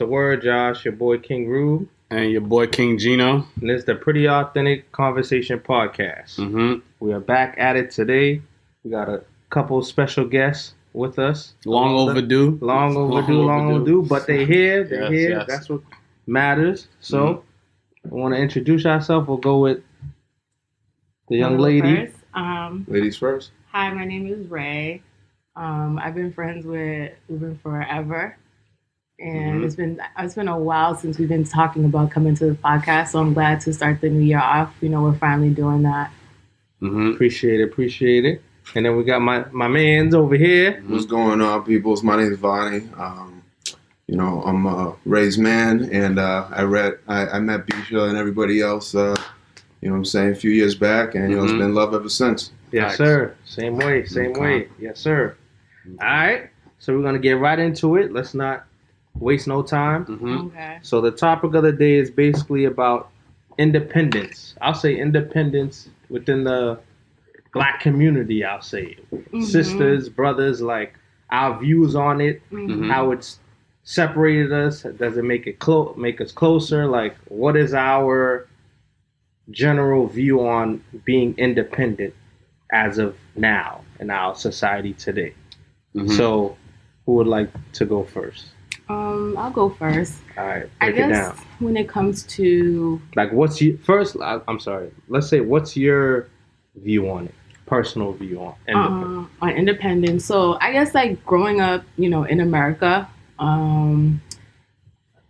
the word, Josh? Your boy King Rube. And your boy King Gino. And it's the Pretty Authentic Conversation Podcast. Mm-hmm. We are back at it today. We got a couple special guests with us. Long overdue. Long overdue. But they're here. They're here. Yes. That's what matters. So, I want to introduce ourselves. We'll go with the young lady. Ladies first. Hi, my name is Ray. I've been friends with Ruben forever. And it's been a while since we've been talking about coming to the podcast, so I'm glad to start the new year off. We're finally doing that. Mm-hmm. Appreciate it. And then we got my man's over here. What's going on, peoples? My name is Vonnie. I'm Ray's man, and I met Bisha and everybody else. A few years back, and it's been love ever since. Yes, sir. Same way. Yes, sir. All right, so we're gonna get right into it. Let's not waste no time. Mm-hmm. Okay. So the topic of the day is basically about independence. I'll say independence within the Black community. I'll say sisters, brothers, like our views on it, how it's separated us. Does it make it make us closer? Like, what is our general view on being independent as of now in our society today? So, who would like to go first? I'll go first. All right, I break it guess down. when it comes to what's your first? I'm sorry. Let's say, what's your view on it? Personal view on independence. On independence. So I guess growing up, in America, I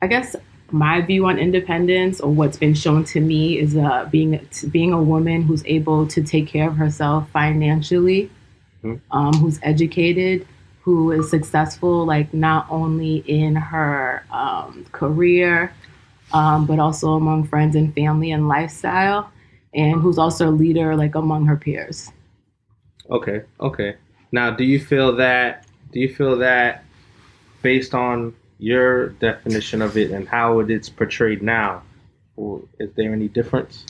guess my view on independence, or what's been shown to me, is being a woman who's able to take care of herself financially, who's educated, who is successful, not only in her career, but also among friends and family and lifestyle, and who's also a leader, among her peers. Okay. Now, do you feel that based on your definition of it and how it is portrayed now, is there any difference?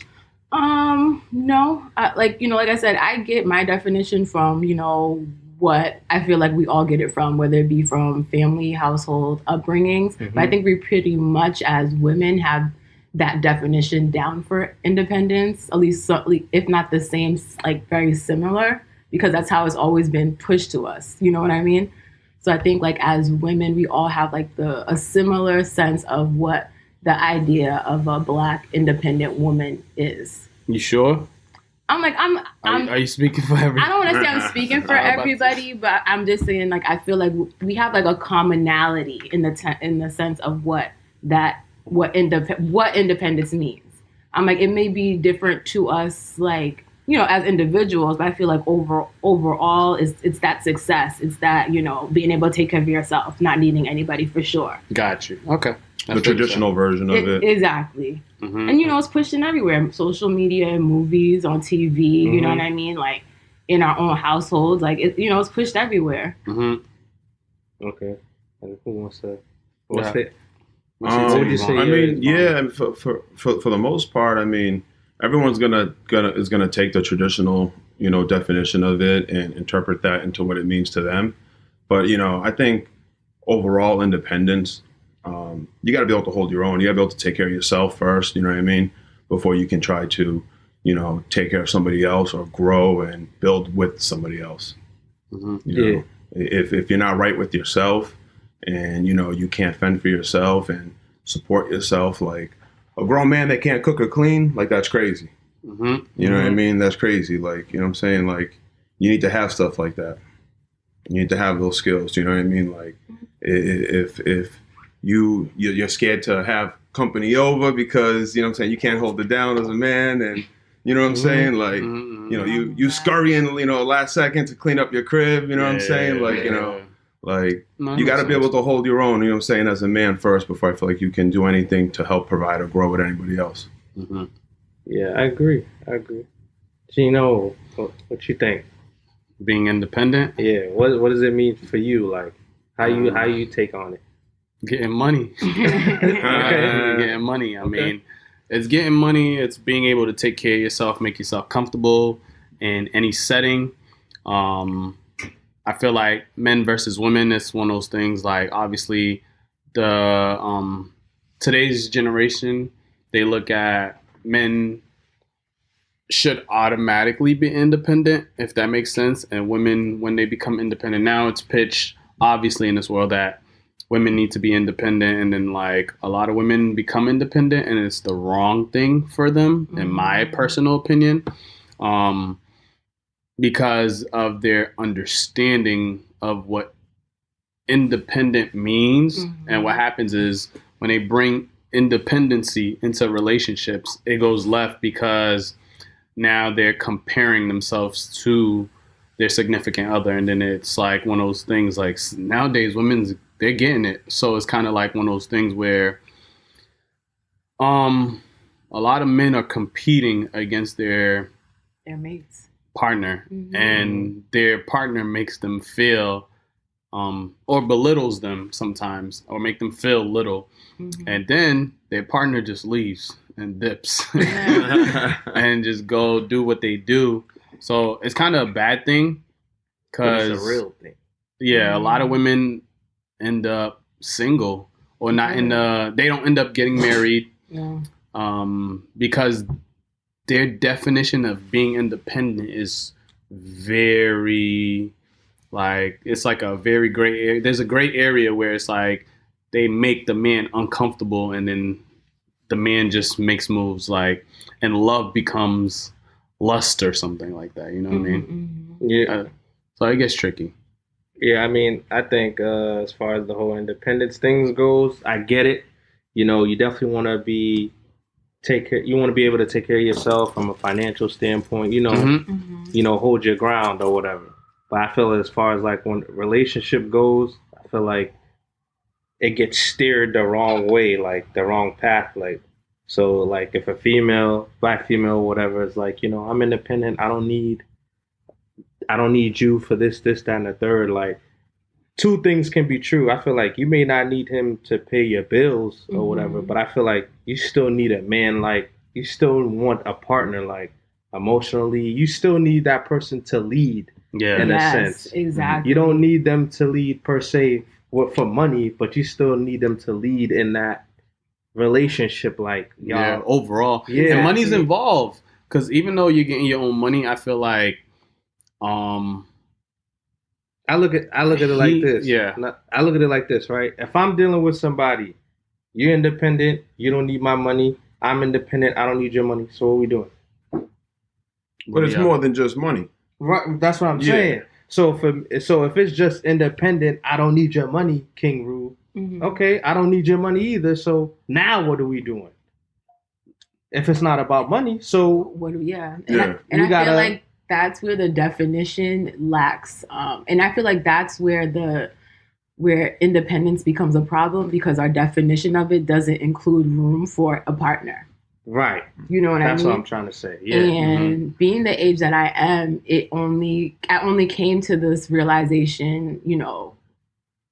No. Like I said, I get my definition from, what I feel like we all get it from, whether it be from family, household, upbringings. But I think we pretty much as women have that definition down for independence, at least if not the same, very similar, because that's how it's always been pushed to us. You know what I mean? So I think as women, we all have a similar sense of what the idea of a Black independent woman is. You sure? Are you speaking for everybody? I don't want to say I'm speaking for everybody, but I'm just saying I feel like we have a commonality in the sense of what independence means. It may be different to us as individuals, but I feel overall it's that success. It's that, being able to take care of yourself, not needing anybody for sure. Got you. Okay. The traditional version of it. Exactly. And, it's pushing everywhere. Social media, movies, on TV, you know what I mean? In our own households, it's pushed everywhere. Okay. And who wants to... What would you say? For the most part, everyone's gonna take the traditional, definition of it and interpret that into what it means to them. But, I think overall independence, you got to be able to hold your own. You got to be able to take care of yourself first, you know what I mean, before you can try to, take care of somebody else or grow and build with somebody else. If you're not right with yourself and, you can't fend for yourself and support yourself, a grown man that can't cook or clean, that's crazy. You know what I mean? That's crazy. You know what I'm saying? You need to have stuff like that. You need to have those skills. You know what I mean? If you're scared to have company over because, you know what I'm saying, you can't hold it down as a man, and you know what I'm saying? You scurrying, last second to clean up your crib, you know what I'm saying? You got to be able to hold your own, you know what I'm saying, as a man first before I feel like you can do anything to help provide or grow with anybody else. Yeah, I agree. Gino, what you think? Being independent? Yeah. What does it mean for you? How you take on it? Getting money. Getting money. I mean, it's getting money. It's being able to take care of yourself, make yourself comfortable in any setting. I feel like men versus women, it's one of those things, obviously the today's generation, they look at men should automatically be independent, if that makes sense, and women, when they become independent, now it's pitched obviously in this world that women need to be independent, and then like a lot of women become independent and it's the wrong thing for them, in my personal opinion, because of their understanding of what independent means. And what happens is when they bring independency into relationships, it goes left because now they're comparing themselves to their significant other, and then it's like one of those things, like nowadays they're getting it, so it's kind of like one of those things where a lot of men are competing against their mates partner, and their partner makes them feel or belittles them sometimes, or make them feel little, and then their partner just leaves and dips and just go do what they do. So it's kind of a bad thing, because it's a real thing. Yeah, a lot of women end up single, or not they don't end up getting married, because their definition of being independent is very, like, it's like a very gray area. There's a gray area where it's like they make the man uncomfortable, and then the man just makes moves, like, and love becomes lust or something like that. You know what I mean? Yeah. So it gets tricky. Yeah, I mean, I think as far as the whole independence things goes, I get it. You know, you definitely want to be able to take care of yourself from a financial standpoint. You know, hold your ground or whatever. But I feel as far as like when relationship goes, I feel like it gets steered the wrong way, like the wrong path. Like, so like if a black female, whatever, is like, you know, I'm independent. I don't need you for this, that, and the third. Like, two things can be true. I feel like you may not need him to pay your bills or whatever, but I feel like you still need a man. Like, you still want a partner, like emotionally. You still need that person to lead. Yeah, in a sense. Exactly. You don't need them to lead per se for money, but you still need them to lead in that relationship. Like, y'all, yeah, overall, yeah, and money's involved, because even though you're getting your own money, I feel like, I look at it like this. Yeah, I look at it like this, right? If I'm dealing with somebody, you're independent, you don't need my money. I'm independent, I don't need your money. So what are we doing? But it's more than just money. Right, that's what I'm saying. So if it's just independent, I don't need your money, King Rule. Okay, I don't need your money either. So now what are we doing? If it's not about money, so what do we? And I feel like that's where the definition lacks, and I feel like that's where independence becomes a problem, because our definition of it doesn't include room for a partner. Right. You know what I mean? That's what I'm trying to say. Yeah. And being the age that I am, I only came to this realization, you know,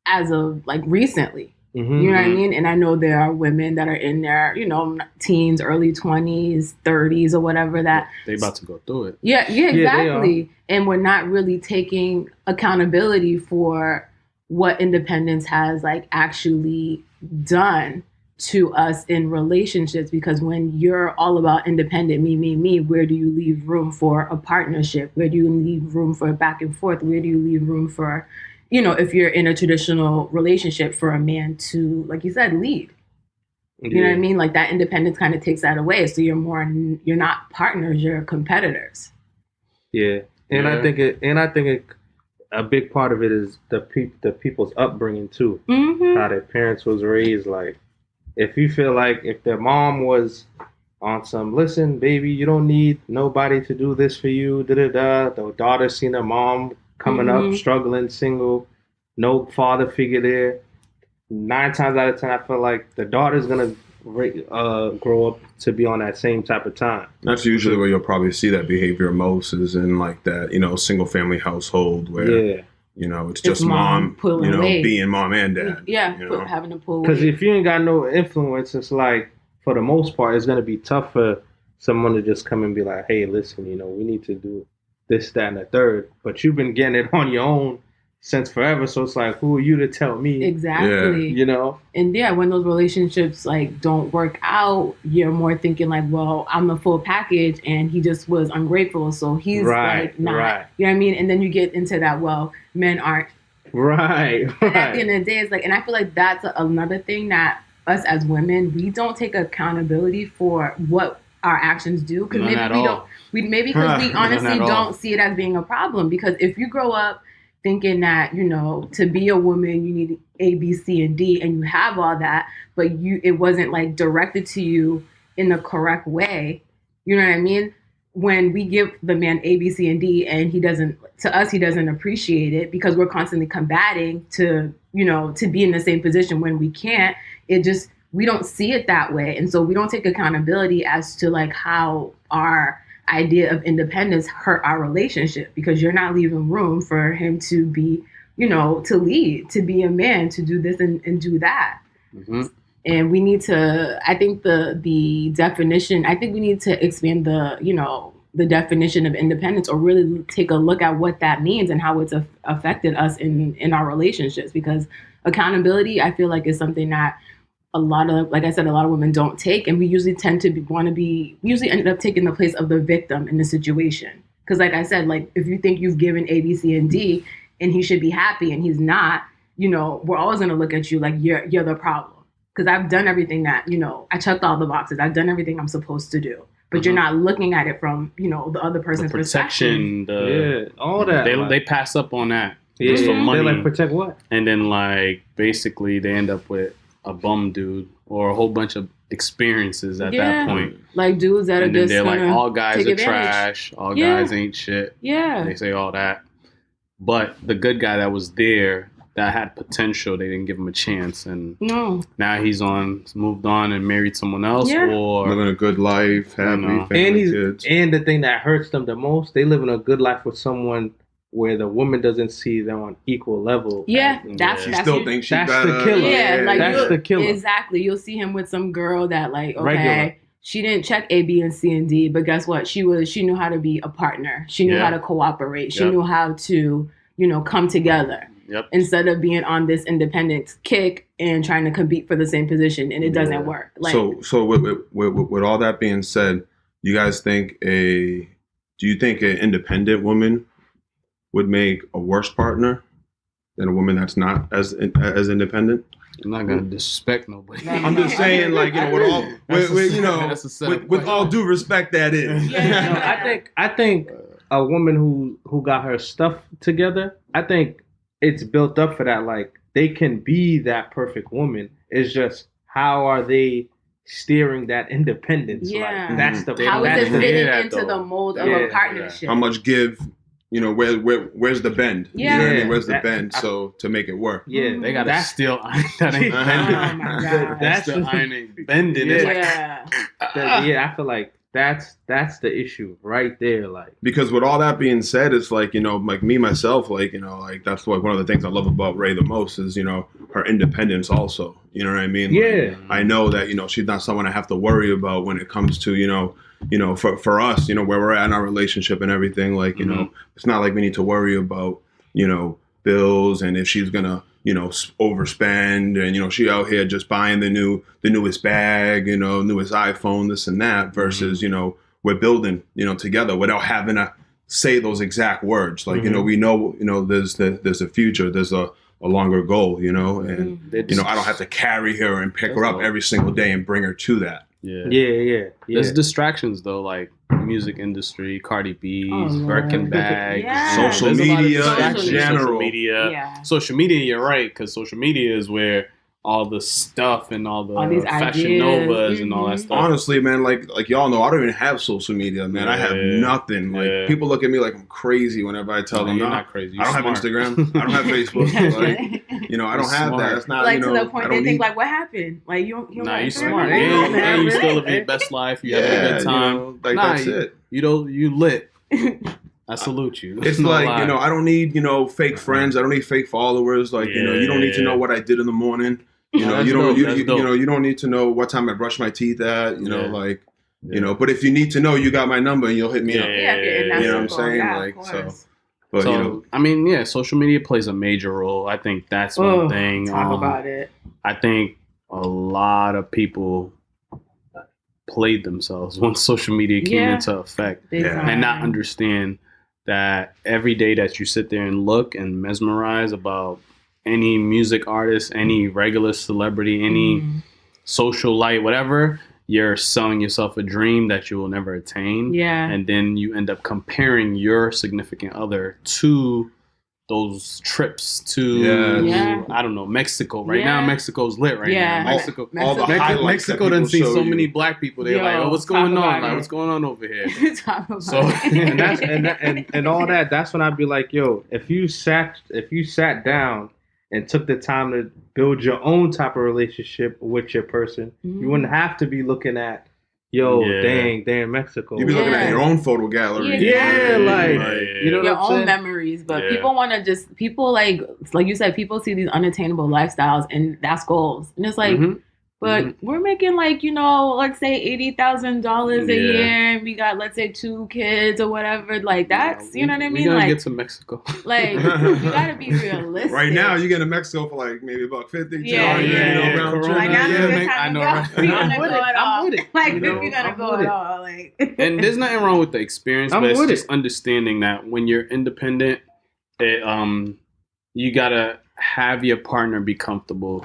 as of like recently. You know what I mean? And I know there are women that are in their, you know, teens, early 20s, 30s or whatever that they about to go through it. Yeah, exactly. And we're not really taking accountability for what independence has like actually done to us in relationships, because when you're all about independent, me, where do you leave room for a partnership? Where do you leave room for a back and forth? Where do you leave room for, you know, if you're in a traditional relationship, for a man to, like you said, lead? You know what I mean? Like, that independence kind of takes that away. So you're not partners, you're competitors. Yeah. And I think a big part of it is the people's upbringing too. How their parents was raised. Like, if you feel like if their mom was on some, listen, baby, you don't need nobody to do this for you, the daughter seen her mom coming up, struggling, single, no father figure there. 9 times out of 10, I feel like the daughter's gonna grow up to be on that same type of time. That's usually where you'll probably see that behavior most, is in like that, you know, single family household where you know, it's just mom, you know, being mom and dad. Yeah, you know? having to pull away. Because if you ain't got no influence, it's like, for the most part, it's going to be tough for someone to just come and be like, hey, listen, you know, we need to do this, that, and the third. But you've been getting it on your own since forever. So it's like, who are you to tell me? Exactly. You know? And yeah, when those relationships like don't work out, you're more thinking like, well, I'm the full package and he just was ungrateful. So he's like not, you know what I mean? And then you get into that, well, men aren't. Right. And at the end of the day, it's like, and I feel like that's another thing that us as women, we don't take accountability for what our actions do. Because maybe we don't, because we honestly don't see it as being a problem. Because if you grow up thinking that, you know, to be a woman, you need A, B, C, and D, and you have all that, but it wasn't like directed to you in the correct way. You know what I mean? When we give the man A, B, C, and D, and he doesn't appreciate it because we're constantly combating to, you know, to be in the same position when we can't, we don't see it that way. And so we don't take accountability as to like how our idea of independence hurt our relationship, because you're not leaving room for him to be, you know, to lead, to be a man, to do this and do that. Mm-hmm. And we need to, I think the definition, I think we need to expand the definition of independence, or really take a look at what that means and how it's affected us in our relationships. Because accountability, I feel like, is something that a lot of women don't take. And we usually tend to usually end up taking the place of the victim in the situation. Because like I said, like if you think you've given A, B, C, and D and he should be happy and he's not, you know, we're always going to look at you like you're the problem. Because I've done everything that, you know, I checked all the boxes. I've done everything I'm supposed to do. But you're not looking at it from, you know, the other person's protection, perspective. all that. They pass up on that. Just for money. They like protect what? And then like basically they end up with a bum dude or a whole bunch of experiences at that point. Like dudes that are just they're like, all guys are trash. All guys ain't shit. Yeah. They say all that. But the good guy that was there, that had potential, they didn't give him a chance, and now he's moved on and married someone else, or living a good life, happy family, kids. And the thing that hurts them the most, they live in a good life with someone where the woman doesn't see them on equal level. She still thinks she's better. The killer. Yeah, like that's the killer. Exactly. You'll see him with some girl that like, okay, regular. She didn't check A, B, and C, and D, but guess what? She knew how to be a partner. She knew how to cooperate. She knew how to, you know, come together. Yep. Instead of being on this independent kick and trying to compete for the same position, and it doesn't work. Like, so with all that being said, you guys think do you think an independent woman would make a worse partner than a woman that's not as independent? I'm not gonna disrespect nobody. I'm just saying, like, you know, with all due respect, that is. I think a woman who got her stuff together, I think it's built up for that. Like, they can be that perfect woman. It's just, how are they steering that independence? Yeah. Like, that's the how is it fitting into the mold of a partnership? How much give? You know, where's the bend? Yeah. You know what I mean? Where's the bend? So to make it work. Yeah. They got that still iron that ain't bending. Oh my God. That's the iron ain't bending. Yeah. I feel like that's the issue right there. Like, because with all that being said, it's like, you know, like me myself, like, you know, like that's like one of the things I love about Ray the most is, you know, her independence also. You know what I mean? Like, I know that, you know, she's not someone I have to worry about when it comes to, you know, for us, you know, where we're at in our relationship and everything. Like, you know, it's not like we need to worry about, you know, bills and if she's gonna, you know, overspend, and, you know, she out here just buying the newest bag, you know, newest iPhone, this and that, versus, you know, we're building, you know, together without having to say those exact words. Like, you know, we know, you know, there's a future, there's a longer goal, you know, and, you know, I don't have to carry her and pick her up every single day and bring her to that. Yeah. There's distractions though, like music industry, Cardi B's, Birkin bag, social media in general. Social media, you're right, because social media is where all the stuff and all these Fashion Novas and all that stuff. Honestly, man, like y'all know, I don't even have social media, man. I have nothing. Like, people look at me like I'm crazy whenever I tell them, you're not crazy. I don't have Instagram. I don't have Facebook. Like, you know, I don't have that. It's not, like, you know, to the point they think like, what happened? Like, you you're smart. And you still live your best life. You have a good time. You know, like, that's it. You lit. I salute you. It's like, you know, I don't need, you know, fake friends. I don't need fake followers. Like, you know, you don't need to know what I did in the morning. You know, you don't need to know what time I brush my teeth at. You know, like, you know. But if you need to know, you got my number and you'll hit me up. Yeah, you know what I'm saying? Like, so, But So you know, I mean, yeah, social media plays a major role. I think that's one thing. Talk about it. I think a lot of people played themselves once social media came into effect, and not understand that every day that you sit there and look and mesmerize about any music artist, any regular celebrity, any social light, whatever, you're selling yourself a dream that you will never attain. Yeah. And then you end up comparing your significant other to those trips to I don't know, Mexico. Right now Mexico's lit now. Mexico all the highlights Mexico done seen so many black people. They're like, oh, what's going on? Like, what's going on over here? So and that's and all that, that's when I'd be like, yo, if you sat down and took the time to build your own type of relationship with your person, you wouldn't have to be looking at, dang, they're in Mexico. You'd be looking at your own photo gallery. You know your own memories. But people want to people like you said, people see these unattainable lifestyles and that's goals. And it's like, but we're making like, let's say $80,000 a year and we got, let's say 2 kids or whatever. Like that's, you know what I mean? We gotta like get to Mexico. Like you gotta be realistic. Right now you get to Mexico for like maybe $150. I know. I'm with it. Like if you're gonna go at all. Like and there's nothing wrong with the experience, but it's just understanding that when you're independent, you gotta have your partner be comfortable.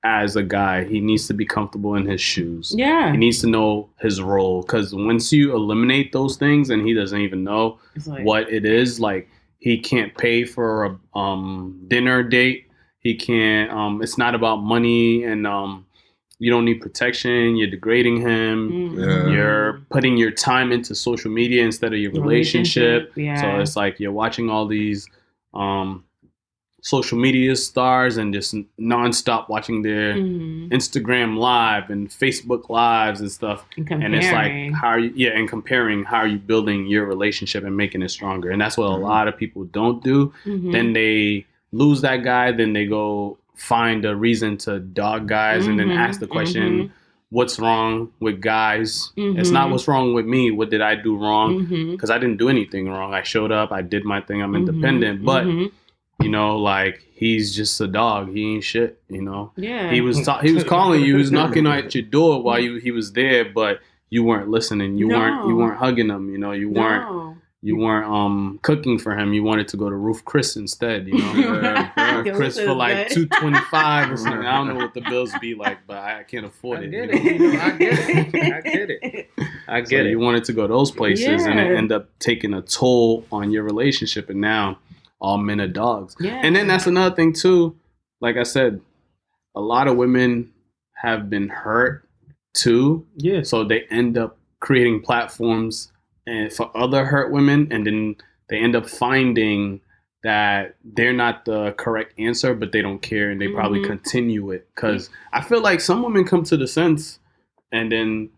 As a guy, he needs to be comfortable in his shoes. Yeah. He needs to know his role. Because once you eliminate those things and he doesn't even know what it is, like he can't pay for a dinner date. He can't, it's not about money and you don't need protection. You're degrading him. You're putting your time into social media instead of your relationship. So it's like you're watching all these social media stars and just nonstop watching their Instagram live and Facebook lives and stuff. And it's like and comparing how are you building your relationship and making it stronger. And that's what a lot of people don't do. Then they lose that guy, then they go find a reason to dog guys and then ask the question, what's wrong with guys? It's not what's wrong with me. What did I do wrong? Because I didn't do anything wrong. I showed up, I did my thing, I'm independent. But like he's just a dog. He ain't shit. Yeah. He was calling you. He was knocking at your door while he was there, but you weren't listening. You weren't hugging him. You weren't cooking for him. You wanted to go to Roof Chris instead. Roof Chris for like $225 or something. I don't know what the bills be like, but I can't afford it. I get it. You wanted to go those places, and it ended up taking a toll on your relationship, and now. All men are dogs. Yeah. And then that's another thing too. Like I said, a lot of women have been hurt too. Yeah. So they end up creating platforms and for other hurt women, and then they end up finding that they're not the correct answer, but they don't care and they probably continue it. Because I feel like some women come to the sense and then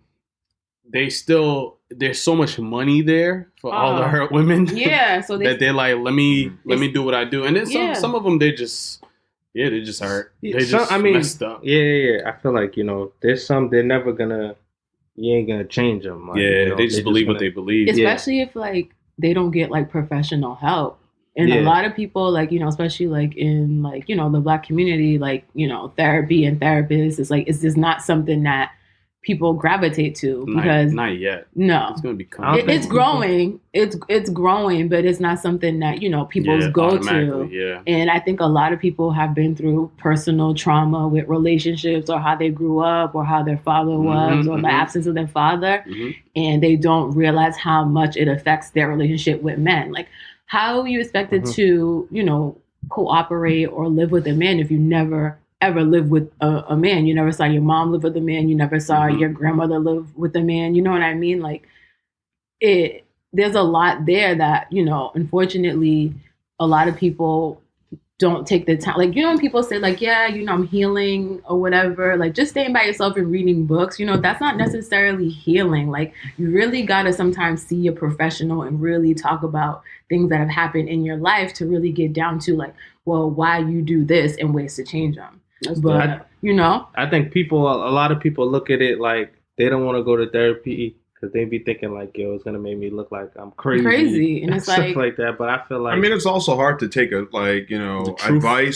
there's so much money there for all the hurt women. Yeah, so they're like, let me do what I do, and then some of them they just hurt. They just messed up. Yeah. I feel like there's some they're never gonna. You ain't gonna change them. Like, they just believe what they believe. Especially if like they don't get like professional help. And a lot of people like, especially like in like, the Black community, like, therapy and therapists is like, it's just not something that people gravitate to because not yet. No, it's going to become. It's growing. It's growing, but it's not something that people go to. Yeah. And I think a lot of people have been through personal trauma with relationships, or how they grew up, or how their father was, or the absence of their father, and they don't realize how much it affects their relationship with men. Like, how are you expected to, cooperate or live with a man if you never ever lived with a man? You never saw your mom live with a man. You never saw your grandmother live with a man. You know what I mean? Like there's a lot there that, unfortunately a lot of people don't take the time. Like, when people say like, yeah, I'm healing or whatever, like just staying by yourself and reading books, that's not necessarily healing. Like you really got to sometimes see a professional and really talk about things that have happened in your life to really get down to like, well, why you do this and ways to change them. But, I think a lot of people look at it like they don't want to go to therapy because they be thinking like, yo, it's gonna make me look like I'm crazy, and it's stuff like that. But I feel like, I mean, it's also hard to take advice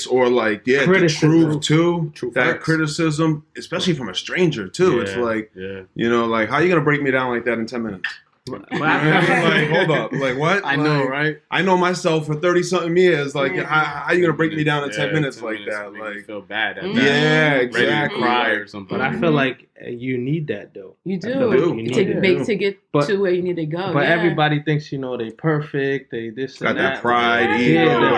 or the Criticism. truth too. Truth That hurts. criticism, especially from a stranger too. It's like, like, how you gonna break me down like that in 10 minutes? but Like, hold up, like what? I know, right? I know myself for 30 something years. Like, how you gonna break me down in 10 minutes 10 like minutes that? make me Like, feel bad at that. yeah, Ready exactly. to cry or something. But I feel like you need that though. You I feel do. like you need that. To get But- to where you need to go. But yeah. everybody thinks they perfect. They this got and that pride, Yeah, ego, that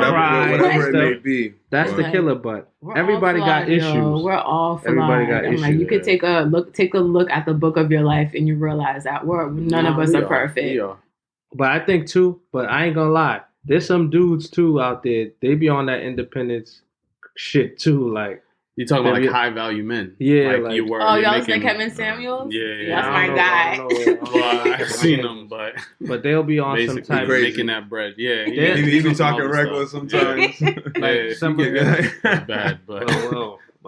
whatever it may stuff. be. That's But- the killer. But We're everybody all got flawed, issues. yo. We're all flawed. Everybody got I'm like, issues, you could take a look at the book of your life, and you realize that none of us are perfect. We are. But I think too. But I ain't gonna lie. There's some dudes too out there. They be on that independence shit too. Like, You talking about Maybe- like high value men? Yeah, like, like- you were. Oh, you're y'all was making- like Kevin Samuels? Yeah, That's I my don't guy. know. Well, I've seen them, but But they'll be on some basically type Crazy. making that bread. Yeah, Yeah. He be talking all the regular stuff. sometimes. Yeah, like some of it's bad, but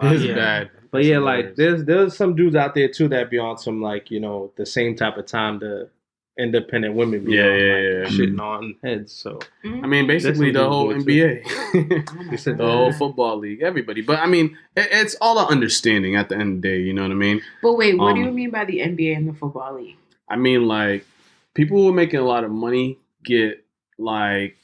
it's yeah. bad. But yeah, It's like hilarious. there's some dudes out there too that be on some like the same type of time the independent women be Yeah, on, yeah, like, yeah. shitting on heads. So I mean, basically That's the whole some dudes NBA, They said the whole football league, everybody. But I mean, it's all the understanding at the end of the day. You know what I mean? But wait, what do you Um, mean by the NBA and the football league? I mean, like, people who are making a lot of money get like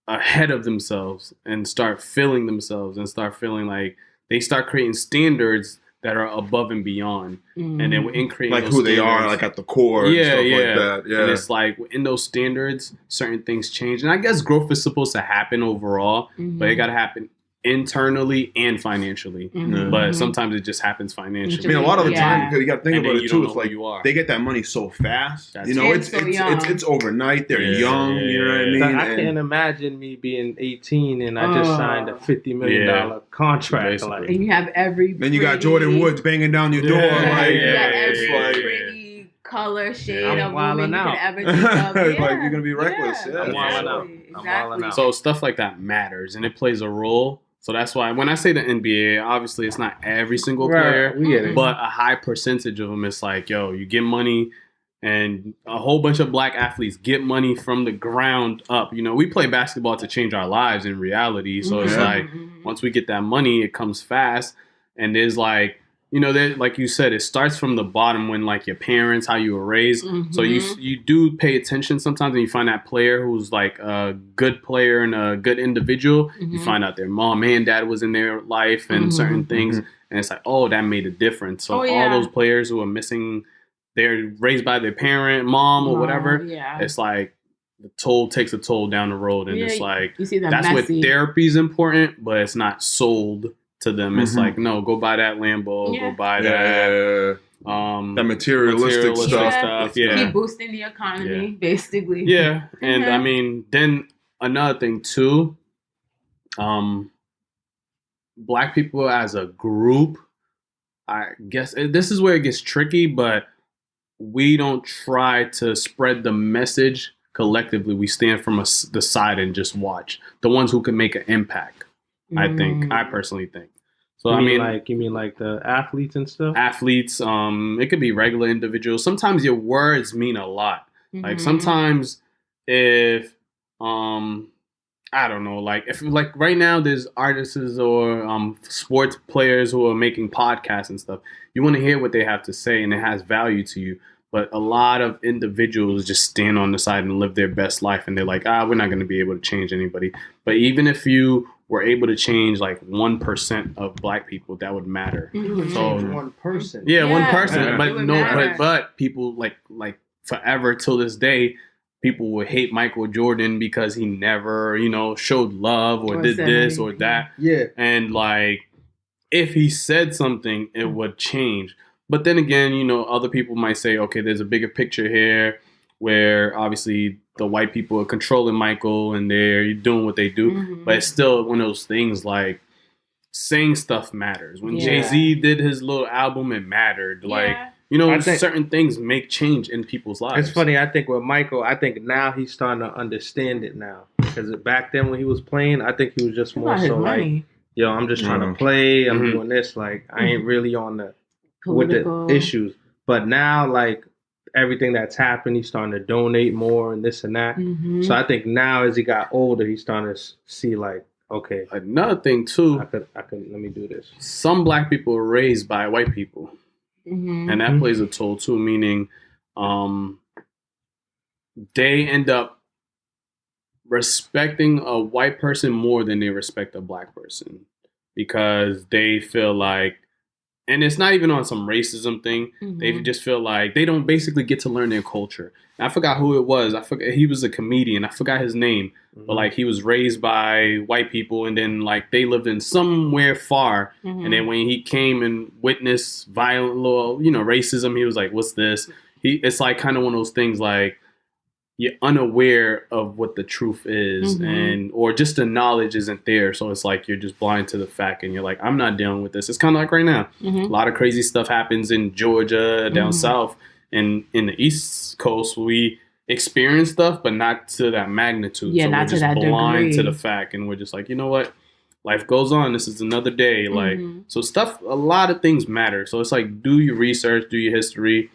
ahead of themselves and start feeling themselves and start feeling like they start creating standards that are above and beyond, and then in creating like those who they are, standards- like at the core, and stuff like that. Yeah, And it's like in those standards, certain things change, and I guess growth is supposed to happen overall, but it got to happen internally and financially. But sometimes it just happens financially. I mean, a lot of the Yeah. time, because you got to think And about then it you too. don't It's know like who you are. they get that money so fast. That's You know, it. it's So young. it's overnight. They're Yeah, young. yeah, You know what I yeah. mean? I And- can't imagine me being 18 and I just Oh. signed a $50 million Yeah. contract. Basically. Like, And you have every Then you got pretty- Jordan Woods banging down your door. Yeah, Like, you got yeah, every it's like, pretty color shade I'm of wilding woman you out. could ever think of. Like, Yeah. you're gonna be reckless. Yeah. I'm wilding out. Exactly. I'm wilding out. So stuff like that matters, and it plays a role. So that's why when I say the NBA, obviously it's not every single player, right, we get it. but a high percentage of them. It's like, yo, you get money, and a whole bunch of black athletes get money from the ground up. You know, we play basketball to change our lives in reality. So it's Yeah. like once we get that money, it comes fast, and there's like. You know, like you said, it starts from the bottom when like your parents, how you were raised. So you do pay attention sometimes, and you find that player who's like a good player and a good individual. You find out their mom and dad was in their life and certain things, and it's like, oh, that made a difference. So all those players who are missing, they're raised by their parent, mom, or whatever. Yeah. It's like the toll takes a toll down the road, and it's like You see that that's messy. what therapy is important, but it's not sold to them. It's like, no, go buy that Lambo, Yeah. go buy that. Yeah. That materialistic stuff. Yeah. Keep boosting the economy, Yeah. basically. Yeah. And I mean, then another thing too, black people as a group, I guess this is where it gets tricky, but we don't try to spread the message collectively. We stand from the side and just watch the ones who can make an impact. I personally think. So you I mean, you mean like the athletes and stuff? athletes, it could be regular individuals. Sometimes your words mean a lot. Like sometimes if I don't know, like if like right now there's artists or sports players who are making podcasts and stuff. You want to hear what they have to say, and it has value to you. But a lot of individuals just stand on the side and live their best life, and they're like, we're not going to be able to change anybody. But even if you were able to change like 1% of black people, that would matter. So one person. yeah, one Yeah, person. it But would no, matter. but people like forever till this day, people would hate Michael Jordan because he never, showed love or did said this or anything. that. Yeah. And like, if he said something, it would change. But then again, other people might say, okay, there's a bigger picture here where obviously the white people are controlling Michael and they're doing what they do. But it's still one of those things like saying stuff matters. When Yeah. Jay-Z did his little album, it mattered. Like, I think- certain things make change in people's lives. It's funny. I think with Michael, I think now he's starting to understand it now. Because back then when he was playing, I think he was just more so like, yo, I'm just trying to play. I'm doing this. Like, I ain't really on the with political the issues. But now, like, everything that's happened, he's starting to donate more and this and that. Mm-hmm. So I think now as he got older, he's starting to see like, okay, Another thing too, I could let me do this. some black people are raised by white people, Mm-hmm. and that plays a toll too. Meaning, they end up respecting a white person more than they respect a black person because they feel like, and it's not even on some racism thing. Mm-hmm. They just feel like they don't basically get to learn their culture. And I forgot who it was. I forgot, he was a comedian. I forgot his name, but like he was raised by white people, and then like they lived in somewhere far. Mm-hmm. And then when he came and witnessed violent, racism, he was like, "What's this?" It's like kind of one of those things like, you're unaware of what the truth is, Mm-hmm. or just the knowledge isn't there. So it's like you're just blind to the fact, and you're like, I'm not dealing with this. It's kind of like right now. Mm-hmm. A lot of crazy stuff happens in Georgia, down Mhm. south, and in the East Coast, we experience stuff, but not to that magnitude. Yeah, so not we're to just that blind to degree. the fact, and we're just like, you know what? Life goes on. This is another day. Like, Mhm. so stuff, a lot of things matter. So it's like, do your research, do your history.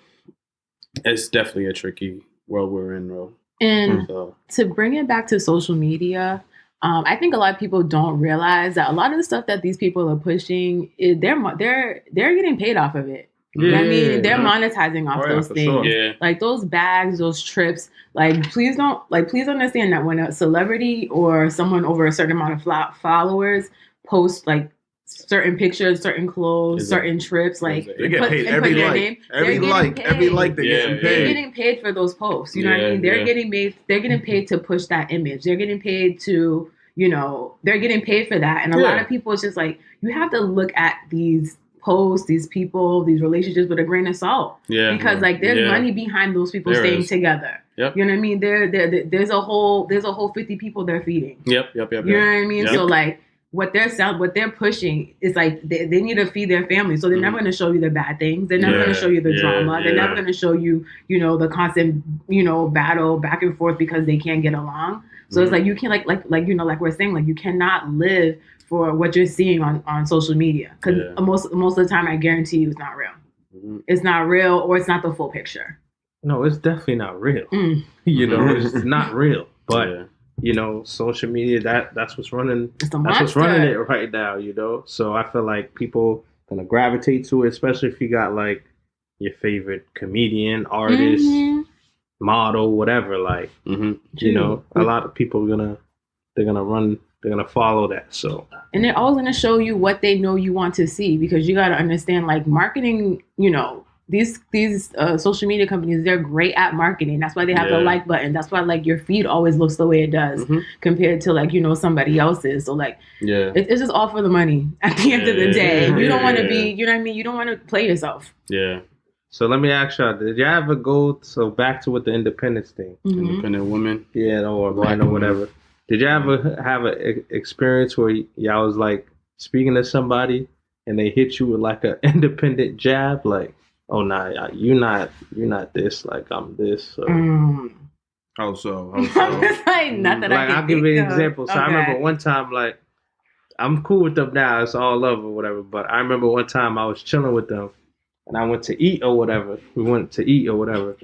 It's definitely a tricky world we're in, bro. And So, to bring it back to social media, I think a lot of people don't realize that a lot of the stuff that these people are pushing, they're getting paid off of it. You know what I mean? They're monetizing off those for things. sure. yeah. Like those bags, those trips. Please understand that when a celebrity or someone over a certain amount of followers post like certain pictures, certain clothes, Exactly. certain trips, like They get paid and every their like, name, every they're like, getting every paid. like. They're Yeah, getting yeah. They're paid. getting paid for those posts. You know what I Yeah, mean? They're yeah. getting paid. They're getting paid to push that image. They're getting paid to, they're getting paid for that. And a lot Yeah. of people, it's just like, you have to look at these posts, these people, these relationships with a grain of salt. Yeah. Because like there's Yeah. money behind those people There staying is. together. Yep. You know what I mean? There's a whole 50 people they're feeding. Yep. You know what I mean? Yep. So like what they're pushing is like they need to feed their family. So they're never going to show you the bad things. They're never Yeah, going to show you the yeah, drama. They're yeah. never going to show you, the constant, battle back and forth because they can't get along. So it's like you can't like we're saying, like you cannot live for what you're seeing on social media, because Yeah. most of the time I guarantee you it's not real. Mhm. It's not real, or it's not the full picture. No, it's definitely not real. Mm. It's not real. But Yeah. social media, that's what's running. It's a That's what's monster. running it right now. So I feel like people gonna gravitate to it, especially if you got like your favorite comedian, artist, Mhm. model, whatever. Like Mhm. a lot of people are gonna follow that. So And they're always going to show you what they know you want to see, because you got to understand, like, marketing, these social media companies, they're great at marketing. That's why they have the Yeah. like button. That's why like your feed always looks the way it does Mhm. compared to like, somebody else's. So like Yeah. it's just all for the money at the end of the Yeah. day. You don't want to Yeah. be, you know what I mean? You don't want to play yourself. Yeah. So let me ask y'all, did y'all ever go back to with the independence thing? Mhm. Independent women. Yeah, or mine or whatever. Did y'all ever have an experience where y'all was like speaking to somebody and they hit you with like an independent jab, like, oh nah, you're not this, like I'm this. Or, How so? I'm just like, not that I like can I'll give you an think of. example. So I remember Okay. one time, like I'm cool with them now, it's all love or whatever. But I remember one time I was chilling with them and I went to eat or whatever. We went to eat or whatever.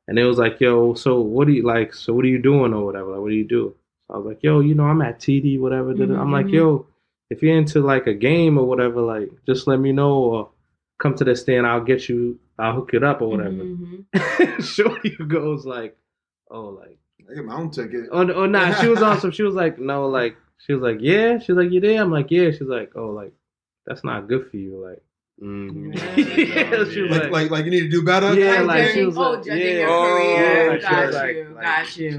And it was like, yo, so what do you like? So what are you doing or whatever? Like, what do you do? So I was like, yo, I'm at TD, whatever. I'm like, yo, if you're into like a game or whatever, like just let me know or come to this stand. I'll hook it up or whatever. Mhm. Shorty goes like, oh, like, I get my own ticket. oh nah. She was on some. She was like, no, like, she was like, yeah. She was like, you there? I'm like, yeah. She's like, oh, like, that's not good for you, like. Yeah, she was Like you need to do better. Yeah, kind of like thing? she was judging yeah. your Oh, career. like, Got she was you. Got you.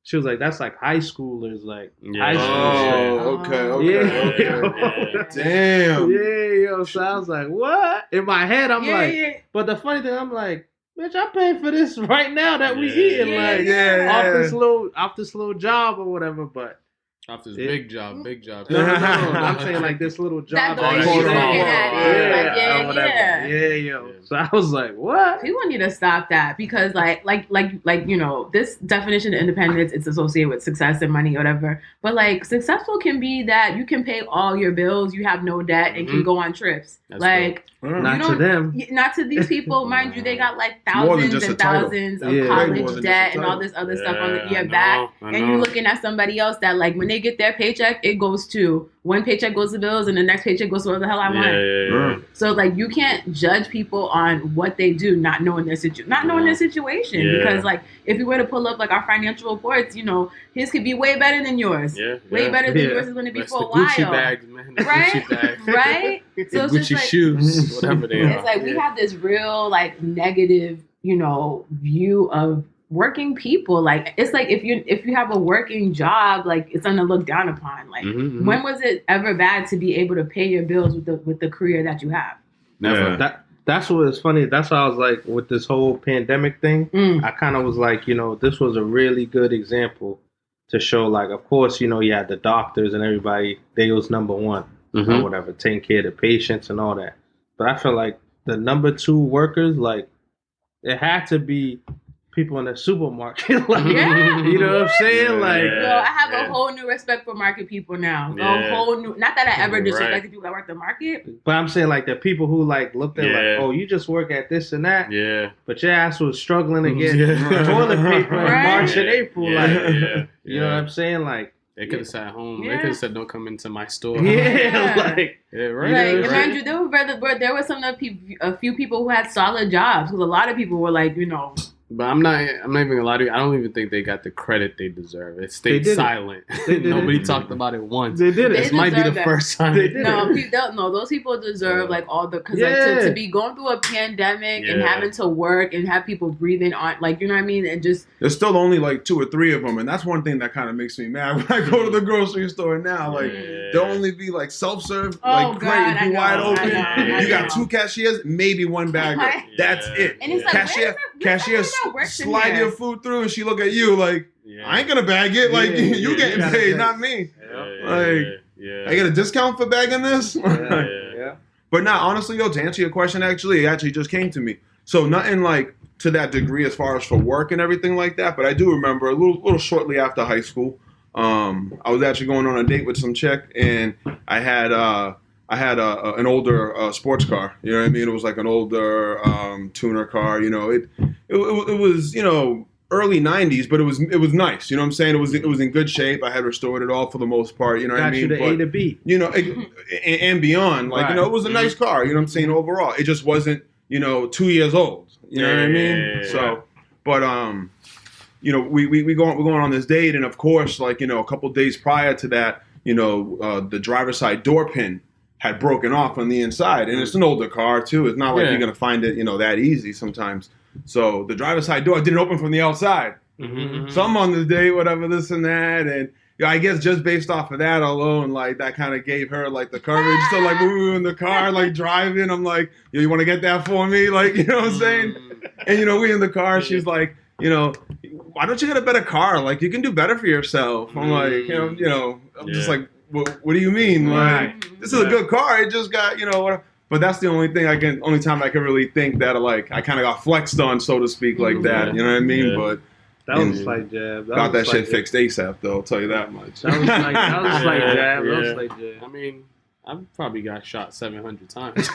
She was like, that's like high schoolers, like high Yeah. school Oh, shit. okay. Yeah. Damn. Yeah, yo. So I was like, what? In my head, I'm like, yeah. but the funny thing, I'm like, bitch, I paid for this right now that we Yeah. eating, like Yeah. off this little job or whatever. But Off this big job. No, I'm saying like this little job. That's the way she's looking at it. Like, yeah, yo. So I was like, what? People need to stop that because, like, you know, this definition of independence, it's associated with success and money, whatever. But like, successful can be that you can pay all your bills, you have no debt, and can go on trips. That's like, not to them, not to these people, mind you. They got like thousands and thousands of college debt and all this other stuff on your back, and you're looking at somebody else that, like, when they get their paycheck, it goes to one paycheck goes to bills, and the next paycheck goes to whatever the hell I want. So like, you can't judge people on what they do, not knowing their situation, because like, if you were to pull up like our financial reports, you know, his could be way better than yours. Way better than yours is going to be That's for a the while. Gucci bags, man. The Right? Gucci bags. Right? So it's Gucci just like, shoes, whatever they are. it's like we have this real like negative, you know, view of working people. Like, it's like if you have a working job, like, it's gonna look down upon. Like, when was it ever bad to be able to pay your bills with the career that you have? Never. That's what is funny. That's why I was like, with this whole pandemic thing, I kind of was like, you know, this was a really good example to show, like, of course, you know, yeah, the doctors and everybody, they was number one or whatever, taking care of the patients and all that. But I feel like the number two workers, like, it had to be people in the supermarket. Like, you know what I'm saying? Like, I have a whole new respect for market people now. A whole new, not that I ever disrespected people that work the market. But I'm saying, like, the people who, like, looked at like, oh, you just work at this and that. But your ass was struggling to get toilet paper in March and April. You know what I'm saying? Like, they could have sat home. They could have said, "Don't come into my store." Like, Like, mind you, there were a few people who had solid jobs, because a lot of people were like, you know. But I'm not even gonna lie to you. I don't even think they got the credit they deserve. It stayed silent. Nobody talked about it once. They did it. This might be the first time. No, those people deserve like all the, because like to be going through a pandemic and having to work and have people breathing on, like, you know what I mean, and just there's still only like 2 or 3 of them, and that's one thing that kind of makes me mad when I go to the grocery store now. Like, there'll only be like self-serve, like, great, be wide open. You got 2 cashiers, maybe 1 bagger. That's it. And it's like, cashier slide your food through, and she look at you like, I ain't gonna bag it. Like, you getting paid, not me. I get a discount for bagging this. But now, honestly, yo, to answer your question, actually, it actually just came to me. So nothing like to that degree as far as for work and everything like that. But I do remember a little shortly after high school, I was actually going on a date with some chick, and I had an older sports car. You know what I mean? It was like an older tuner car. You know, it was, you know, early 90s, but it was nice. You know what I'm saying? It was in good shape. I had restored it all for the most part. You know what I mean? Got you to A to B. You know, and beyond. Like, you know, it was a nice car. You know what I'm saying? Overall, it just wasn't, you know, 2 years old. You know what I mean? So, but you know, we're going on this date, and of course, like, you know, a couple days prior to that, you know, the driver's side door pin had broken off on the inside, and it's an older car too. It's not like you're gonna find it, you know, that easy sometimes. So the driver's side door didn't open from the outside. So I'm on the date, whatever, this and that, and you know, I guess just based off of that alone, like, that kind of gave her like the courage to, like, when we were in the car, like, driving, I'm like, yo, you want to get that for me? Like, you know what I'm saying? And, you know, we in the car, she's like, you know, why don't you get a better car? Like, you can do better for yourself. I'm like, you know, I'm just like, what do you mean? Like, this is a good car. It just got, you know, whatever. But that's the only time I can really think that, like, I kind of got flexed on, so to speak, like that. You know what I mean? But that was a slight jab. Got that shit fixed ASAP, though. I'll tell you that much. That was a slight jab. That was a slight jab. I mean, I've probably got shot 700 times.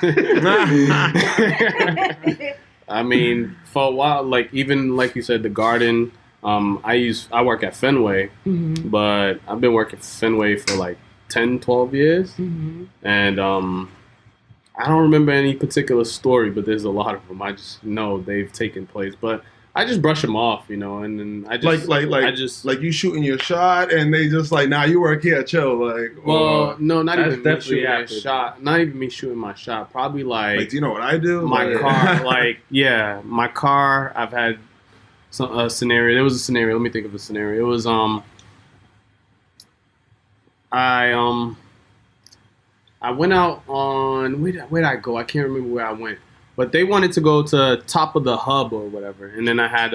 I mean, for a while, like, even like you said, the garden. I work at Fenway, but I've been working for Fenway for like 10, 12 years, and I don't remember any particular story, but there's a lot of them. I just know they've taken place, but I just brush them off, you know, and then I just like you shooting your shot, and they just like, nah, you work here, chill, like. Well, no, not even me shooting my shot. Not even me shooting my shot. Probably like do you know what I do? My car, like, my car. I've had a scenario. There was a scenario. Let me think of a scenario. It was I went out on where'd I go? I can't remember where I went, but they wanted to go to Top of the Hub or whatever, and then I had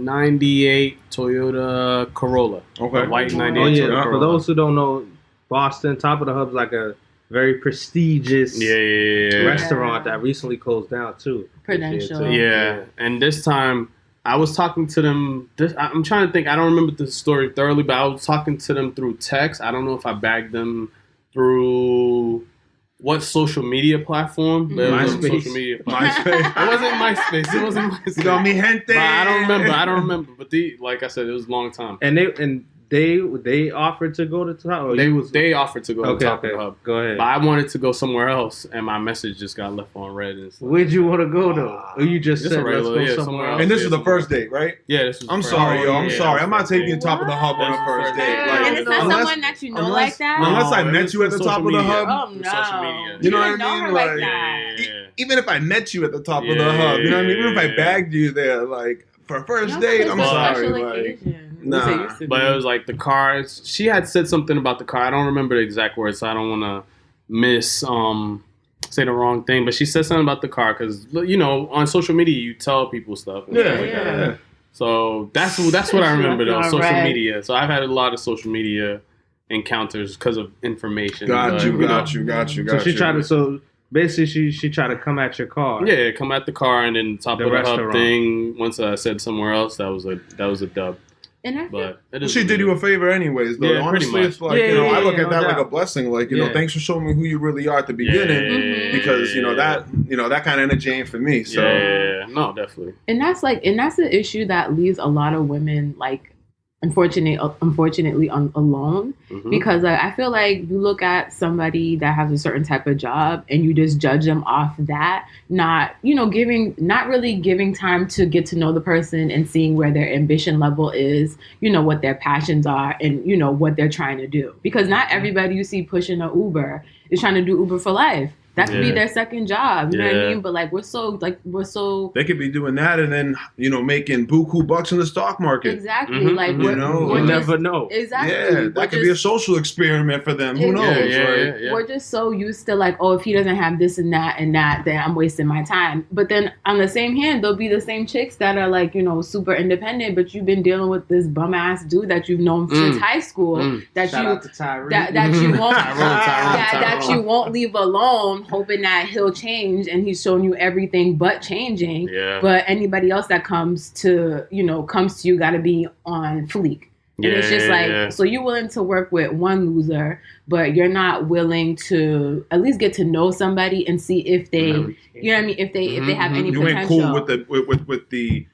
'98 Toyota Corolla. Okay. A white '98 Oh yeah, Toyota for Corolla. those who don't know, Boston, Top of the Hub's like a very prestigious Yeah. restaurant that recently closed down too. Prudential. Yeah, and this time I was talking to them. I'm trying to think. I don't remember the story thoroughly, but I was talking to them through text. I don't know if I bagged them through what social media platform. But it was on MySpace. social media platform. MySpace. It wasn't MySpace. It wasn't MySpace. You know me, gente. But I don't remember. But like I said, it was a long time. And they offered to go to top. Or They offered to go to Top of the Hub. Go ahead. But I wanted to go somewhere else, and my message just got left on red. And stuff. Where'd you want to go though? Or you just Just said a let's regular- go yeah, somewhere somewhere else. And this is the first date, right? Yeah, this was. I'm the sorry, first- yo. I'm yeah, sorry. I'm not first taking date. you Top of the Hub on a first date. Yeah. Like, And it's not unless- someone that you know unless- like that. Unless I No, met it's you at the through top of the social hub. Oh Through no! social media. You know what I didn't know mean? her like Like, that. Even if I met you at the top of the Yeah, hub, you know what I mean? Even if I yeah. bagged you there, like, for a first No, date, it's I'm a sorry. special Like, occasion. nah. At least it used to But be. it was like the car. She had said something about the car. I don't remember the exact words, so I don't want to say the wrong thing. But she said something about the car because on social media you tell people stuff. And yeah, stuff like that. yeah. So that's what I remember though. That's Social right. media. So I've had a lot of social media encounters because of information. Got But, you. So she tried to. So basically, she tried to come at your car. Yeah, come at the car and then top The of the restaurant. hub thing. Once I said somewhere else, that was a dub. And I feel But it Well, is she what did it you a is. favor anyways, though. Yeah, pretty Honestly, much. it's like, Yeah, I look yeah, at that no like a doubt. blessing. Like, Yeah. thanks for showing me who you really are at the beginning. Yeah. Because, that kind of energy ain't for me. So, Yeah, no, definitely. and that's the issue that leaves a lot of women unfortunately alone, Mhm. because I feel like you look at somebody that has a certain type of job and you just judge them off that, not really giving time to get to know the person and seeing where their ambition level is, what their passions are, and what they're trying to do, because not everybody you see pushing an Uber is trying to do Uber for life. That could be Yeah. their second job. You know what I Yeah. mean? But like we're so they could be doing that and then, making buku bucks in the stock market. exactly Mhm, like mhm. we're, You know, we're You just- never know. exactly. Yeah, We're that could be a just- social experiment for them. Who knows? Exactly. Yeah. We're just so used to like, oh, if he doesn't have this and that, then I'm wasting my time. But then on the same hand, there'll be the same chicks that are like, super independent, but you've been dealing with this bum ass dude that you've known since high school that Shout you out to Tyree. that you won't Tyrone. that you won't leave alone, hoping that he'll change, and he's shown you everything but changing. Yeah. But anybody else that comes to you got to be on fleek. And it's just like, so you're willing to work with one loser, but you're not willing to at least get to know somebody and see if they, you know what I mean, if they have any You potential. ain't cool with the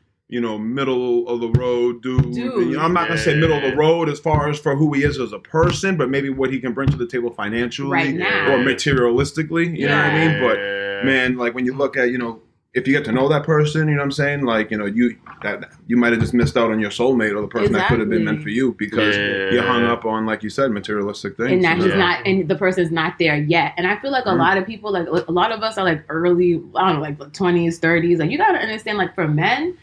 middle of the road dude. I'm not gonna say middle of the road as far as for who he is as a person, but maybe what he can bring to the table financially Right now. or materialistically. You know what I mean? But Yeah. man, like when you look at if you get to know that person, you know what I'm saying? Like, you might have just missed out on your soulmate or the person that could have been meant for you because you hung up on, like you said, materialistic things. And that he's Yeah. not, and the person's not there yet. And I feel like a lot of people, like a lot of us are like early, I don't know, like 20s, 30s. Like you got to understand, like for men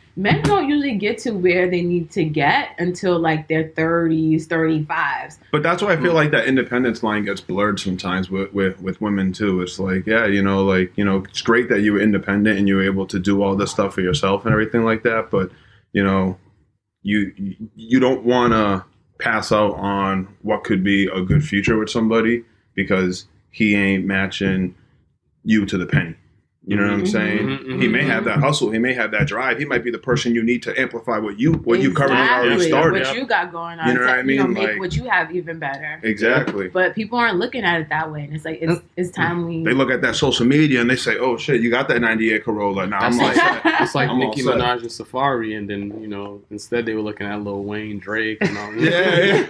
don't usually get to where they need to get until like their 30s, 35s. But that's why I feel like that independence line gets blurred sometimes with women too. It's like, it's great that you were independent and you were able to do all this stuff for yourself and everything like that. But, you don't want to pass out on what could be a good future with somebody because he ain't matching you to the penny. You know what I'm saying? Mhm, He may have that hustle. He may have that drive. He might be the person you need to amplify what you currently already started. What you got going on. You know what I mean? Make Like- what you have even better. Exactly. But people aren't looking at it that way. And it's like, it's time we... They look at that social media and they say, "Oh shit, you got that '98 Corolla." Now I'm That's like, It's like I'm all Nicki set. Minaj and Safari, and then instead they were looking at Lil Wayne, Drake, and all. yeah.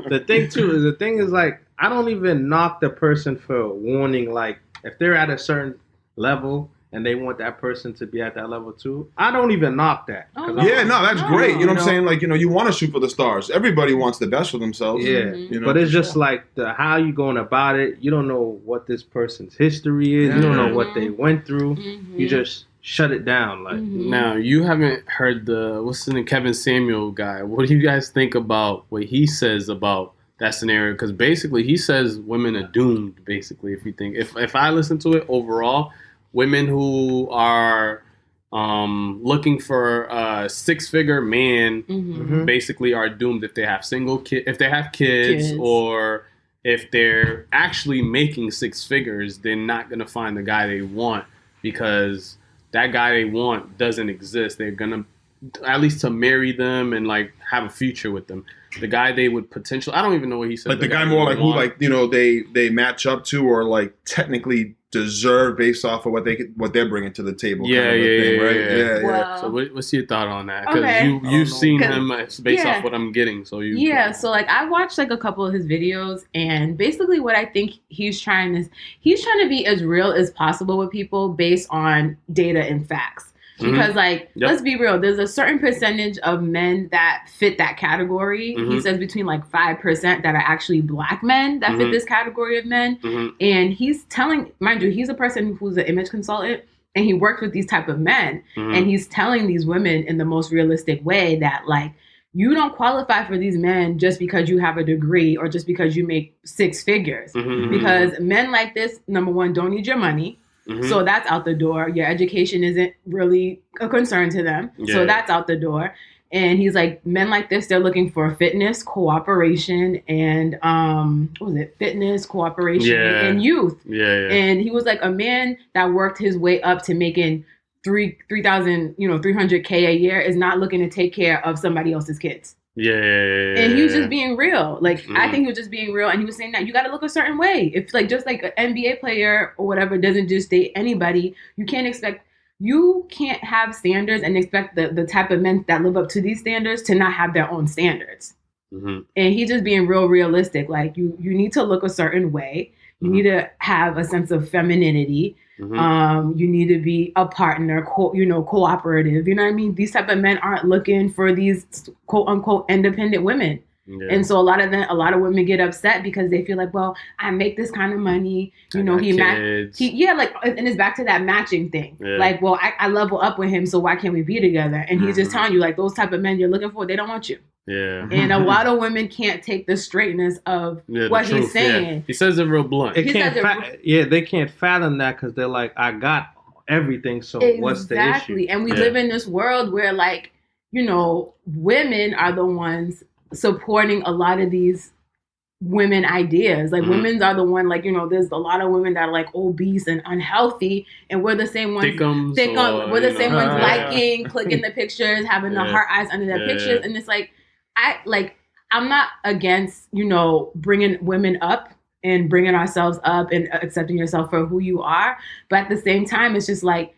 The thing is like I don't even knock the person for wanting, like if they're at a certain level and they want that person to be at that level too. I don't even knock that. 'Cause I'm- Yeah, no, that's great. You know what I'm know? saying? Like, you want to shoot for the stars. Everybody wants the best for themselves. Yeah, You know? but it's just like how you going about it. You don't know what this person's history is. You don't know what they went through. You just shut it down. Like Now you haven't heard what's the name, Kevin Samuel guy. What do you guys think about what he says about that scenario? Because basically he says women are doomed. Basically, if you think if I listen to it overall, women who are looking for a 6-figure man Mm-hmm. basically are doomed if they have if they have kids, or if they're actually making 6 figures, they're not gonna find the guy they want because that guy they want doesn't exist. They're gonna, at least to marry them and like have a future with them. The guy they would potentially, I don't even know what he said. Like the guy more like who like, you know, they match up to or like technically deserve based off of what they're bringing to the table. Yeah, kind of yeah, thing, right? yeah. Wow. So what's your thought on that? Because Okay. you've seen him based yeah. off what I'm getting. So so like I watched like a couple of his videos, and basically what I think he's trying to be as real as possible with people based on data and facts. Because let's be real, there's a certain percentage of men that fit that category. He says between like 5% that are actually black men that fit this category of men. And he's telling, mind you, he's a person who's an image consultant, and he works with these type of men. And he's telling these women in the most realistic way that like, you don't qualify for these men just because you have a degree or just because you make 6 figures. Because men like this, number one, don't need your money. So that's out the door. Your education isn't really a concern to them. Yeah. So that's out the door. And he's like, men like this, they're looking for fitness, cooperation, and fitness, cooperation, and youth. And he was like, a man that worked his way up to making $300K a year is not looking to take care of somebody else's kids. And he was just being real. Like, I think he was just being real. And he was saying that you got to look a certain way. If like, just like an NBA player or whatever doesn't just date anybody, you can't have standards and expect the type of men that live up to these standards to not have their own standards. And he's just being real realistic. Like you need to look a certain way. You need to have a sense of femininity. You need to be a partner, cooperative. You know what I mean? These type of men aren't looking for these quote unquote independent women. And so a lot of women get upset because they feel like, well, I make this kind of money. You know, and it's back to that matching thing. Like, well, I level up with him, so why can't we be together? And he's just telling you, like, those type of men you're looking for, they don't want you. And a lot of women can't take the straightness of what he's saying. He says it real blunt. They can't fathom that because they're like, I got everything, so what's the issue? Exactly. And we live in this world where, like, you know, women are the ones supporting a lot of these women ideas. Like women are the one, like, you know, there's a lot of women that are like obese and unhealthy, and we're the same ones we're the same ones liking, clicking the pictures, having the heart eyes under their pictures. And it's like, I'm not against, you know, bringing women up and bringing ourselves up and accepting yourself for who you are, but at the same time, it's just like,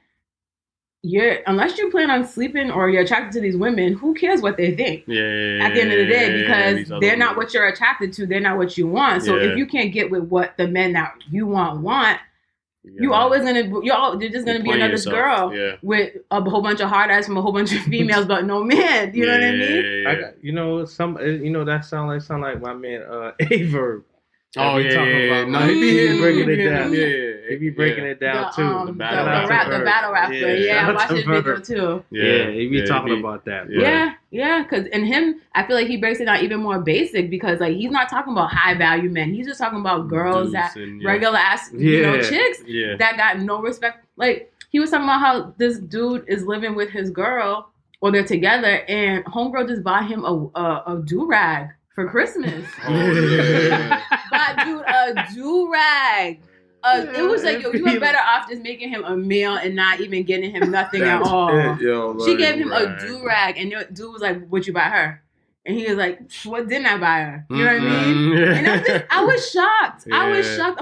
unless you plan on sleeping or you're attracted to these women, who cares what they think? At the end of the day, because they're not what you're attracted to, they're not what you want. So if you can't get with what the men that you want, you're just gonna be another girl with a whole bunch of hard eyes from a whole bunch of females, but no man. You know what I mean? That sound like my man Averb. No, he be breaking it down. He be breaking it down too. The battle rapper. I watched his video too. He be talking about that. Because in him, I feel like he breaks it down even more basic because like he's not talking about high value men. He's just talking about girls regular ass chicks that got no respect. Like he was talking about how this dude is living with his girl or they're together, and homegirl just bought him a do-rag for Christmas. Bought dude a do-rag. It was like, you were better off just making him a meal and not even getting him nothing at all. She gave him a do-rag, and the dude was like, "What'd you buy her?" And he was like, "What didn't I buy her?" You know what I mean? And I was shocked. I'm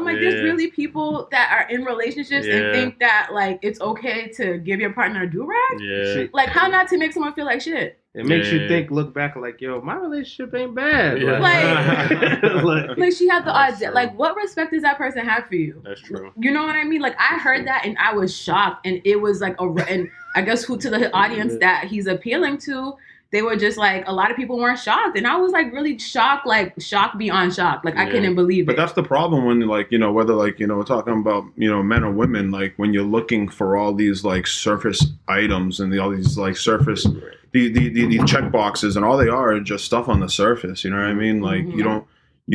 like, there's really people that are in relationships and think that like it's okay to give your partner a do-rag. Like, how not to make someone feel like shit? It makes you look back like, yo, my relationship ain't bad. Like she had the idea. Like, what respect does that person have for you? That's true. You know what I mean? Like, I heard that and I was shocked. And it was like and I guess who to the audience that he's appealing to, they were just like, a lot of people weren't shocked. And I was like really shocked, like shocked beyond shock. Like, I couldn't believe it. But that's the problem when, like, you know, whether, like, you know, we're talking about, you know, men or women, like, when you're looking for all these, like, surface items and all these, like, surface, the check boxes, and all they are just stuff on the surface. You know what I mean? Like, you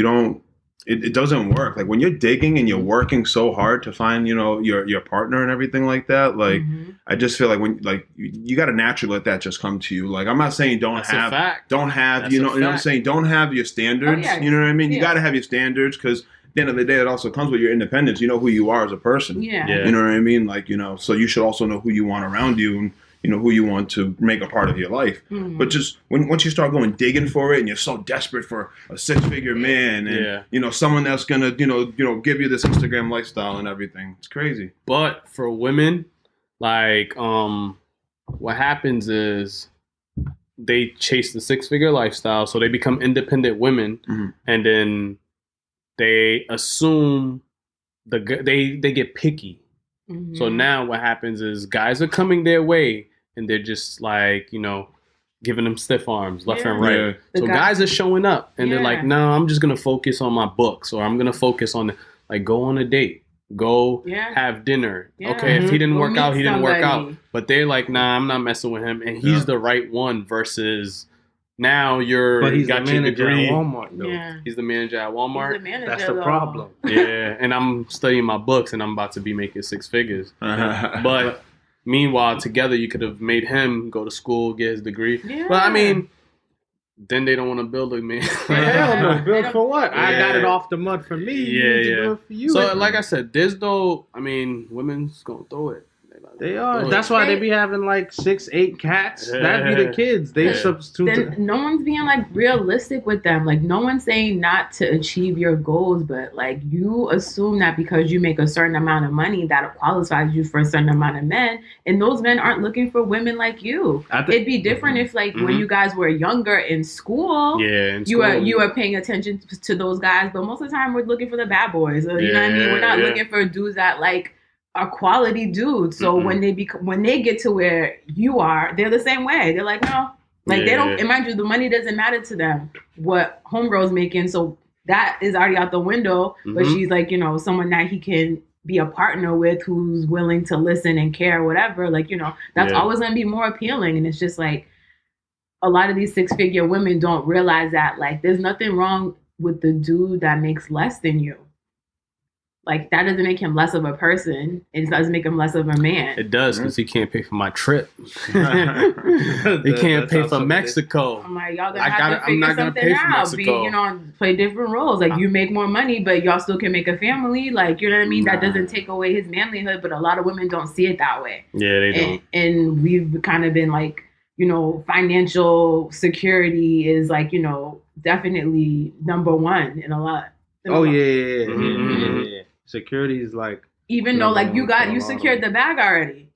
don't it doesn't work. Like when you're digging and you're working so hard to find, you know, your partner and everything like that. Like I just feel like when like you got to naturally let that just come to you. Like I'm not saying don't have you know what I'm saying, don't have your standards. You know what I mean? You got to have your standards because at the end of the day, it also comes with your independence. You know who you are as a person. You know what I mean? Like, you know, so you should also know who you want around you and, you know, who you want to make a part of your life. But just once you start going digging for it and you're so desperate for a 6-figure man and, you know, someone that's going to, you know, give you this Instagram lifestyle and everything. It's crazy. But for women, like, what happens is they chase the 6-figure lifestyle. So they become independent women and then they assume they get picky. So now what happens is guys are coming their way and they're just like, you know, giving them stiff arms left and right. So guys are showing up and they're like, no, I'm just going to focus on my books or I'm going to focus on, like, go on a date. Go have dinner. Okay, if he didn't work out, he didn't work out. But they're like, nah, I'm not messing with him. And he's the right one versus now but he's the manager at Walmart, though. He's the manager at Walmart. That's the problem. And I'm studying my books and I'm about to be making 6 figures. But meanwhile, together you could have made him go to school, get his degree. But I mean, then they don't want to build a man. Hell no, build for what? I got it off the mud for me. You need to do it for you. So like I said, there's no, I mean, women's gonna throw it. They are. That's why they be having like 6, 8 cats. That'd be the kids. They substitute. No one's being like realistic with them. Like no one's saying not to achieve your goals, but like you assume that because you make a certain amount of money that qualifies you for a certain amount of men, and those men aren't looking for women like you. It'd be different if like when you guys were younger in school, you were paying attention to those guys, but most of the time we're looking for the bad boys. You know what I mean? We're not looking for dudes that like are quality dudes. So when they get to where you are, they're the same way. They're like, no, like they don't. And mind you, the money doesn't matter to them. What homegirl's making, so that is already out the window. But she's like, you know, someone that he can be a partner with, who's willing to listen and care, whatever. Like, you know, that's always gonna be more appealing. And it's just like a lot of these 6-figure women don't realize that like there's nothing wrong with the dude that makes less than you. Like, that doesn't make him less of a person. It doesn't make him less of a man. It does, because he can't pay for my trip. He can't pay for Mexico. I'm like, y'all gonna have to figure something out. You know, play different roles. Like, you make more money, but y'all still can make a family. Like, you know what I mean? That doesn't take away his manlyhood, but a lot of women don't see it that way. Yeah, they don't. And we've kind of been like, you know, financial security is like, you know, definitely number one in a lot. Yeah. Security is like, even though like you secured the bag already.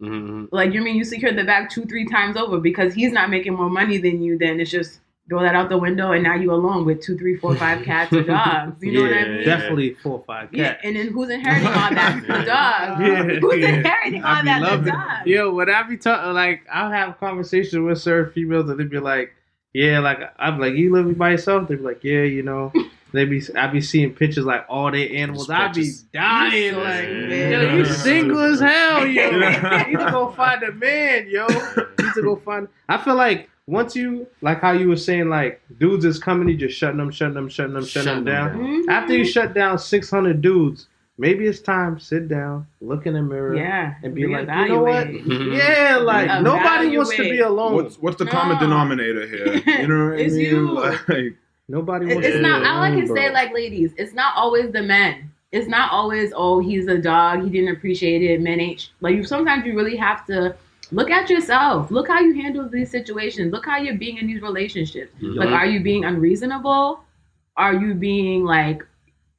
Like, you mean you secured the bag 2-3 times over because he's not making more money than you, then it's just throw that out the window and now you alone with 2, 3, 4, 5 cats or dogs. You know what I mean? Definitely 4 or 5 cats. Yeah, and then who's inheriting all that? The dog. Who's inheriting all that? The dog. Yo, when I be talking, like, I'll have conversations with certain females and they be like, yeah, like, I'm like, you living by yourself? They be like, yeah, you know. I be seeing pictures like all their animals. I be dying like, yo, you single as hell, yo. You need to go find a man, yo. You need to go find. I feel like once you, like how you were saying, like dudes is coming, you just shutting them down. After you shut down 600 dudes, maybe it's time sit down, look in the mirror, and be like, you know what? Like nobody wants to be alone. What's the common denominator here? You know what I mean? It's you. Like, nobody wants to It's be not. alone, All I can bro. say, like, ladies, it's not always the men. It's not always, oh, he's a dog, he didn't appreciate it. Men ain't like. Sometimes you really have to look at yourself. Look how you handle these situations. Look how you're being in these relationships. Like, are you being unreasonable? Are you being like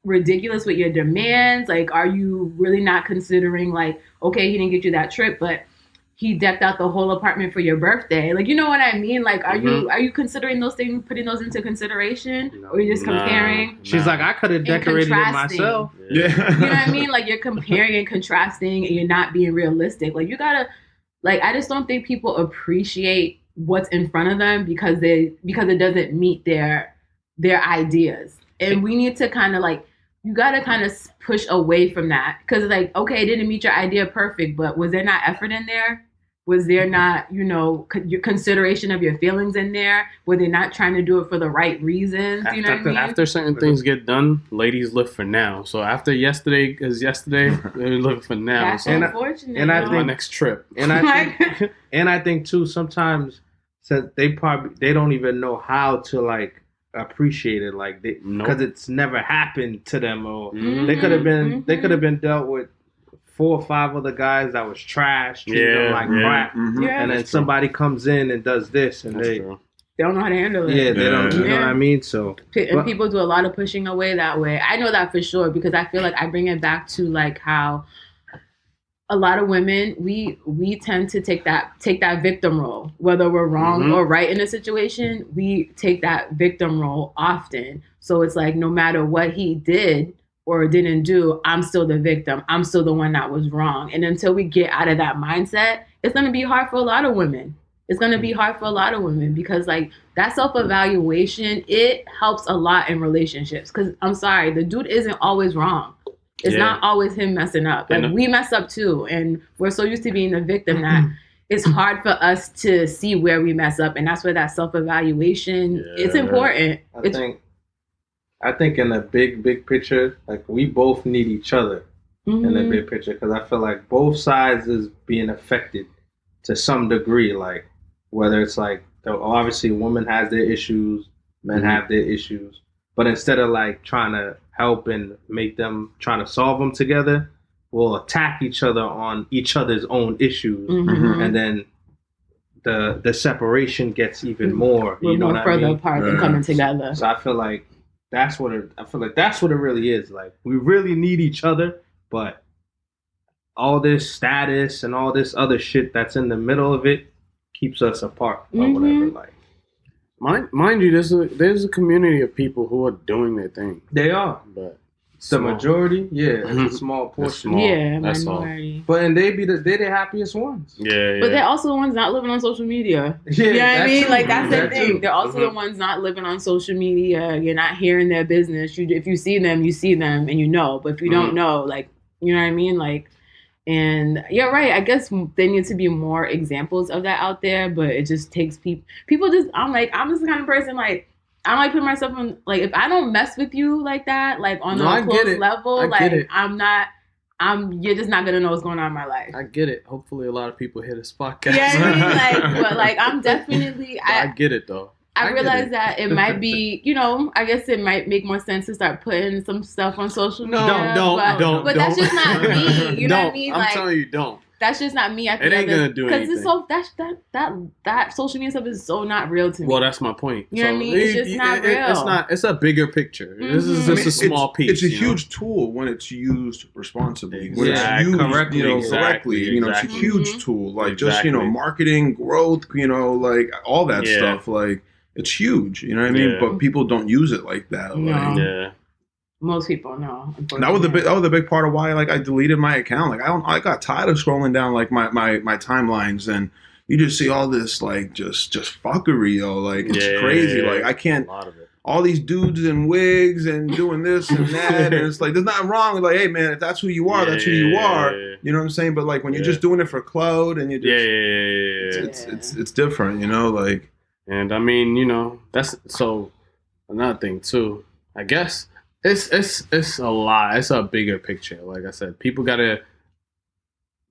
ridiculous with your demands? Like, are you really not considering like, okay, he didn't get you that trip, but he decked out the whole apartment for your birthday? Like, you know what I mean? Like, are you considering those things, putting those into consideration? Or are you just comparing? She's like, I could have decorated it myself. Yeah. You know what I mean? Like, you're comparing and contrasting and you're not being realistic. Like, you gotta, like, I just don't think people appreciate what's in front of them because it doesn't meet their ideas. And we need to kind of like, you got to kind of push away from that. Because like, okay, it didn't meet your idea perfect, but was there not effort in there? Was there not, your consideration of your feelings in there? Were they not trying to do it for the right reasons? You know what I mean? After certain things get done, ladies live for now. So after yesterday is yesterday, they live for now. That's so unfortunate. And I my think next trip. And I think too, sometimes they don't even know how to like appreciate it, like because it's never happened to them, or they could have been dealt with 4 or 5 other guys that was trash, treating them like crap, and then somebody comes in and does this, and they don't know how to handle it. Yeah, they don't. You know what I mean? So and people do a lot of pushing away that way. I know that for sure because I feel like I bring it back to like how a lot of women we tend to take that victim role, whether we're wrong or right in a situation. We take that victim role often. So it's like no matter what he did or didn't do, I'm still the victim. I'm still the one that was wrong. And until we get out of that mindset, it's going to be hard for a lot of women. It's going to be hard for a lot of women because like that self-evaluation, it helps a lot in relationships. Because I'm sorry, the dude isn't always wrong. It's not always him messing up. Like we mess up too. And we're so used to being the victim that it's hard for us to see where we mess up. And that's where that self-evaluation, it's important. I think in the big picture, like we both need each other in the big picture, because I feel like both sides is being affected to some degree. Like whether it's like obviously women has their issues, men have their issues, but instead of like trying to help and make them trying to solve them together, we'll attack each other on each other's own issues, and then the separation gets even more. We're more further apart than coming together. So I feel like that's what it really is. Like we really need each other, but all this status and all this other shit that's in the middle of it keeps us apart or whatever. Like, mind you, there's a community of people who are doing their thing. They are, but the majority, it's a small portion. That's minority. All. But and they're the happiest ones. Yeah. But they're also the ones not living on social media. Yeah, you know what I mean? True. Like that's the thing. True. They're also the ones not living on social media. You're not hearing their business. If you see them, and you know. But if you don't know, like you know what I mean, like. And you're right. I guess there needs to be more examples of that out there. But it just takes people. I'm just the kind of person like. I don't like putting myself on, like, if I don't mess with you like that, like, on a close level, like, you're just not going to know what's going on in my life. I get it. Hopefully a lot of people hear this podcast. Yeah, I mean, like, but, like, I'm definitely... I get it, though. I realize that it might be, I guess it might make more sense to start putting some stuff on social media. Don't. But that's just not me. You know what I mean? I'm telling you, don't. That's just not me. It ain't gonna do anything. Because it's so that social media stuff is so not real to me. Well, that's my point. You know what I mean? It's just not real. It's a bigger picture. This is just a small piece. It's a huge tool when it's used responsibly. When it's used correctly, correctly. It's a huge tool. Like just marketing, growth. Like all that stuff. Like it's huge. You know what I mean? But people don't use it like that. No. Like, most people know. That was a big part of why like I deleted my account. Like I got tired of scrolling down like my timelines, and you just see all this like just fuckery, yo. Like it's crazy. Like I can't. A lot of it. All these dudes in wigs and doing this and that, and it's like there's nothing wrong with like, hey man, if that's who you are, that's who you are. You know what I'm saying? But like when you're just doing it for clout and you just it's different, like. And I mean, that's so another thing too. I guess. It's a lot. It's a bigger picture. Like I said, people gotta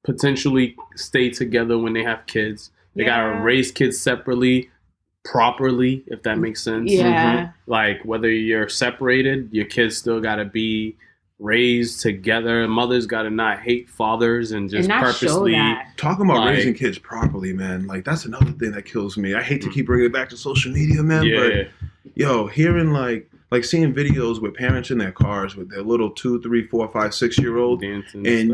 potentially stay together when they have kids. They gotta raise kids separately, properly, if that makes sense. Yeah. Like whether you're separated, your kids still gotta be raised together. Mothers gotta not hate fathers and just purposely talking about raising kids properly, man. Like that's another thing that kills me. I hate to keep bringing it back to social media, man. But hearing like seeing videos with parents in their cars with their little 2, 3, 4, 5, 6-year-old, and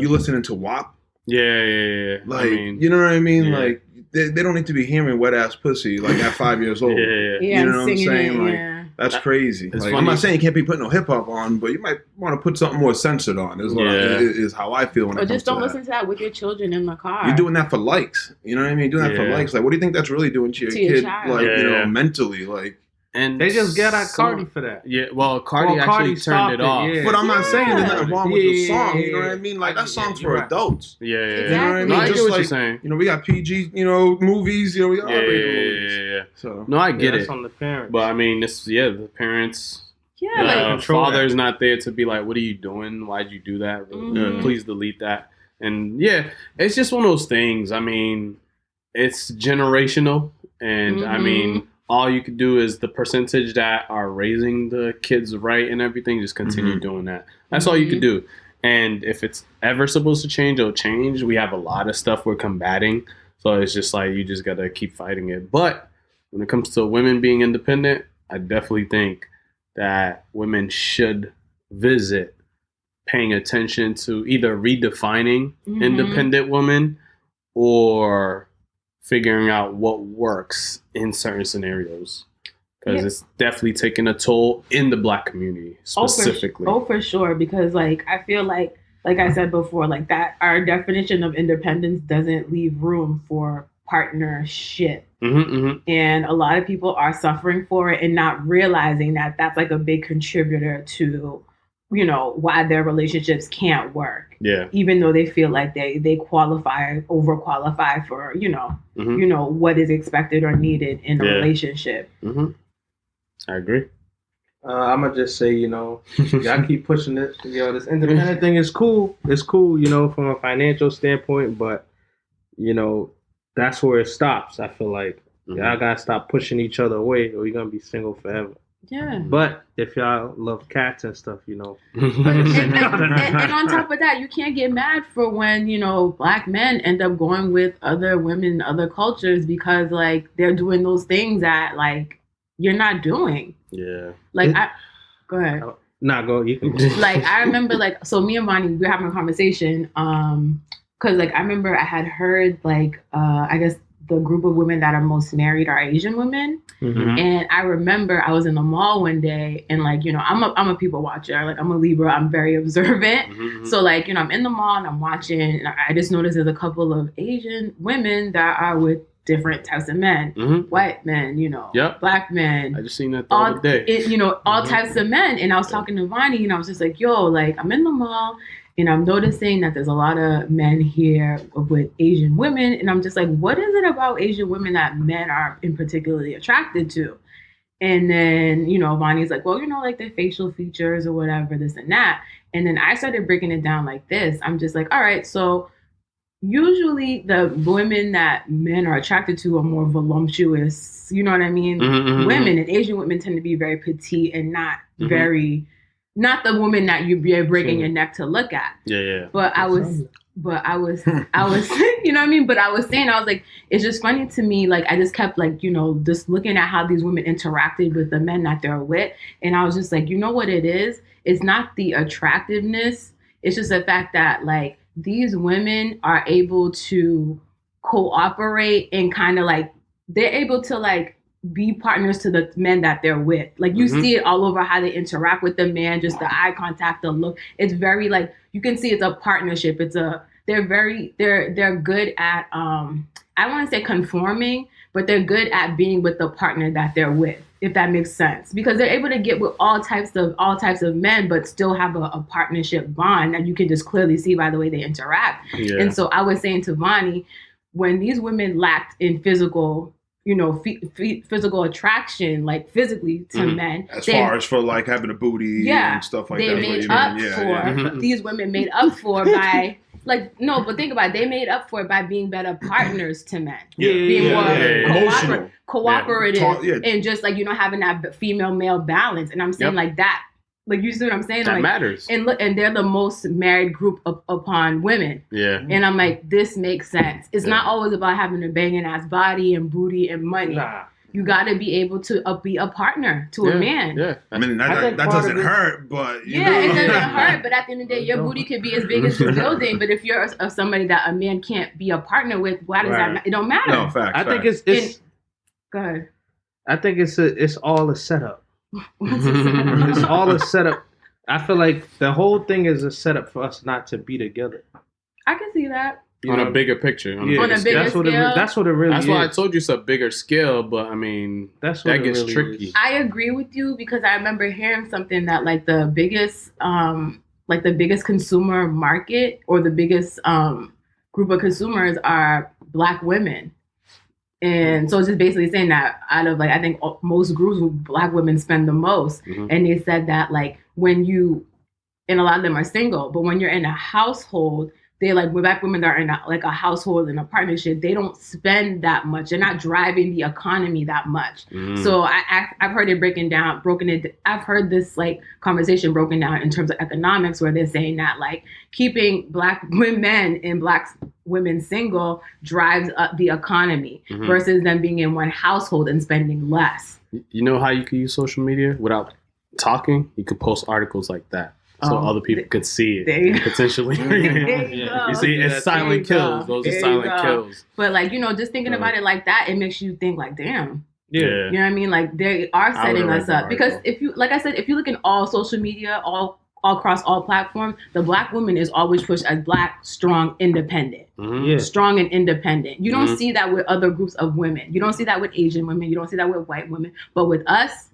you listening to WAP. Yeah. Like, you know what I mean? Yeah. Like, they don't need to be hearing wet ass pussy like at 5 years old. You know what I'm saying? That's crazy. Like, I'm not saying you can't be putting no hip hop on, but you might want to put something more censored on. Is how I feel. When or just don't listen to that with your children in the car. You're doing that for likes. You know what I mean? Doing that for likes. Like, what do you think that's really doing to your kid? Child. Like, mentally, like. And They just got out Cardi for that. Yeah, well, Cardi actually turned it off. Yeah. But I'm not saying there's nothing wrong with the Yeah, song. yeah, You know what I yeah. mean? Like that song's You're for right. adults. Yeah, yeah. You know what I mean? No, I get Just what like, you're saying. you know, we got PG, you know, movies. You know, we got Yeah, rated movies. yeah. So No, I get That's it. on the parents. But I mean, the parents. Yeah, like control Father's not there to be like, "What are you doing? Why'd you do that? Mhm. Please delete that." And yeah, it's just one of those things. I mean, it's generational, and I mean, all you could do is the percentage that are raising the kids right and everything, just continue doing that. That's all you could do. And if it's ever supposed to change, it'll change. We have a lot of stuff we're combating, so it's just like you just gotta keep fighting it. But when it comes to women being independent, I definitely think that women should visit paying attention to either redefining independent women or figuring out what works in certain scenarios, because it's definitely taking a toll in the Black community specifically. For sure, because like I feel like I said before, like that our definition of independence doesn't leave room for partnership. And a lot of people are suffering for it and not realizing that that's like a big contributor to, you know, why their relationships can't work. Yeah. Even though they feel like they overqualify for, you know, what is expected or needed in a relationship. I agree. I'm gonna just say, you know, y'all keep pushing this. You know, this independent thing is cool. It's cool, you know, from a financial standpoint, but you know, that's where it stops. I feel like y'all gotta stop pushing each other away, or you're gonna be single forever. Yeah. But if y'all love cats and stuff, you know. and on top of that, you can't get mad for when, you know, Black men end up going with other women in other cultures because like they're doing those things that like you're not doing. Yeah. Like go ahead. Go. You can. Like I remember, like, so me and Vonnie, we were having a conversation, because like I remember I had heard like I guess the group of women that are most married are Asian women, and I remember I was in the mall one day, and like, you know, I'm a people watcher, like I'm a Libra, I'm very observant, so like, you know, I'm in the mall and I'm watching, and I just noticed there's a couple of Asian women that are with different types of men, white men, you know, Black men. I just seen that the other day. You know, all types of men. And I was talking to Vonnie, and I was just like, yo, like, I'm in the mall, and I'm noticing that there's a lot of men here with Asian women. And I'm just like, what is it about Asian women that men are in particularly attracted to? And then, you know, Vonnie's like, well, you know, like their facial features or whatever, this and that. And then I started breaking it down like this. I'm just like, all right, so usually the women that men are attracted to are more voluptuous, you know what I mean? Women, and Asian women tend to be very petite and not very, not the woman that you're breaking your neck to look at. Yeah. But I was, you know what I mean? But I was saying, I was like, it's just funny to me. Like, I just kept like, you know, just looking at how these women interacted with the men that they're with. And I was just like, you know what it is? It's not the attractiveness. It's just the fact that like, these women are able to cooperate and kind of like, they're able to like be partners to the men that they're with. Like you see it all over how they interact with the man, just the eye contact, the look. It's very like, you can see it's a partnership. They're good at, I want to say conforming, but they're good at being with the partner that they're with, if that makes sense, because they're able to get with all types of men, but still have a partnership bond that you can just clearly see by the way they interact. Yeah. And so I was saying to Vonnie, when these women lacked in physical, you know, physical attraction, like physically to men, as far as for like having a booty and stuff like that. These women made up for by. Like, no, but think about it. They made up for it by being better partners to men. Being more cooperative and just like, you know, having that female-male balance. And I'm saying like that. Like, you see what I'm saying? That like, matters. And look, and they're the most married group upon women. Yeah. And I'm like, this makes sense. It's not always about having a banging ass body and booty and money. Nah. You got to be able to be a partner to a man. Yeah, I mean that doesn't hurt, but it doesn't hurt. But at the end of the day, your booty could be as big as the building. But if you're somebody that a man can't be a partner with, why does that matter? It don't matter. No, facts. I think it's go ahead. I think it's all a setup. It's all a setup. I feel like the whole thing is a setup for us not to be together. I can see that. on a bigger picture. On a bigger scale. That's what it really is. That's why I told you it's a bigger scale, but I mean, that gets really tricky. I agree with you because I remember hearing something that like the biggest consumer market or the biggest group of consumers are Black women. And so it's just basically saying that out of like, I think most groups where Black women spend the most. Mm-hmm. And they said that like and a lot of them are single, but when you're in a household, they like when Black women are in a household in a partnership, they don't spend that much. They're not driving the economy that much. Mm. So I've heard it I've heard this like conversation broken down in terms of economics where they're saying that like keeping Black women and Black women single drives up the economy versus them being in one household and spending less. You know how you can use social media without talking? You could post articles like that. So other people could see it and potentially. You see, it's silent kills. Those are silent kills. But like, just thinking about it like that, it makes you think like, damn. Yeah. You know what I mean? Like they are setting us up. Because if you look in all social media, all across all platforms, the Black woman is always pushed as Black, strong, independent. Mm-hmm. Yeah. Strong and independent. You don't see that with other groups of women. You don't see that with Asian women. You don't see that with white women. But with us,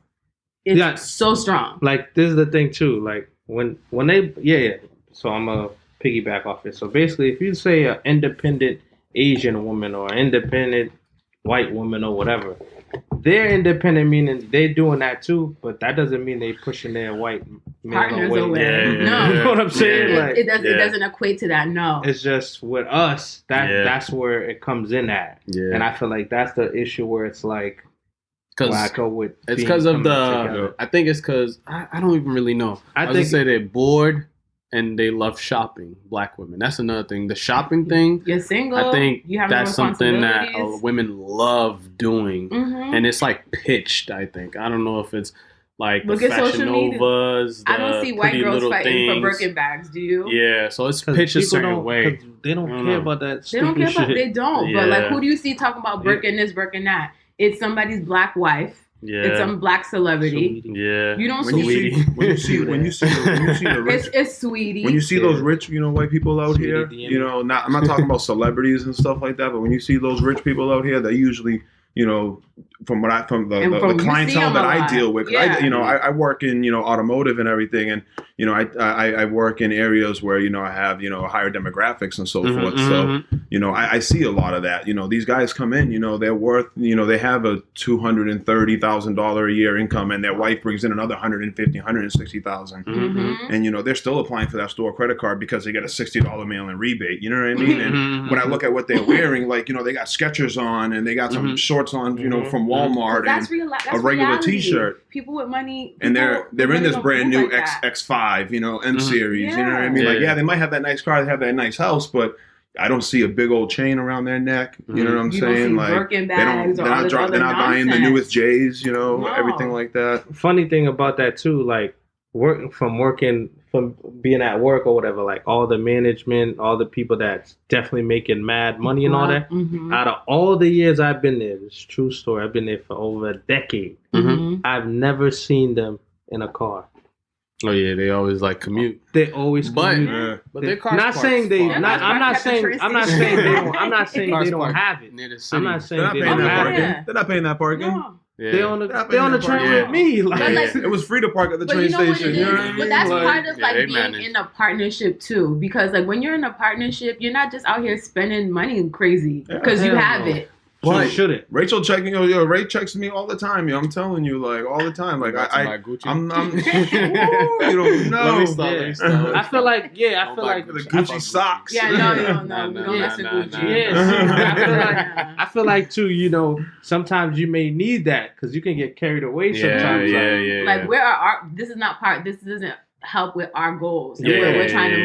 it's so strong. Like, this is the thing too. Like, when they so I'm gonna piggyback off it. So basically, if you say an independent Asian woman or an independent white woman or whatever, they're independent, meaning they're doing that too, but that doesn't mean they pushing their white partners away. No, you know what I'm saying? Like, it doesn't equate to that. No, it's just with us that's where it comes in at. Yeah. And I feel like that's the issue where it's like. It's because of the. I think it's because I don't even really know. I think say they're bored and they love shopping. Black women. That's another thing. The shopping thing. You're single. I think that's something that women love doing, and it's like pitched. I think I don't know if it's like the Fashion Novas. I don't see white girls fighting for Birkin bags. Do you? Yeah, so it's pitched a certain way. They don't care about that. They don't care about. They don't. But like, who do you see talking about Birkin this, Birkin that? It's somebody's Black wife. Yeah. It's some Black celebrity. Yeah. You don't when you see the rich, it's sweetie. When you see those rich, white people out here, I'm not talking about celebrities and stuff like that, but when you see those rich people out here, they usually, from the clientele that I deal with, I work in automotive and everything, and I work in areas where I have higher demographics and so forth. So I see a lot of that. These guys come in, they're worth they have a $230,000 a year income, and their wife brings in another $150,000, and they're still applying for that store credit card because they get a $60 mail-in rebate. You know what I mean? And when I look at what they're wearing, like they got Skechers on and they got some shorts on, from Walmart and a regular T-shirt. People with money, and they're in this brand new like X5, M series. You know what I mean? Like, they might have that nice car, they have that nice house, but I don't see a big old chain around their neck. You know what I'm saying? Like, they're not buying the newest J's. Everything like that. Funny thing about that too, like from being at work or whatever, like all the management, all the people that's definitely making mad money and all that. Out of all the years I've been there, it's a true story. I've been there for over a decade. I've never seen them in a car. Oh yeah, they always like commute. They always commute. But their cars. Not saying they. I'm not saying they don't. I'm not saying they don't have it. I'm not saying they don't have it. They're not paying that parking. No. Yeah. They on the train with me. Like, it was free to park at the train station. But that's part of being in a partnership too, because like when you're in a partnership, you're not just out here spending money crazy because you have it. Why shouldn't Rachel checking? Ray checks me all the time. I'm telling you, like all the time. Like I'm you don't know. Let me stop. I feel like the Gucci socks. Yeah, no. We don't mess with Gucci. I feel like too. Sometimes you may need that because you can get carried away. Sometimes, Like where are this is not part. This doesn't help with our goals. We're trying to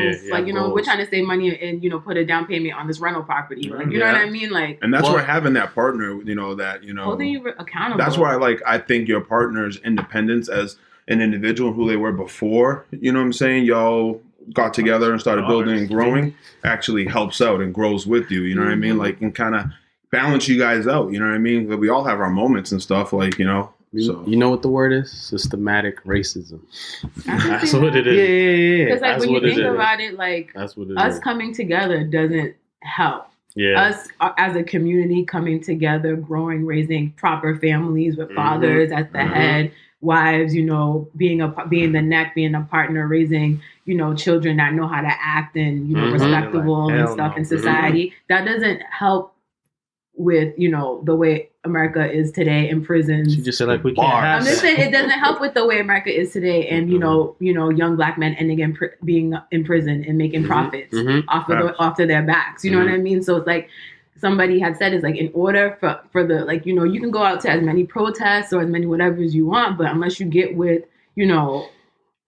move, we're trying to save money and put a down payment on this rental property. Like know what I mean? Like, and that's where having that partner, holding you accountable. That's why I think your partner's independence as an individual, who they were before. You know what I'm saying? Y'all got together and started building and growing. Actually helps out and grows with you. You know what I mean? Like, and kind of balance you guys out. You know what I mean? But we all have our moments and stuff. Like So. You know what the word is? Systematic racism. That's what it is. Yeah. Because when you think about it, like that's what it us coming together doesn't help. Yeah. Us as a community coming together, growing, raising proper families with fathers at the head, wives, you know, being the neck, being a partner, raising, you know, children that know how to act and, you know, respectable and stuff in society. That doesn't help with, you know, the way America is today in prisons. She just said like we can't have I'm just saying it doesn't help with the way America is today, and you know, young black men ending in being in prison and making profits off of their backs. You know what I mean? So it's like somebody had said, it's like in order for the, like, you know, you can go out to as many protests or as many whatever as you want, but unless you get with, you know,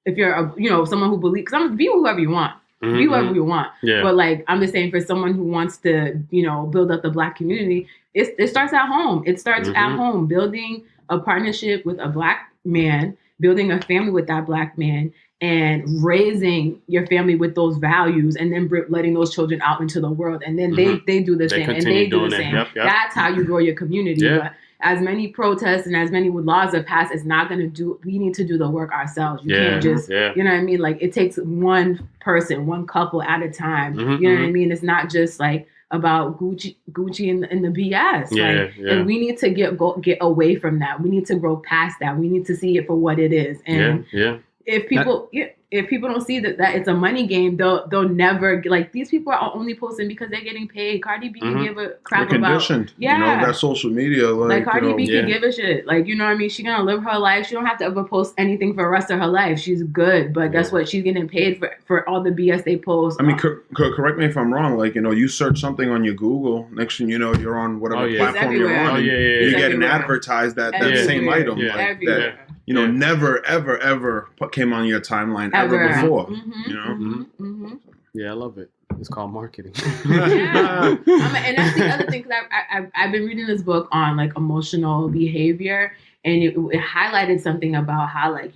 if you're a, you know, someone who believes, because be whoever you want. Be whoever you want. Yeah. But like, I'm just saying, for someone who wants to, you know, build up the black community, it starts at home. It starts at home, building a partnership with a black man, building a family with that black man, and raising your family with those values, and then letting those children out into the world. And then they do the same, and they do the same. Yep. That's how you grow your community. Yeah. But as many protests and as many laws are passed, it's not going to do, we need to do the work ourselves. You can't just, you know what I mean? Like, it takes one person, one couple at a time. You know what I mean? It's not just like about Gucci and the BS. And we need to get away from that. We need to grow past that. We need to see it for what it is. And if people don't see that it's a money game, they'll never, like, these people are only posting because they're getting paid. Cardi B can give a crap they're conditioned. Yeah. You know, that social media. Like Cardi B can give a shit. Like, you know what I mean? She's going to live her life. She don't have to ever post anything for the rest of her life. She's good. But guess what? She's getting paid for all the BS they post. I mean, correct me if I'm wrong. Like, you know, you search something on your Google, next thing you know, you're on whatever platform you're on. You're getting advertised that same item. That, you know, never, ever, ever came on your timeline ever before. You know? Yeah, I love it. It's called marketing. And that's the other thing, because I've been reading this book on like emotional behavior, and it highlighted something about how, like,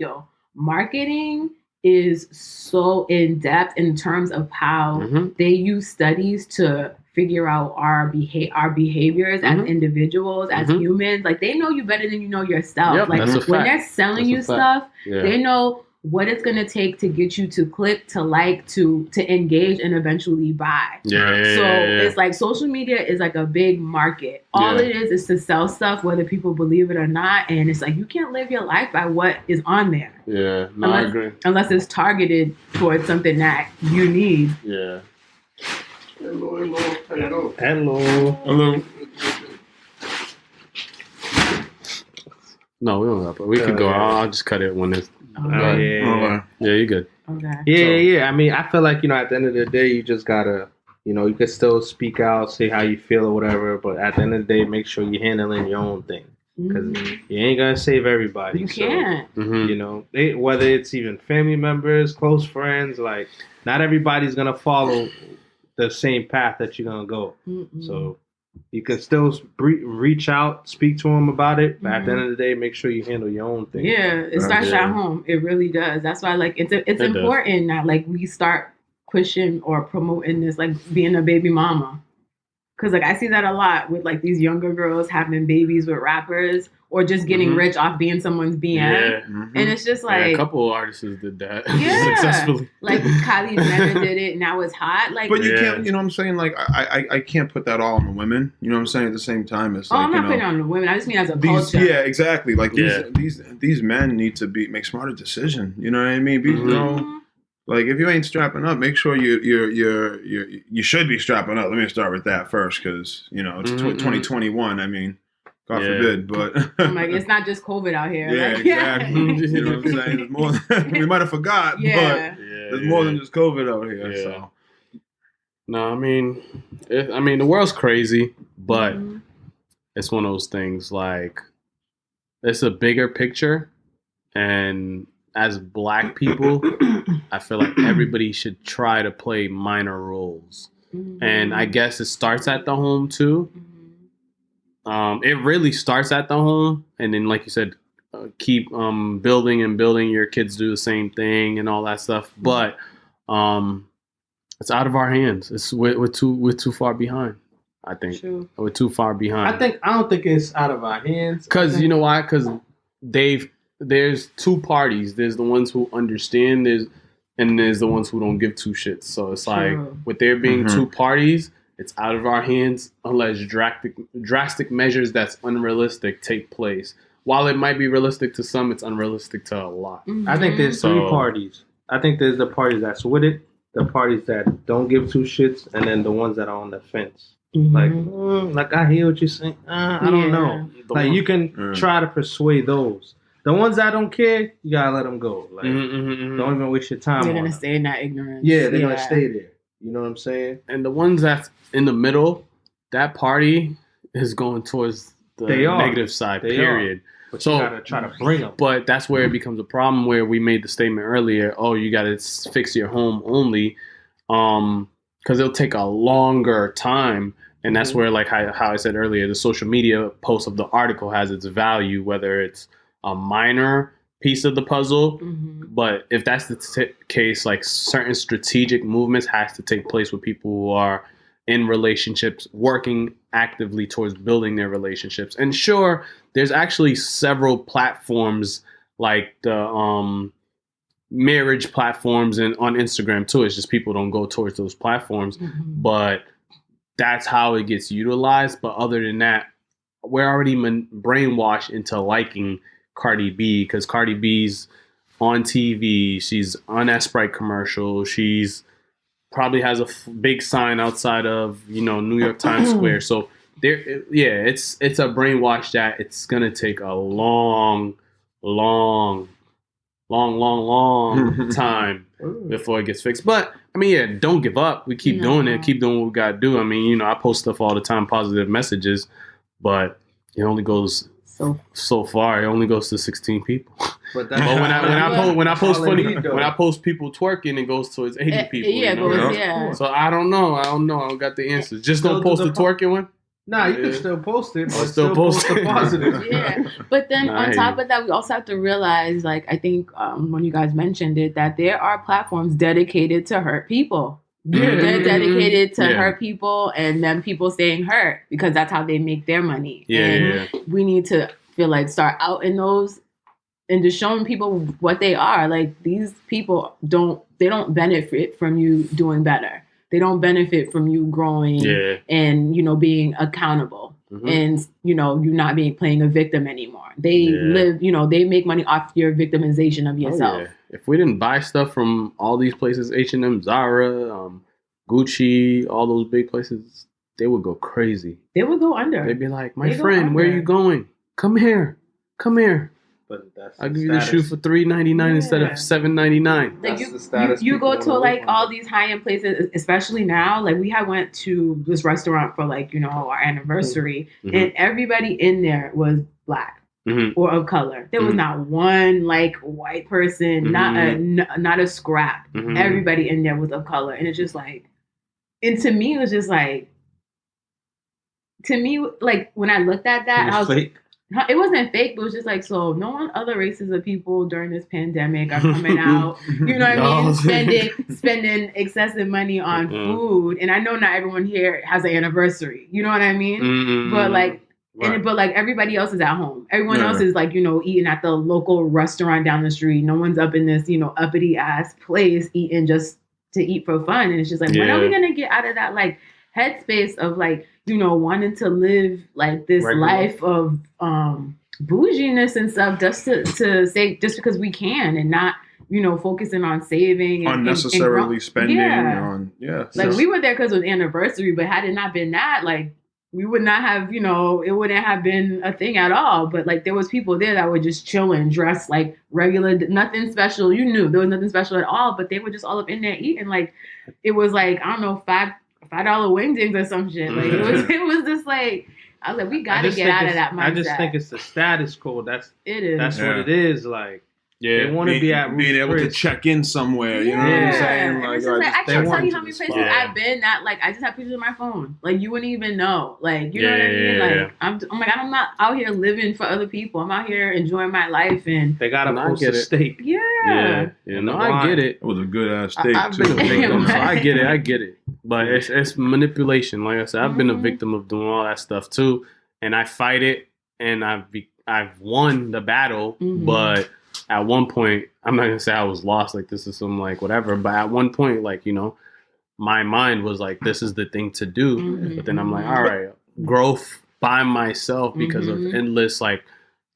marketing is so in depth in terms of how they use studies to figure out our behaviors as individuals, as humans. Like, they know you better than you know yourself. Yep, like, when they're selling you stuff, they know what it's going to take to get you to click, to like, to engage, and eventually buy. It's like social media is like a big market. All it is to sell stuff, whether people believe it or not. And it's like, you can't live your life by what is on there. Yeah, no, I agree. Unless it's targeted towards something that you need. Yeah. Hello. No, we don't have to. We could go. I'll just cut it when it's. Yeah, you're good. Okay. Yeah. I mean, I feel like, you know, at the end of the day, you just gotta, you know, you can still speak out, say how you feel or whatever, but at the end of the day, make sure you're handling your own thing, because you ain't gonna save everybody. You can't. You know, whether it's even family members, close friends, like, not everybody's gonna follow the same path that you're gonna go. So you can still reach out, speak to them about it, but at the end of the day, make sure you handle your own thing. Yeah, it starts at home. It really does. That's why, like, it's important that, like, we start pushing or promoting this, like, being a baby mama. Because, like, I see that a lot with, like, these younger girls having babies with rappers, or just getting rich off being someone's BM. Yeah. And it's just like... a couple of artists did that successfully. Like, Kylie Jenner did it, now it's hot. Like, but you can't, you know what I'm saying? Like, I can't put that all on the women. You know what I'm saying? At the same time, it's like, I'm not putting it on the women. I just mean as a culture. Yeah, exactly. Like, these men need to make smarter decisions. You know what I mean? You know... Like, if you ain't strapping up, make sure you should be strapping up. Let me start with that first, because, you know, it's 2021. I mean, God forbid, but I'm like, it's not just COVID out here. Yeah, like, exactly. You know what I'm saying? There's more. We might have forgot, but there's more than just COVID out here. Yeah. So, no, I mean, the world's crazy, but it's one of those things. Like, it's a bigger picture, and as Black people, I feel like everybody should try to play minor roles. And I guess it starts at the home too. It really starts at the home. And then, like you said, keep building and building. Your kids do the same thing and all that stuff. But it's out of our hands. We're too far behind, I think. True. We're too far behind. I don't think it's out of our hands. Because you know why? Because there's two parties. There's the ones who understand, and there's the ones who don't give two shits. So it's like, with there being two parties, it's out of our hands unless drastic measures that's unrealistic take place. While it might be realistic to some, it's unrealistic to a lot. I think there's three parties. I think there's the parties that's with it, the parties that don't give two shits, and then the ones that are on the fence. Like I hear what you're saying. I don't know. Like you can try to persuade those. The ones that don't care, you gotta let them go. Like don't even waste your time. They're gonna stay in that ignorance. Yeah, they're gonna stay there. You know what I'm saying? And the ones that's in the middle, that party is going towards the negative side. Period. But so you gotta try to bring them. But that's where it becomes a problem. Where we made the statement earlier. Oh, you gotta fix your home only, because it'll take a longer time. And that's where, like how I said earlier, the social media post of the article has its value, whether it's a minor piece of the puzzle. But if that's the case, like certain strategic movements has to take place with people who are in relationships, working actively towards building their relationships. And sure, there's actually several platforms like the marriage platforms and on Instagram too. It's just people don't go towards those platforms. But that's how it gets utilized. But other than that, we're already brainwashed into liking Cardi B because Cardi B's on TV. She's on that Sprite commercial. She's probably has a big sign outside of, New York Times Square. So it's a brainwash that it's gonna take a long time before it gets fixed. But I mean, don't give up. We keep doing it. Keep doing what we gotta do. I mean, I post stuff all the time, positive messages, but it only goes so far. It only goes to 16 people. But when I post people twerking, it goes towards 80 people. So I don't know. I don't got the answers. Just don't post the twerking one. Nah, you can still post it, but still post the positive. But then on top of that, we also have to realize, like, I think when you guys mentioned it, that there are platforms dedicated to hurt people. They're dedicated to hurt people and then people staying hurt because that's how they make their money. We need to start out in those and just showing people what they are. Like, these people don't benefit from you doing better. They don't benefit from you growing and, being accountable and, you not playing a victim anymore. They live, they make money off your victimization of yourself. If we didn't buy stuff from all these places, H&M, Zara, Gucci, all those big places, they would go crazy. They would go under. They'd be like, my friend, where are you going? Come here. But that's I'll give you the shoe for $3.99 instead of $7.99. Like you go to like all these high-end places, especially now. Like we went to this restaurant for our anniversary, and everybody in there was black or of color. There was not one white person, not a scrap. Everybody in there was of color, and it's just and to me it was just when I looked at that, I was fake. It wasn't fake, but it was just so no one other races of people during this pandemic are coming out, you know what I mean, spending excessive money on food. And I know not everyone here has an anniversary, you know what I mean? But everybody else is at home. Everyone else is eating at the local restaurant down the street. No one's up in this, uppity ass place eating just to eat for fun. And it's just when are we gonna get out of that headspace of wanting to live this life of bouginess and stuff just to say just because we can and not focusing on saving and unnecessarily spending on we were there because it was anniversary, but had it not been that we would not have it wouldn't have been a thing at all. But there was people there that were just chilling, dressed regular, nothing special. You knew there was nothing special at all, but they were just all up in there eating it was I don't know, $5 wingdings or some shit. It was just I was we gotta get out of that mindset. I just think it's the status quo. That's what it is. They want to be at being able to check in somewhere. You know what I'm saying? I can't tell you how many places I've been that I just have pictures of my phone. You wouldn't even know. You know what I mean? I'm not out here living for other people. I'm out here enjoying my life, and they gotta post a steak. I get it. It was a good ass steak I've too. been a victim, so I get it. But it's manipulation. Like I said, I've been a victim of doing all that stuff too, and I fight it, and I've won the battle, but at one point, I'm not gonna say I was lost. This is some whatever. But at one point, my mind was like, this is the thing to do. Mhm. But then I'm like, all right, growth by myself because of endless like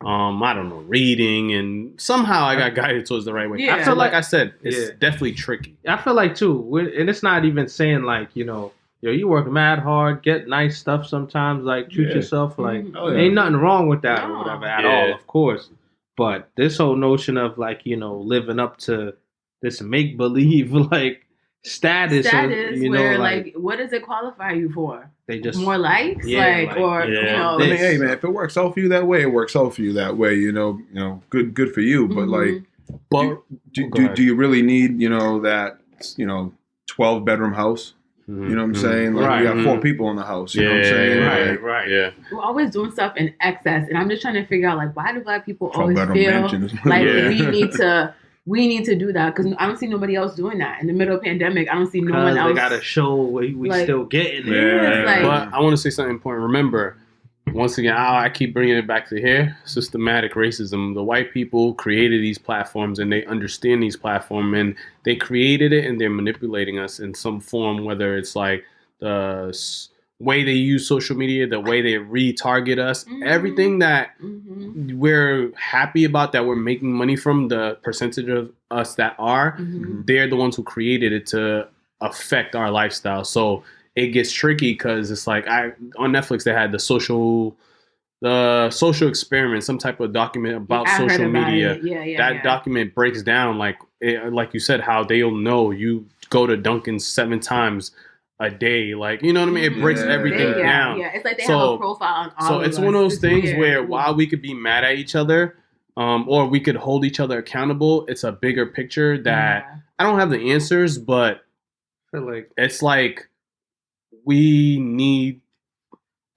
I don't know, reading, and somehow I got guided towards the right way. Yeah. I feel like I said, it's Yeah. definitely tricky. I feel like too, and it's not even saying like, yo, you work mad hard, get nice stuff sometimes, like treat yourself, like Oh, yeah. ain't nothing wrong with that or No. whatever at Yeah. all, of course. But this whole notion of like, living up to this make believe like status, where like what does it qualify you for? they just More likes, Yeah, or yeah. I mean, hey man, if it works out for you that way, it works out for you that way. Good for you. But like, But do you really need that 12-bedroom house? You know what I'm saying? Like Right. we got 4 people in the house. You know what I'm saying? Right, Like, right. Yeah. we're always doing stuff in excess, and I'm just trying to figure out like why do Black people always 12-bedroom feel mansions. like Yeah. we need to do that, because I don't see nobody else doing that in the middle of pandemic. I don't see no Because one they else. got to show we like- still getting it. Yeah, it's like- But I want to say something important. Remember, once again, I keep bringing it back to here. Systematic racism. The white people created these platforms, and they understand these platforms, and they created it, and they're manipulating us in some form. Whether it's like the way they use social media, the way they retarget us, everything that we're happy about, that we're making money from, the percentage of us that are, they're the ones who created it to affect our lifestyle. So it gets tricky because it's like on Netflix they had the social experiment, some type of document about I've heard social about media. it. Yeah, That yeah. document breaks down like you said, how they'll know you go to Dunkin' 7 times a day, like, you know what I mean? It breaks everything down. Yeah, it's like they So- have a profile on all So of it's us. one of those It's things weird. where while we could be mad at each other, or we could hold each other accountable, it's a bigger picture that I don't have the answers, but I feel like it's like we need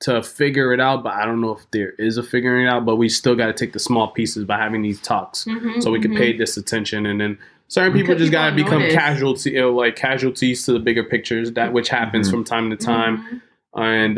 to figure it out, but I don't know if there is a figuring it out, but we still got to take the small pieces by having these talks so we can pay this attention. And then certain people Because just got to people become notice. casualties to the bigger pictures, that which happens from time to time. And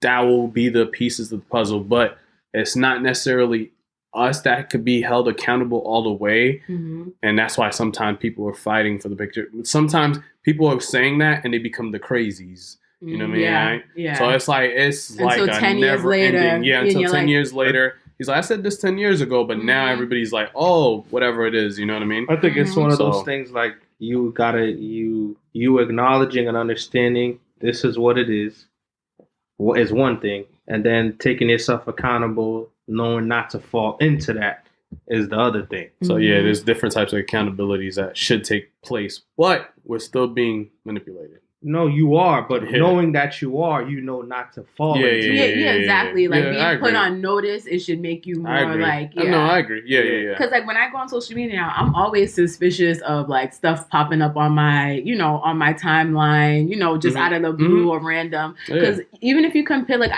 that will be the pieces of the puzzle, but it's not necessarily us that could be held accountable all the way. And that's why sometimes people are fighting for the picture. Sometimes people are saying that and they become the crazies. You know what I mean? Yeah, Right? yeah. So it's like Until a 10 years never later, ending. Yeah, and until you're 10 like- years later. He's like, I said this 10 years ago, but now everybody's like, oh, whatever it is. You know what I mean? I think it's one of So- those things like you acknowledging and understanding this is what it is one thing, and then taking yourself accountable, knowing not to fall into that is the other thing. So yeah, there's different types of accountabilities that should take place, but we're still being manipulated. No, you are, but Yeah. knowing that you are, not to fall Yeah, into Yeah, it. exactly. Like Yeah, I being put agree. on notice, it should make you I more agree. like, No, I agree. Yeah. Because like when I go on social media now, I'm always suspicious of like stuff popping up on my, on my timeline, just out of the blue or random. Because even if you compare, like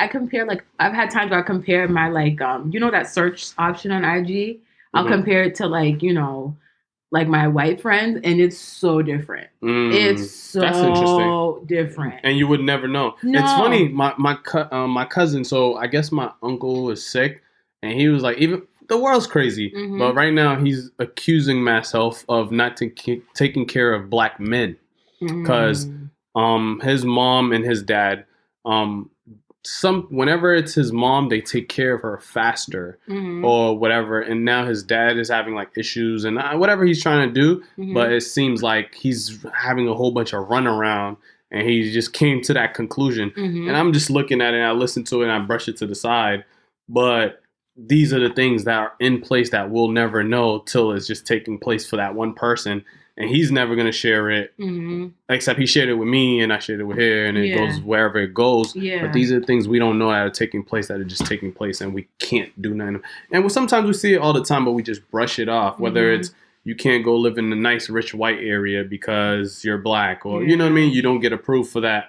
I've had times where I compare my like, that search option on IG. I'll compare it to like, like my white friends, and it's so different. It's That's so interesting. different. And you would never know. No. It's funny. My cousin. So I guess my uncle is sick, and he was like, even the world's crazy, but right now he's accusing myself of not taking care of black men because his mom and his dad whenever it's his mom, they take care of her faster or whatever, and now his dad is having like issues and whatever he's trying to do, but it seems like he's having a whole bunch of runaround, and he just came to that conclusion. And I'm just looking at it, and I listen to it, and I brush it to the side, but these are the things that are in place that we'll never know till it's just taking place for that one person. And he's never going to share it, except he shared it with me and I shared it with her, and it goes wherever it goes. Yeah. But these are the things we don't know that are taking place, that are just taking place, and we can't do nothing. And sometimes we see it all the time, but we just brush it off, whether it's you can't go live in a nice, rich, white area because you're black, or, you know what I mean? You don't get approved for that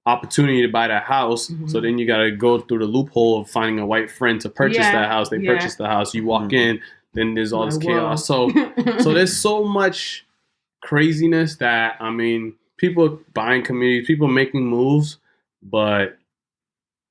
opportunity to buy that house. So then you got to go through the loophole of finding a white friend to purchase that house. They purchase the house. You walk in. Then there's all this chaos. So there's so much craziness that, I mean, people buying communities, people making moves, but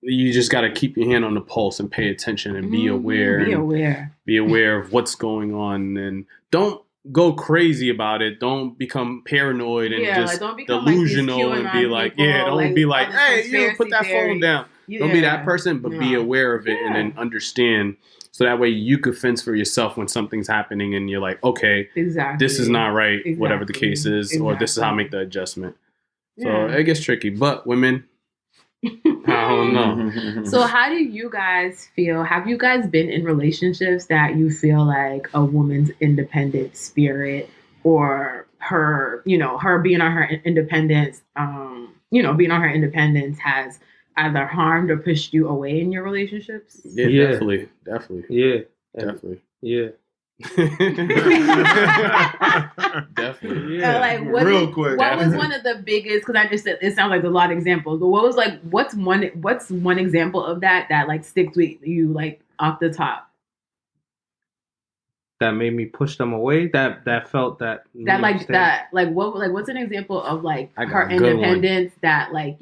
you just got to keep your hand on the pulse and pay attention and be aware. Be aware. Be aware of what's going on, and don't go crazy about it. Don't become paranoid and just don't become delusional like and be like, don't be like, hey, put that phone down. Don't be that person, but be aware of it and then understand. So that way you could fence for yourself when something's happening and you're like, okay, this is not right, whatever the case is, or this is how I make the adjustment. So it gets tricky. But women, I don't know. So how do you guys feel? Have you guys been in relationships that you feel like a woman's independent spirit or her, her being on her independence, being on her independence has either harmed or pushed you away in your relationships? Yeah. Definitely. Yeah. Definitely. Yeah. Definitely. Yeah. Real quick. What was one of the biggest? Because I just said it sounds like a lot of examples. But what was like? What's one example of that like sticks with you like off the top? That made me push them away. That felt that what's an example of like her independence that like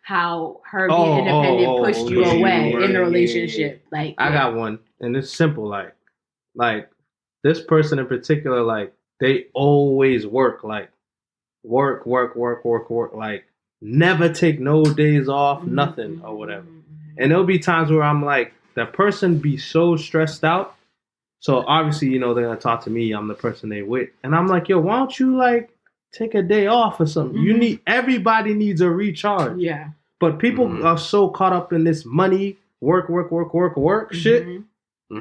how her being independent pushed you away in the relationship. Like I got one, and it's simple. Like this person in particular, like they always work. Like work. Like never take no days off, nothing or whatever. And there'll be times where I'm like, that person be so stressed out. So obviously, they're gonna talk to me. I'm the person they with, and I'm like, yo, why don't you like take a day off or something? Everybody needs a recharge. Yeah. But people are so caught up in this money, work shit.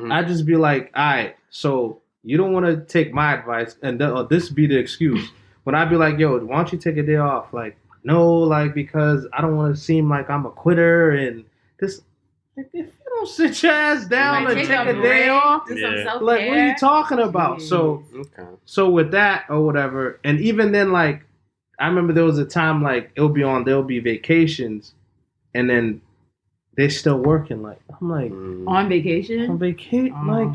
I just be like, all right, so you don't want to take my advice, and this be the excuse. When I be like, yo, why don't you take a day off? Like, no, like because I don't want to seem like I'm a quitter, and this. If you don't sit your ass down and take a day off, do some self-care. Like, what are you talking about? So with that or whatever, and even then, like, I remember there was a time like there'll be vacations, and then they're still working. Like I'm like on vacation. Like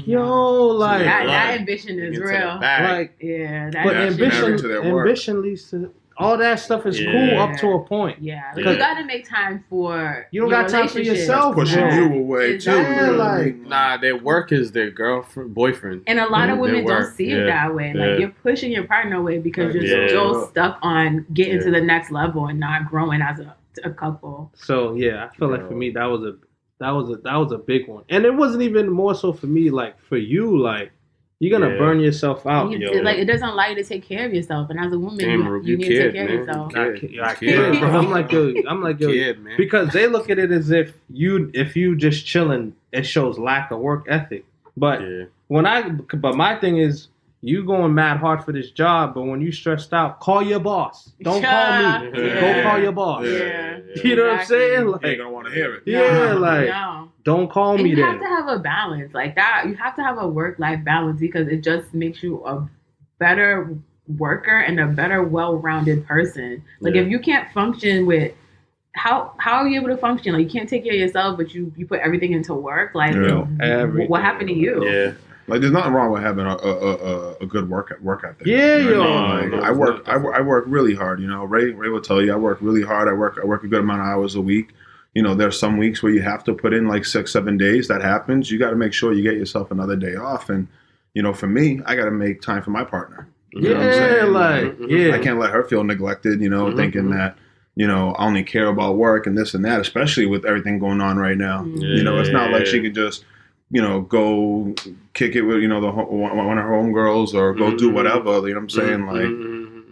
yo, like that ambition is real. Like but ambition leads to. All that stuff is cool up to a point. Yeah, like you got to make time for. You don't got time for yourself. That's pushing you away too. Nah, their work is their girlfriend, boyfriend, and a lot of women don't see it that way. Like you're pushing your partner away because you're still stuck on getting to the next level and not growing as a couple. So I feel like for me that was a big one, and it wasn't even more so for me. Like for you, like. You're gonna burn yourself out. It doesn't allow you to take care of yourself, and as a woman, you need to take care of yourself. I can't, bro. I'm like yo, kid, man. Because they look at it as if you just chilling, it shows lack of work ethic. But but my thing is, you going mad hard for this job, but when you stressed out, call your boss. Don't call me. Go call your boss. You know what I'm saying? Like, you ain't gonna want to hear it. Don't call me. You have to have a balance like that. You have to have a work-life balance because it just makes you a better worker and a better, well-rounded person. Like if you can't function with how are you able to function? Like you can't take care of yourself, but you put everything into work. Like what happened to you? Yeah. Like there's nothing wrong with having a good work ethic. I work really hard. Ray will tell you I work really hard. I work a good amount of hours a week. There's some weeks where you have to put in like 6-7 days. That happens. You got to make sure you get yourself another day off. And for me, I got to make time for my partner. You know what I'm saying? I can't let her feel neglected. Thinking that I only care about work and this and that, especially with everything going on right now. It's not like she could just. Go kick it with, one of her homegirls or go do whatever, you know what I'm saying?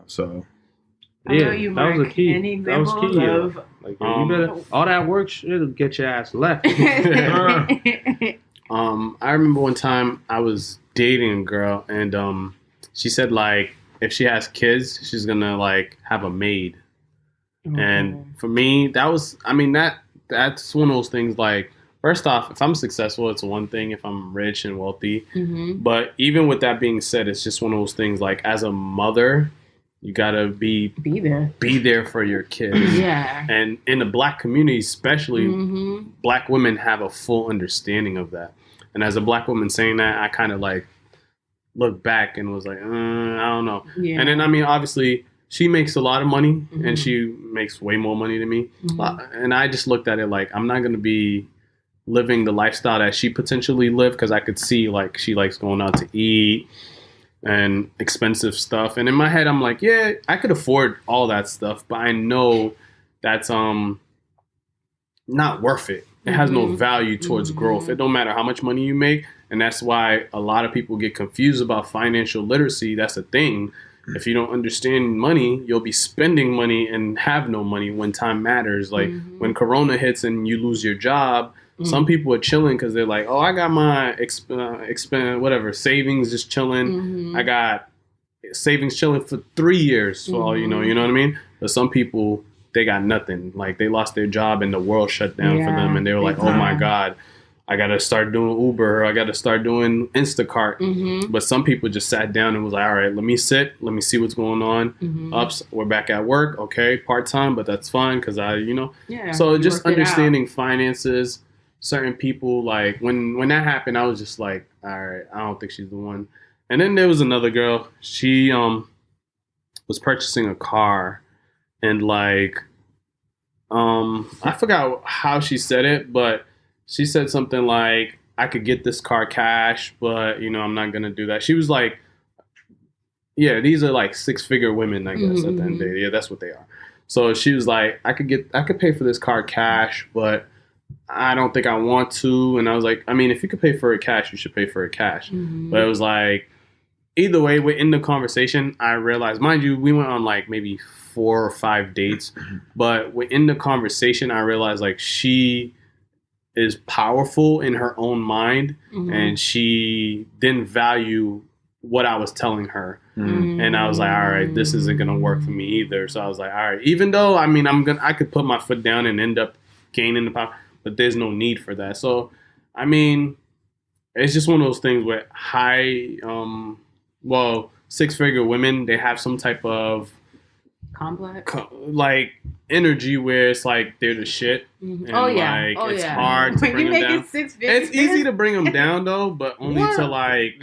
So. That was a key. Any That was key. Like, you better, all that work it'll get your ass left. I remember one time I was dating a girl and she said like if she has kids, she's gonna like have a maid. And for me, that's one of those things like, first off, if I'm successful, it's one thing. If I'm rich and wealthy. But even with that being said, it's just one of those things like as a mother, you got to be there for your kids. Yeah. And in the Black community, especially, Black women have a full understanding of that. And as a Black woman saying that, I kind of like looked back and was like, I don't know. Yeah. And then, obviously, she makes a lot of money and she makes way more money than me. And I just looked at it like, I'm not going to be living the lifestyle that she potentially lived because I could see like she likes going out to eat. and expensive stuff. And in my head, I'm like, yeah, I could afford all that stuff, but I know that's not worth it. It has no value towards growth. It don't matter how much money you make. And that's why a lot of people get confused about financial literacy. That's a thing. If you don't understand money, you'll be spending money and have no money when time matters. Like when Corona hits and you lose your job, some people are chilling because they're like, oh, I got my savings just chilling. I got savings chilling for 3 years for all you know what I mean? But some people, they got nothing. Like they lost their job and the world shut down for them. And they were like, oh my God, I got to start doing Uber. I got to start doing Instacart. But some people just sat down and was like, all right, let me sit. Let me see what's going on. Ups, we're back at work. Okay, part-time, but that's fine because So just understanding finances, certain people, like when that happened, I was just like, all right, I don't think she's the one. And then there was another girl. She was purchasing a car. And like, I forgot how she said it, but she said something like, I could get this car cash, but I'm not going to do that. She was like, yeah, these are like 6-figure women, I guess, at the end of the day. Yeah, that's what they are. So she was like, I could pay for this car cash, but I don't think I want to. And I was like, I mean, if you could pay for it cash, you should pay for it cash. But it was like, either way, we're in the conversation. I realized, mind you, we went on like maybe 4 or 5 dates, but in the conversation, I realized like she is powerful in her own mind, and she didn't value what I was telling her. And I was like, all right, this isn't gonna work for me either. So I was like, all right, even though I mean I could put my foot down and end up gaining the power, but there's no need for that. So I mean, it's just one of those things where 6-figure women, they have some type of complex like energy where it's like they're the shit. And it's hard to bring them down. 6 figures, it's easy to bring them down though, but only to like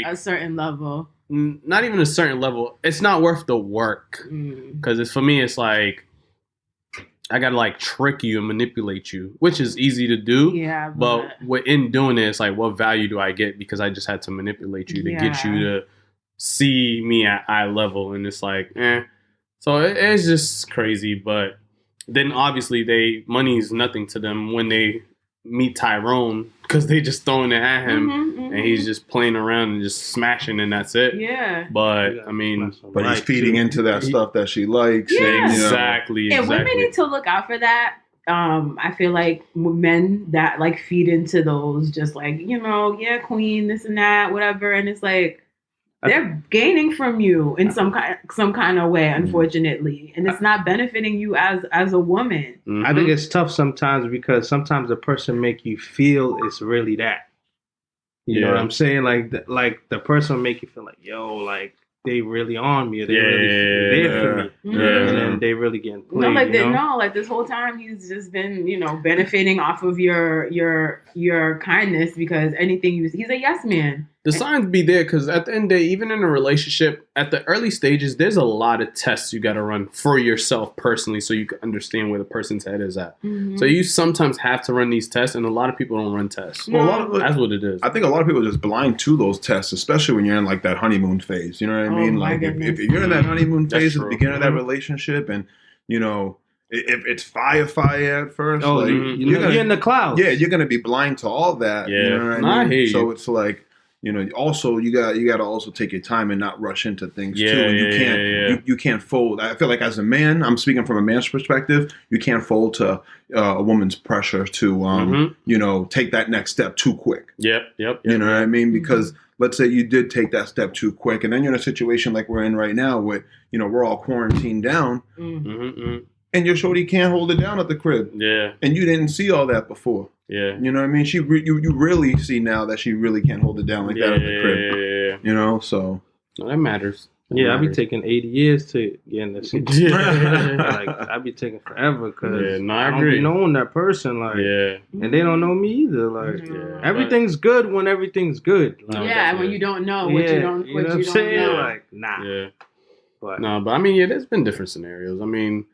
a certain level. Not even a certain level. It's not worth the work because for me it's like I gotta like trick you and manipulate you, which is easy to do. Yeah, but in doing it, it's like, what value do I get because I just had to manipulate you to get you to see me at eye level, and it's like, So it's just crazy. But then obviously money is nothing to them when they meet Tyrone because they just throwing it at him and he's just playing around and just smashing and that's it. Yeah. But I mean, but he's feeding into that stuff that she likes. Yeah. Exactly. And women need to look out for that. I feel like men that like feed into those just like, queen, this and that, whatever. And it's like, they're gaining from you in some kind of way, unfortunately, and it's not benefiting you as a woman. I think it's tough sometimes because sometimes a person make you feel it's really that. You know what I'm saying? Like the person make you feel like, yo, like they really on me, or they really there for me, and then they really getting played. Like this whole time he's just been benefiting off of your kindness because anything he's a yes man. The signs be there because at the end of the day, even in a relationship, at the early stages, there's a lot of tests you got to run for yourself personally so you can understand where the person's head is at. So you sometimes have to run these tests, and a lot of people don't run tests. Well, that's what it is. I think a lot of people are just blind to those tests, especially when you're in like that honeymoon phase. You know what I mean? Like if you're in that honeymoon phase at the beginning of that relationship, and if it's fire at first, you're in the clouds. Yeah, you're gonna be blind to all that. Yeah, you know what I mean? I hear you. So it's like, also you got to also take your time and not rush into things too. And you can't fold. I feel like as a man, I'm speaking from a man's perspective, you can't fold to a woman's pressure to take that next step too quick. Yep. You know what I mean? Because let's say you did take that step too quick, and then you're in a situation like we're in right now, where we're all quarantined down, and your shorty can't hold it down at the crib. Yeah, and you didn't see all that before. Yeah. You know what I mean? You really see now that she really can't hold it down like that at the crib. Yeah. So. No, that matters. I be taking 80 years to get in this shit. Like, I be taking forever because I don't be knowing that person. Like, and they don't know me either. Like, everything's good when everything's good. Like, when you don't know what you don't know. Like, nah. Yeah. But I mean, there's been different scenarios. I mean,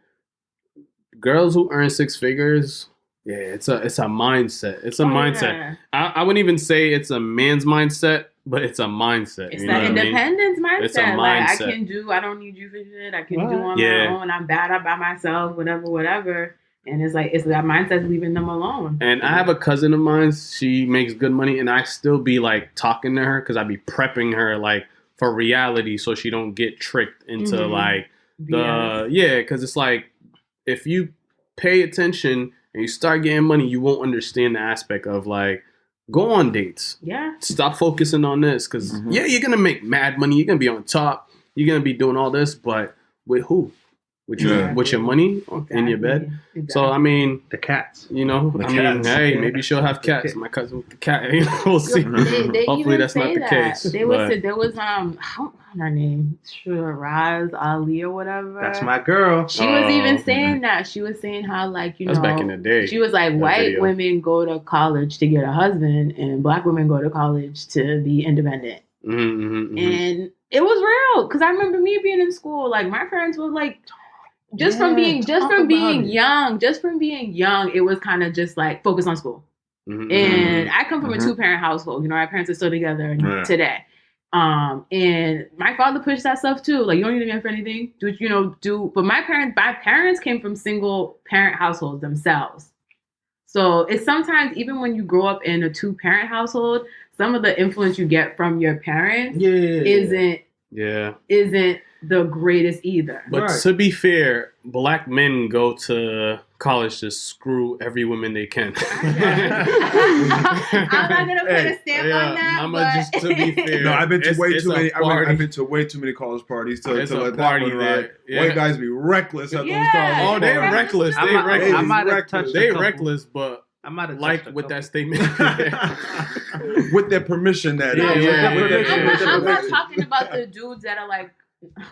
girls who earn 6 figures... Yeah, it's a mindset. It's a mindset. Yeah. I wouldn't even say it's a man's mindset. but it's a mindset. It's you know that what I mean? independence mindset. It's a Like, I mindset. can do, I don't need you for shit. I can do on Yeah. my own. I'm bad up by myself, whatever. And it's like, it's that mindset leaving them alone. And I have a cousin of mine. She makes good money, and I still be like talking to her because I be prepping her like for reality, so she don't get tricked into Mhm. like BS. because it's like if you pay attention and you start getting money, you won't understand the aspect of like go on dates. Yeah. Stop focusing on this because you're gonna make mad money. You're gonna be on top. You're gonna be doing all this, but with who? With your money in your bed. Exactly. So I mean, The cats. you know, The I mean, cats. hey, Yeah. maybe she'll have cats. My cousin with the cat. We'll see. They Hopefully even that's say not the that. case. There but- was her name, Shiraz Ali or whatever. That's my girl. She was even Oh, saying that. She was saying how, like, you That's know, back in the day. she was like, that white video. women go to college to get a husband, and black women go to college to be independent. Mhm. And it was real because I remember me being in school. Like, my parents were like, just from being young, it was kind of just like focus on school. Mhm. And I come from a 2-parent household. You know, our parents are still together today. And my father pushed that stuff too. Like, you don't need a man for anything. Do what you do. But my parents came from single parent households themselves. So it's sometimes, even when you grow up in a 2-parent household, some of the influence you get from your parents isn't the greatest either. But to be fair, black men go to college to screw every woman they can. I'm not gonna put a stamp on that. Just to be fair. No, I've been to it's way too many. a party. I've been to way too many college parties to It's a let party that one ride. there. Yeah. White guys be reckless at Yeah. those college Oh, they're parties. reckless. I They might- reckless. I might have touched They a couple. reckless, but I might have like touched a with couple. that statement. With their permission, that Yeah, is. yeah, With their yeah, permission. I'm not talking about the dudes that are like,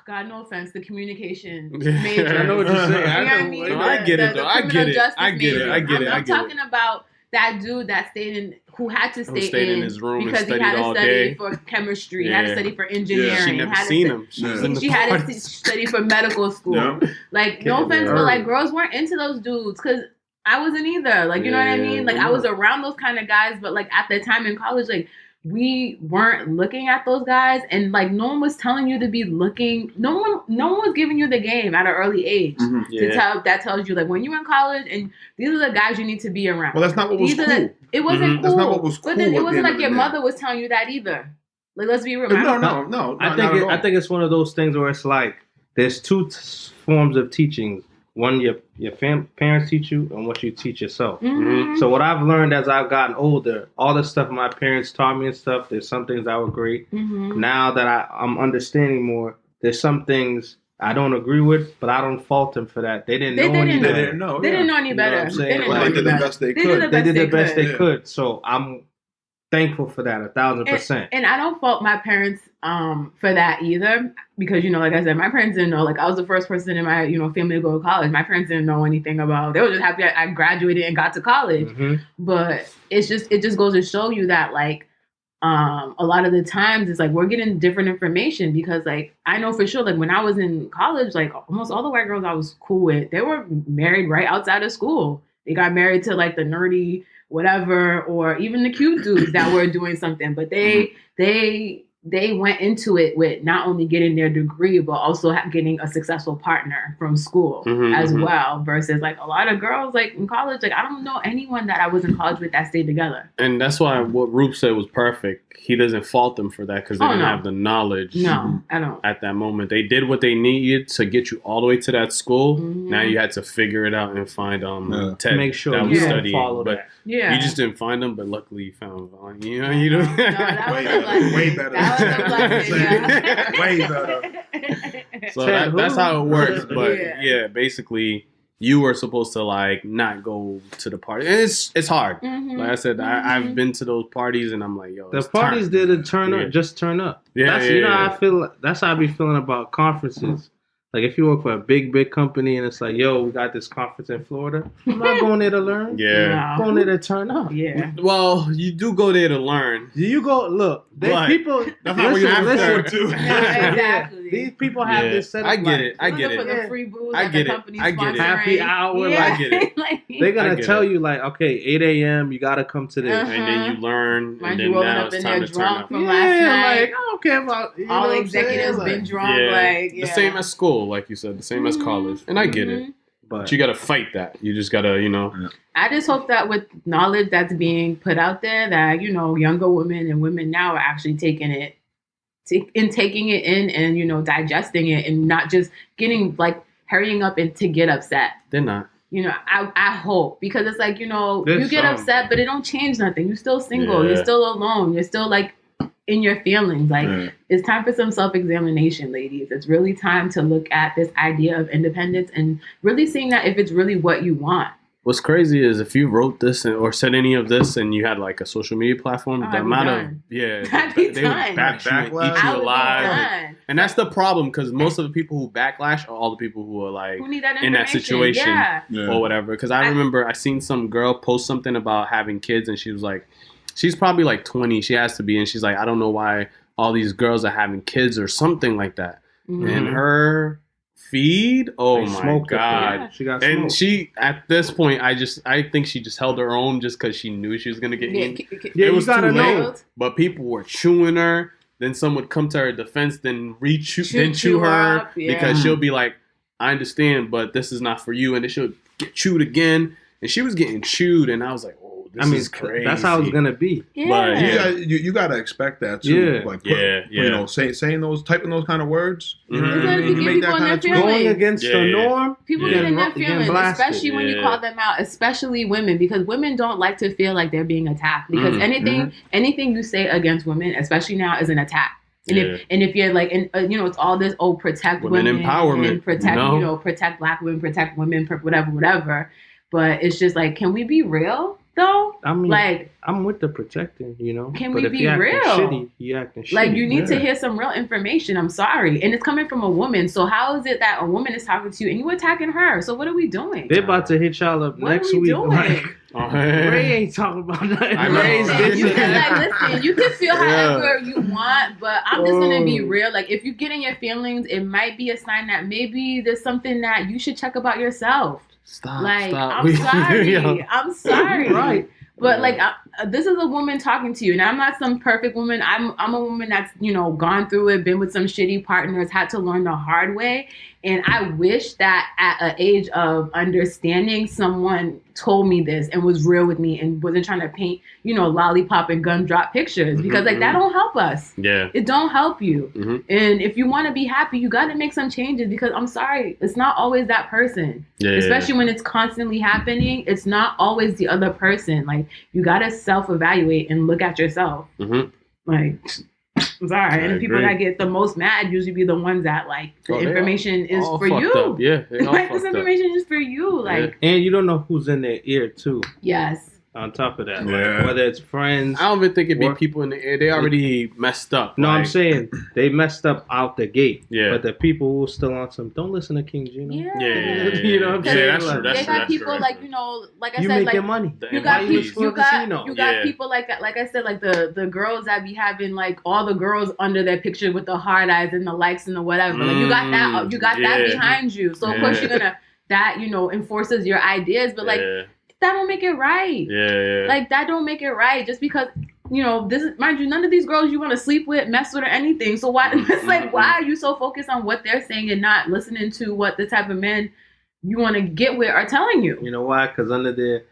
God, no offense, the communication majors. I know what you're saying. You know what I know mean? what- No, I get it, The though. I criminal get it. justice I get it. majors. I get it. I I'm get it. talking about that dude that stayed in, who had to stay stayed in his room and because he studied had to all study day. for chemistry, had to Yeah. study for engineering. She never had to seen stu- him. She was in the She had to parties. study for medical school. Yeah. Like, no Yeah, offense, yeah. but like girls weren't into those dudes because I wasn't either. Like, you know what I Yeah, mean? Like, I was around those kind of guys, but like at the time in college, like we weren't looking at those guys, and like no one was telling you to be looking. No one was giving you the game at an early age. Mhm. That tells you like when you're in college and these are the guys you need to be around. Well, that's not what was These are cool. it wasn't cool. That's not what was But then cool it at the wasn't end like of your the day. mother was telling you that either. Like, let's be real. No. I think it's one of those things where it's like there's two forms of teachings. One, your parents teach you, and what you teach yourself. Mhm. So what I've learned as I've gotten older, all the stuff my parents taught me and stuff, there's some things that were great. Mhm. Now that I'm understanding more, there's some things I don't agree with, but I don't fault them for that. They didn't know any They better. didn't know. They didn't know any You know what better. I'm saying? They didn't Well, know They any did the better. best they They did could. the They did the best could. they could. So I'm thankful for that 1,000%. And I don't fault my parents for that either, because, you know, like I said, my parents didn't know. Like, I was the first person in my, you know, family to go to college. My parents didn't know anything about. They were just happy I graduated and got to college. Mhm. But it just goes to show you that, like, a lot of the times it's like we're getting different information, because like I know for sure, like when I was in college, like almost all the white girls I was cool with, they were married right outside of school. They got married to like the nerdy whatever, or even the cute dudes that were doing something, but they went into it with not only getting their degree, but also getting a successful partner from school as well. Versus like a lot of girls like in college, like I don't know anyone that I was in college with that stayed together. And that's why what Roop said was perfect. He doesn't fault them for that because they didn't have the knowledge. No, I don't. At that moment, they did what they needed to get you all the way to that school. Mhm. Now you had to figure it out and find Ted Make sure that you was don't studying. follow But that. Yeah. you just didn't find them, but luckily you found Vonnie. You know, you know. No, that was Way a better. blessing. Way better. That was a blessing. Yeah. Way better. So that's how it works. But Yeah. yeah, basically you were supposed to like not go to the party. And it's hard. Mhm. Like I said, I've been to those parties and I'm like, yo, The it's parties turn. did turn Yeah. up, just turn up. Yeah, That's, yeah, you know, yeah. I feel that's how I be feeling about conferences. Like if you work for a big company and it's like, yo, we got this conference in Florida, I'm not going there to learn. Yeah. I'm going there to turn up. Yeah. Well, you do go there to learn. Do you go look? But People. That's not what you have listen. to do. No, exactly. These people have this set up. I get it. I Looking get for it. the free booze I that get the it. company's I get it. sponsoring. Happy hour. Yeah. I get it. Like, They're I gonna get tell it. you like, okay, 8 a.m. You gotta come to this. And then you learn, Mind and you then rolling now up it's in time there to turn drunk up. from last night. Like I don't care about all the the executives been drunk. Like The same as school, like you said, the same as college. And I get it. But you gotta fight that. You just gotta, I just hope that with knowledge that's being put out there, that younger women and women now are actually taking it in and digesting it and not just getting like hurrying up and to get upset. They're not. I hope, because it's like, you get upset, but it don't change nothing. You're still single. Yeah. You're still alone. You're still like in your feelings. Like it's time for some self-examination, ladies. It's really time to look at this idea of independence and really seeing that if it's really what you want. What's crazy is if you wrote this or said any of this and you had like a social media platform, the amount of I'd they be would done. back you and eat Backlash. you alive. Done. And that's the problem, because most of the people who backlash are all the people who are like Who need that in that information? situation Yeah. or whatever. Because I remember I seen some girl post something about having kids, and she was like, she's probably like 20, she has to be, and she's like, I don't know why all these girls are having kids or something like that. Mhm. And her feed, oh They my smoked her. god. Yeah, she got And smoked. she, at this point, I think she just held her own just because she knew she was gonna get eaten. Yeah, It you was gotta too late. know. But people were chewing her. Then some would come to her defense, then chew Chew her her up, yeah. because she'll be like, I understand, but this is not for you. And then she'll get chewed again. And she was getting chewed, and I was like, oh, this is crazy. That's how it's gonna be. Yeah. But, yeah. You gotta expect that too. Yeah. Like Yeah. saying those, typing those kind of words. You know Mhm. what I mean? It's You gonna make get that people kind in of their tweet. Going against Yeah, the yeah. norm. People Yeah. get in their Getting feelings, blasted. especially when you Yeah. call them out, especially women, because women don't like to feel like they're being attacked. Because Mhm. anything you say against women, especially now, is an attack. And if you're like, it's all this protect Women empowerment, and protect protect Black women, protect women, whatever. But it's just like, can we be real though? I mean, Like, I'm with the protecting, Can but we if be you acting real? Shitty, you acting shitty. like you need to hear some real information. I'm sorry, and it's coming from a woman. So how is it that a woman is talking to you and you attacking her? So what are we doing? They're about to hit y'all up What next are we week. doing? Like, Oh, Ray ain't talking about nothing. I know. Ray's You bitching. can listen. You can feel Yeah. however you want, but I'm just gonna be Oh. real. Like, if you get in your feelings, it might be a sign that maybe there's something that you should check about yourself. Stop. I'm sorry. Yo. I'm sorry. Right. But like, this is a woman talking to you, and I'm not some perfect woman. I'm a woman that's gone through it, been with some shitty partners, had to learn the hard way. And I wish that at an age of understanding, someone told me this and was real with me and wasn't trying to paint, lollipop and gumdrop pictures, because like that don't help us. Yeah. It don't help you. Mm-hmm. And if you want to be happy, you got to make some changes, because I'm sorry, it's not always that person. Yeah. Especially when it's constantly happening, it's not always the other person. Like, you got to self-evaluate and look at yourself. Mm-hmm. Like, I'm sorry. And the people agree. that get the most mad usually be the ones that, like, the they're information is all for fucked you. up. Yeah. They all Like, this fucked up. information is for you. Like, And you don't know who's in their ear too. yes. On top of that, Yeah. like, whether it's friends. I don't even think it'd be Work. people in the air. They already messed up. No, I'm like, saying they messed up out the gate. Yeah. But the people who are still on some, don't listen to King Gino. Yeah. Yeah. You know what I'm Yeah, saying? that's Like, true. That's They true. got That's people true. like, like I you said, making like, money. The you got Why MVPs. people you got casino? you got Yeah. people like I said, like the girls that be having like all the girls under their picture with the hard eyes and the likes and the whatever. Like, you got that Yeah. behind you. So of course Yeah. you're gonna enforces your ideas, but like Yeah. that don't make it right. Yeah. Like, that don't make it right. Just because this is, mind you, none of these girls you want to sleep with, mess with, or anything. So why? It's like, why are you so focused on what they're saying and not listening to what the type of men you want to get with are telling you? You know why? Because under their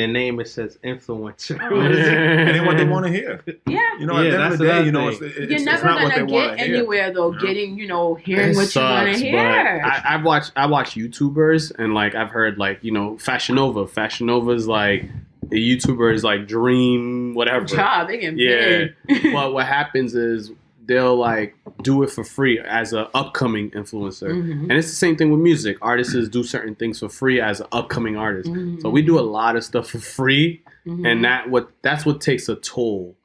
name it says influencer. And then what they want to hear. Yeah. At the Yeah, end of that's the day, another it's, thing. it's, You're it's never not what they gonna want get to hear. anywhere though. Yeah. Getting hearing It what you want to sucks, hear. but I watch YouTubers, and like I've heard like Fashion Nova. Fashion Nova's like a YouTuber's like dream whatever. Job, they getting Yeah. paid. But what happens is they'll like do it for free as an upcoming influencer. Mhm. And it's the same thing with music. Artists do certain things for free as an upcoming artist. Mhm. So we do a lot of stuff for free, Mhm. and that's what takes a toll.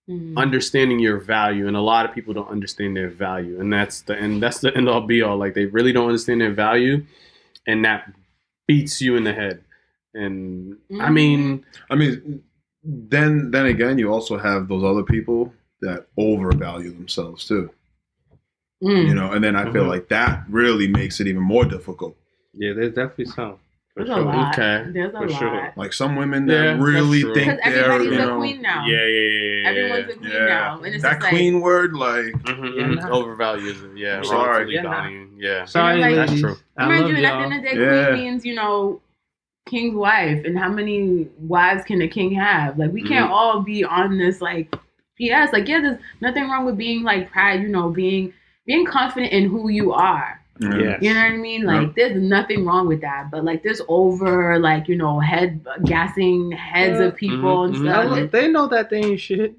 Mhm. Understanding your value, and a lot of people don't understand their value, and that's the end all be all. Like, they really don't understand their value, and that beats you in the head. And I mean, then again, you also have those other people that overvalue themselves too. You know, and then I feel like that really makes it even more difficult. Yeah, there's definitely some. There's a lot. Okay. There's a For lot. sure. Like some women that really that's true. think Because they're, everybody's you a know, queen now. Yeah. Everyone's a queen now. And it's that just queen word, like, overvalues it. Yeah. I'm sorry. rightfully valued. Yeah. Sorry, like, that's ladies. true. I Mind love you, and at y'all. the end of the day, Yeah. queen means, you know, king's wife. And how many wives can a king have? Like, we can't all be on this, like, BS. Like, yeah, there's nothing wrong with being, like, proud, you know, being confident in who you are. Yeah. You know what I mean? Like, there's nothing wrong with that. But, like, this over, like, you know, gassing heads of people and stuff. They know that they ain't shit.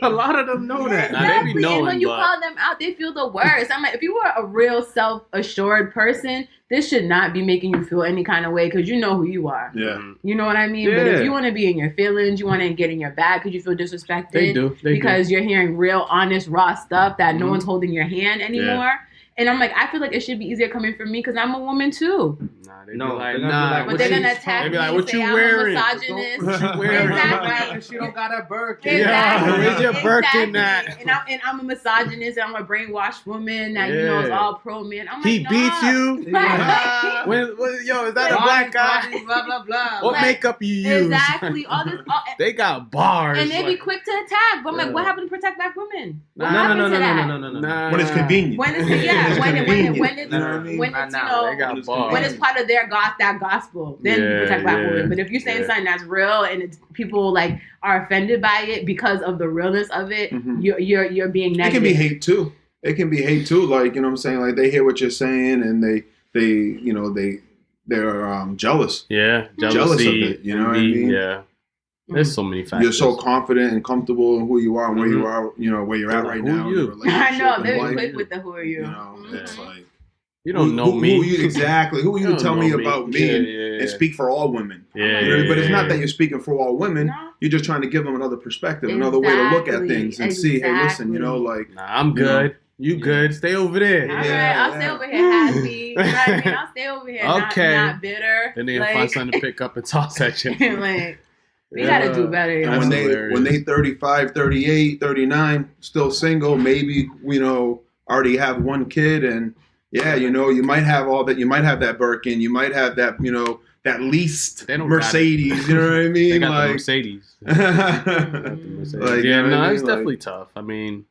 A lot of them know that. Nah, they be Exactly. knowing, And when you but- call them out, they feel the worst. I'm like, if you were a real self-assured person, this should not be making you feel any kind of way because you know who you are. yeah. You know what I mean? But Yeah. if you want to be in your feelings, you want to get in your bag because you feel disrespected. They do. because you're hearing real, honest, raw stuff that no one's holding your hand anymore. And I'm like, I feel like it should be easier coming from me because I'm a woman too. Nah, they No, be like, they're gonna be nah. like, But they're she's gonna attack They me be like, and what say you I'm wearing? a misogynist. What you wearing? Exactly. She don't got a Birkin. Exactly. Yeah, where's your Birkin Exactly. at? And I'm a misogynist and I'm a brainwashed woman that, you know, is Yeah. all pro men. I'm like, He nah. beats you? Right. Yo, is that a black guy? Blah, blah, blah. What Like, makeup you use? Exactly. All this. They got bars. And they be like- quick to attack. But I'm like, Yeah. what happened to protect black women? What Nah, happened to that? No. Nah. When it's convenient. When it's when it's You know what I mean? when it's They you know got bars. when it's part of their that gospel, then you Yeah, protect black yeah, women. But if you're saying yeah. something that's real and it's people like are offended by it because of the realness of it, Mhm. you're being It negative. can be hate too. It can be hate too. Like, you know what I'm saying? Like, they hear what you're saying and they're jealous. Yeah, Jealous jealousy. of it, you know what I envy, mean? Yeah. There's so many factors. You're so confident and comfortable in who you are and where Mhm. you are, you know, where you're at Like, right who now. in you? your relationship I know and they're life, quick with the who are you. You know, Mhm. it's like, You don't know who me. you exactly? Who are you to don't tell know me about me Yeah. and speak for all women? Yeah, You know, but it's not yeah. that you're speaking for all women. No. You're just trying to give them another perspective, another way to look at Exactly, things and see, hey, listen, you know, like, Nah, I'm good. You good. Stay over there. All right, Yeah, I'll stay yeah. over here happy. You know what I mean? I'll stay over here Okay. not bitter. Then they like, find something to pick up and toss at you. like, we Yeah. gotta do better. and That's when hilarious. they 35, 38, 39, still single, maybe, you know, already have one kid, and yeah, you know, you might have all that, you might have that Birkin, you might have that, you know, that leased They don't Mercedes, you know what I They mean? got the Like, Mercedes. Mm. Like, you Yeah, know what no, I mean? it's definitely tough. I mean,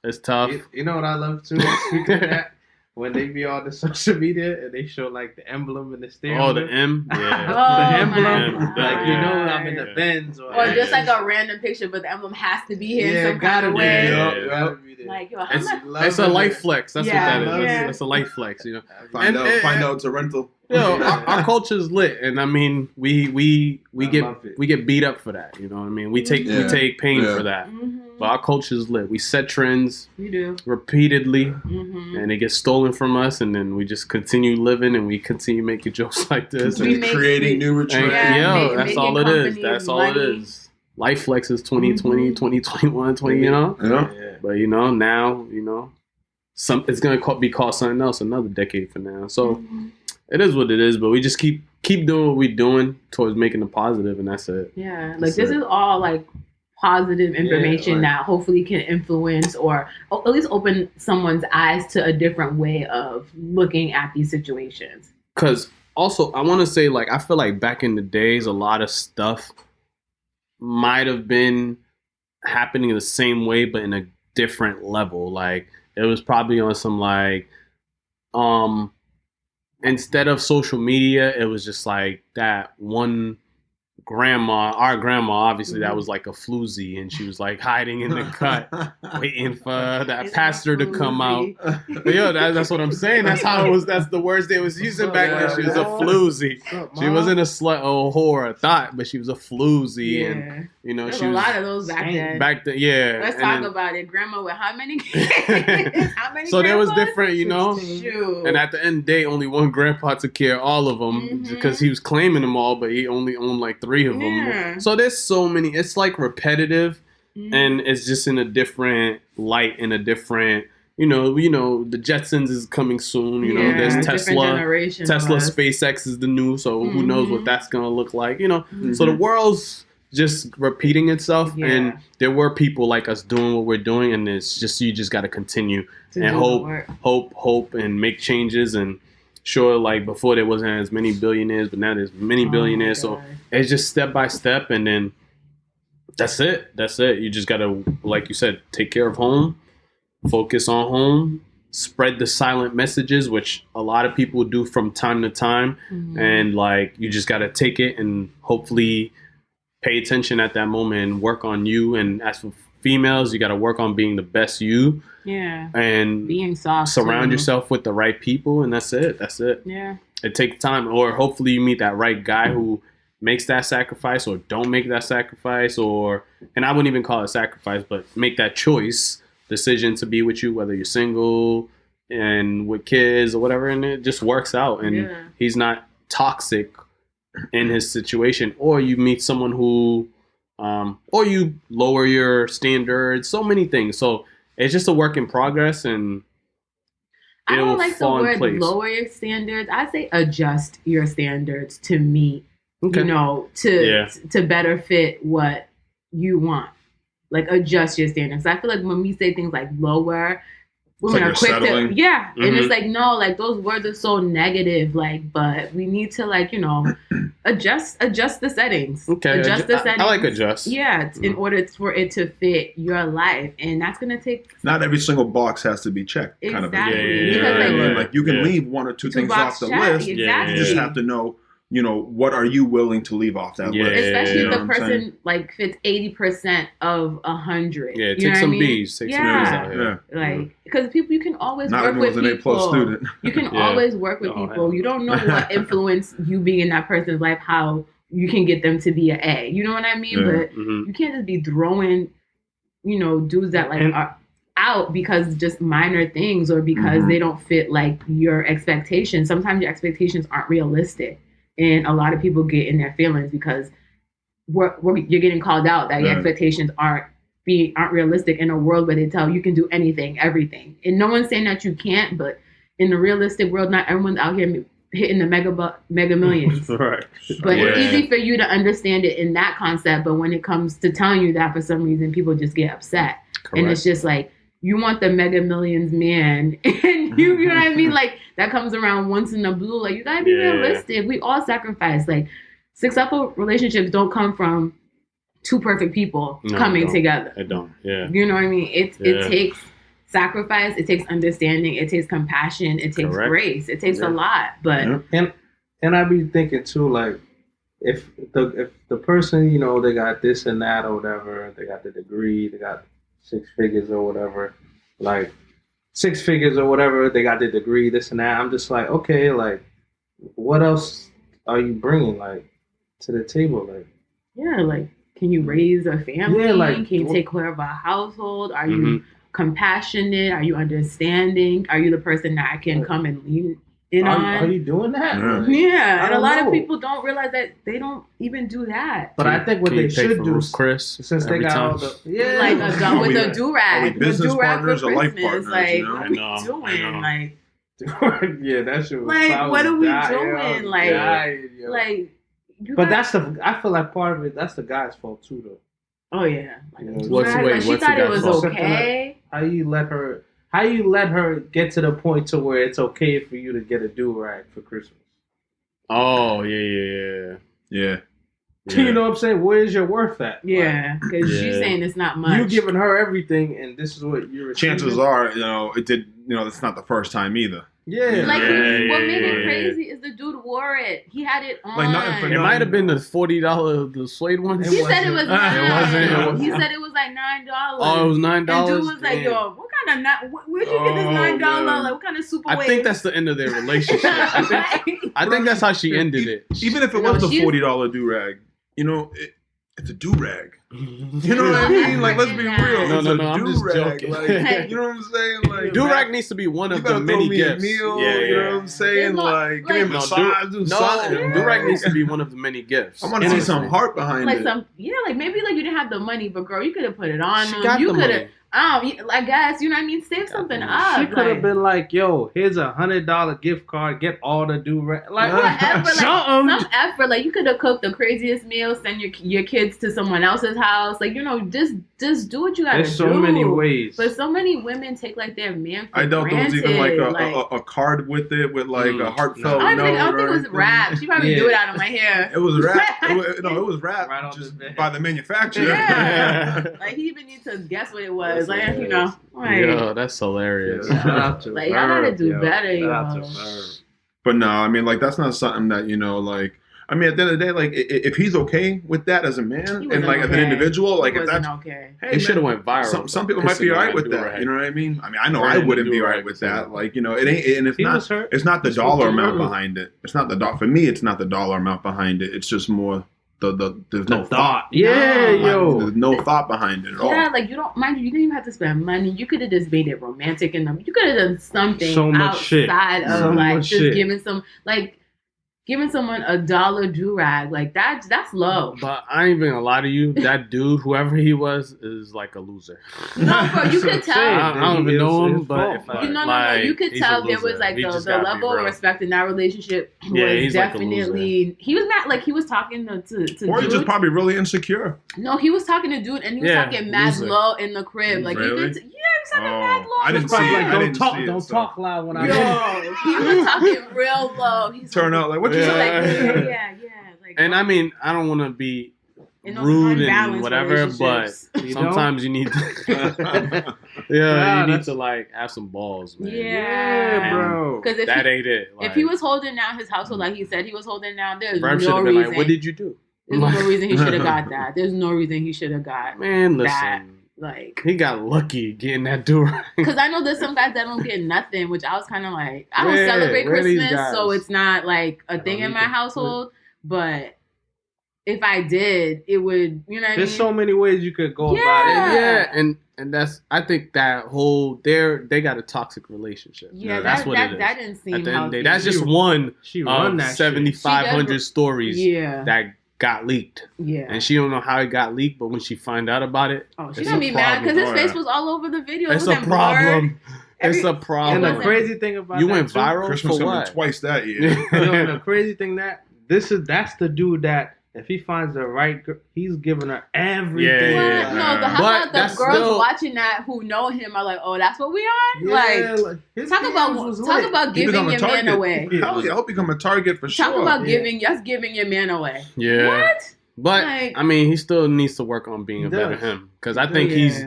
it's tough. You know what I love too? Speaking of that, when they be on the social media and they show like the emblem and the steering Oh, the wheel. M? Oh, Yeah. The my emblem, God. like you know, I'm in Yeah. the Benz or Or just like a random picture, but the emblem has to be here in some kind of be. way. Yeah. gotta be there. Like, yo, how It's, much? it's a life flex. That's Yeah, what that is. yeah. It's a life flex, you know. find And- out it's a rental. Yo, our culture's lit, and I mean, we I get love it. we get beat up for that. You know what I mean? We take Yeah. pain Yeah. for that. Mm-hmm. But our culture's lit. We set trends You do. repeatedly, Mm-hmm. and it gets stolen from us, and then we just continue living, and we continue making jokes like this. We And, make- creating new and trends. Yeah, yo, make- that's making all it is. companies That's all it money. is. Life flex is 2020, Mhm. 2021, 20. You know. Yeah. Yeah. But you know, now, you know, it's gonna be called something else another decade from now. So Mm-hmm. it is what it is. But we just keep doing what we're doing towards making a positive, and that's it. Yeah, like That's this it. is all like positive information like- that hopefully can influence or at least open someone's eyes to a different way of looking at these situations. Because also, I want to say, like, I feel like back in the days, a lot of stuff might have been happening the same way, but in a different level. Like, it was probably on some like, instead of social media, it was just like that one grandma, our grandma, obviously, that was like a floozy, and she was like hiding in the cut, waiting for that It's a pastor to come out. floozy. But yo, that's what I'm saying. That's how it was. That's the words they was using back then. She was a floozy. She wasn't a slut or a whore or a thought, but she was a floozy, and Yeah, you know there's she a was lot of those back then. back then. Yeah, Let's and talk then- about it. Grandma with how many kids? How many So there was grandpas? different, you know. Shoot. And at the end of the day, only one grandpa took care of all of them Mhm. because he was claiming them all, but he only owned like 3 of them. Yeah. So there's so many. It's like repetitive, Mhm. and it's just in a different light, in a different. You know, the Jetsons is coming soon. You know, Yeah, there's different Tesla. generation of Tesla, us. SpaceX is the new, so who knows what Mhm. that's gonna look like, you know. Mhm. So the world's just repeating itself. Yeah. And there were people like us doing what we're doing, and it's just you just got to continue and hope, and make changes. And sure, like before there wasn't as many billionaires, but now there's many billionaires. So it's just step by step, and then that's it. You just got to, like you said, take care of home, focus on home, spread the silent messages, which a lot of people do from time to time. And like, you just got to take it and hopefully pay attention at that moment and work on you. And as for females, you got to work on being the best you. Yeah. And being soft. Surround yourself with the right people. And that's it. Yeah. It takes time. Or hopefully you meet that right guy who makes that sacrifice or don't make that sacrifice, and I wouldn't even call it sacrifice, but make that decision to be with you, whether you're single and with kids or whatever, and it just works out. And he's not toxic in his situation, or you meet someone who, or you lower your standards, so many things. So it's just a work in progress, and I don't like the word lower your standards. I say adjust your standards to meet, to better fit what you want. Like adjust your standards. I feel like when we say things like lower, women are quick to and it's like no, like those words are so negative. Like, but we need to adjust the settings. Okay, adjust the settings. I like adjust. Yeah, in order for it to fit your life, and that's gonna take. Not every single box has to be checked. Exactly. Kind of. Because like you can leave one or two things off the list. Exactly. You just have to know. What are you willing to leave off that list? Especially if the person fits 80% of 100. Yeah, take some B's. Take some B's out here. Like, because you can always work with people. A+ student. You can always work with people. You don't know what influence you being in that person's life, how you can get them to be an A. You know what I mean? But you can't just be throwing, dudes that are out because just minor things or because they don't fit your expectations. Sometimes your expectations aren't realistic. And a lot of people get in their feelings because you're getting called out that your expectations aren't realistic in a world where they tell you can do anything, everything. And no one's saying that you can't, but in the realistic world, not everyone's out here hitting the mega millions. Right. But it's easy for you to understand it in that concept. But when it comes to telling you that, for some reason, people just get upset. Correct. And it's just like, you want the mega millions man, and you know what I mean? Like, that comes around once in a blue. Like, you gotta be realistic. We all sacrifice. Like, successful relationships don't come from two perfect people coming together. It don't. Yeah. You know what I mean? It takes sacrifice. It takes understanding. It takes compassion. It takes grace. It takes a lot. But and I be thinking too, like, if the person, they got this and that or whatever, they got the degree, they got 6 figures or whatever, they got the degree, this and that. I'm just like, okay, like, what else are you bringing, to the table? Can you raise a family? Can you take care of a household? Are you compassionate? Are you understanding? Are you the person that I can come and lean in on? Are you doing that? Yeah. And a lot of people don't realize that they don't even do that. But I think what they should do, Chris, since they got all the with a do-rag, business partners or life Christmas, partners. What are we doing? That shit was what are we doing? But I feel like part of it, that's the guy's fault too, though. Oh yeah. She thought it was okay. How you let her get to the point to where it's okay for you to get a do-rag for Christmas? Oh yeah. You know what I'm saying? Where's your worth at? Yeah, because she's saying it's not much. You giving her everything, and this is what you're receiving. Chances are, it's not the first time either. Yeah. What made it crazy is the dude wore it. He had it on. It might have been the $40 the suede one. He said it was $9. It wasn't. He said it was like $9. Oh, it was $9. And dude was like, "Yo, what kind of where'd you get this $9? Like, what kind of super?" I think that's the end of their relationship. I think that's how she ended it. Even if it was the $40 do-rag, it's a do-rag. You know what I mean? Like, let's be real. No, I'm just joking. You know what I'm saying? Like, do-rag needs to be one of the many gifts. Meal, you know what I'm saying? Give me a massage, do something. Do-rag needs to be one of the many gifts. I want to see some heart behind it. Maybe you didn't have the money, but girl, you could have put it on. She got the money. I guess, you know what I mean? Save something up. She could have been like, yo, here's $100 gift card, get all the do-rag. Like, whatever, some something. effort. Like, you could have cooked the craziest meal, send your kids to someone else's house. Like, just do what you gotta do. There's so many ways. But so many women take, like, their man for I doubt there was even, granted. a card with it, with, like, a heartfelt I note. don't think it was wrapped. She probably do it out of my hair. It was wrapped. It was wrapped Right on just the bed. by the manufacturer. Yeah. Like, he even needs to guess what it was. Like, you know. Like, Yo, that's hilarious. Shout out to like, y'all gotta do better, Shout out to yo. Verb. But no, I mean, like, that's not something that, like, I mean, at the end of the day, like, if he's okay with that as a man He and, wasn't like, as an okay. individual, like, It if wasn't that's, okay. hey, It should have man, went viral. some people might be Pissing all right on with do-rag. that. You know what I mean? I mean, I know Burning I the wouldn't be all do-rag right with or that. something. Like, it ain't, and it's He not, was hurt. it's not the That's dollar what he amount hurt. behind it. It's not for me, it's not the dollar amount behind it. It's just more there's no thought. Yeah, No. yo. There's no thought behind it at all. Yeah, like you didn't even have to spend money. You could have just made it romantic and you could have done something So much shit. outside of So like much just shit. giving someone $1 do-rag. Like that's low. But I ain't even gonna lie to you. That dude, whoever he was, is like a loser. No, bro, you could tell. I don't even know him, His but fault. if I, No. You could he's a tell there loser. was like He the just gotta be level of real. respect in that relationship Yeah, was he's like a definitely. He was not like he was talking to Or he's dude. just probably really insecure. No, he was talking to dude and he was Yeah, talking mad loser. low in the crib. Like Really? he was talking mad low. I didn't It's probably see it. like, I don't didn't talk, see it, don't so. talk loud when I Yo, he was talking real low. He's Turn like, out like what you He's say? like, yeah. Like, And I mean, I don't want to be in those rude and unbalanced whatever, but relationships. You sometimes you need to, Nah, you need that's- to like have some balls, man. Yeah, bro. Because if That he, ain't it. Like, if he was holding down his household like he said he was holding down, there's Verb should no have been reason. like, "What did you do?" There's no reason he should have got that. There's no reason he should have got Man, listen, that. Like, he got lucky getting that door. because I know there's some guys that don't get nothing, which I was kind of like, I don't Yeah, celebrate where are these Christmas, so guys? it's not like a thing in my either. household. But if I did, it would, you know what I mean? There's so many ways you could go about it. Yeah, and that's I think that whole they got a toxic relationship. Yeah, that's what it is. that didn't seem At the end of the day, healthy. that's just one She run of that shit. 7,500 stories Yeah, that got leaked, yeah. and she don't know how it got leaked. But when she find out about it, Oh, she's it's gonna a be mad because his problem. face was all over the video. it's It a wasn't problem. blurred. It's a And problem. the wasn't- crazy thing about You that went too, viral Christmas for coming what? twice that year. You know, the crazy thing that's the dude that if he finds the right girl, he's giving her everything. Yeah. What? No, but how But about the that's girls still- watching that who know him are like, oh, that's what we on? Yeah, Like, his talk DMs was about lit. He giving become a your man target. away. Hell yeah, I hope he become a target for sure. Talk about Yeah. giving your man away. Yeah, What? but Like- I mean, he still needs to work on being He a better does. him because I think Yeah. he's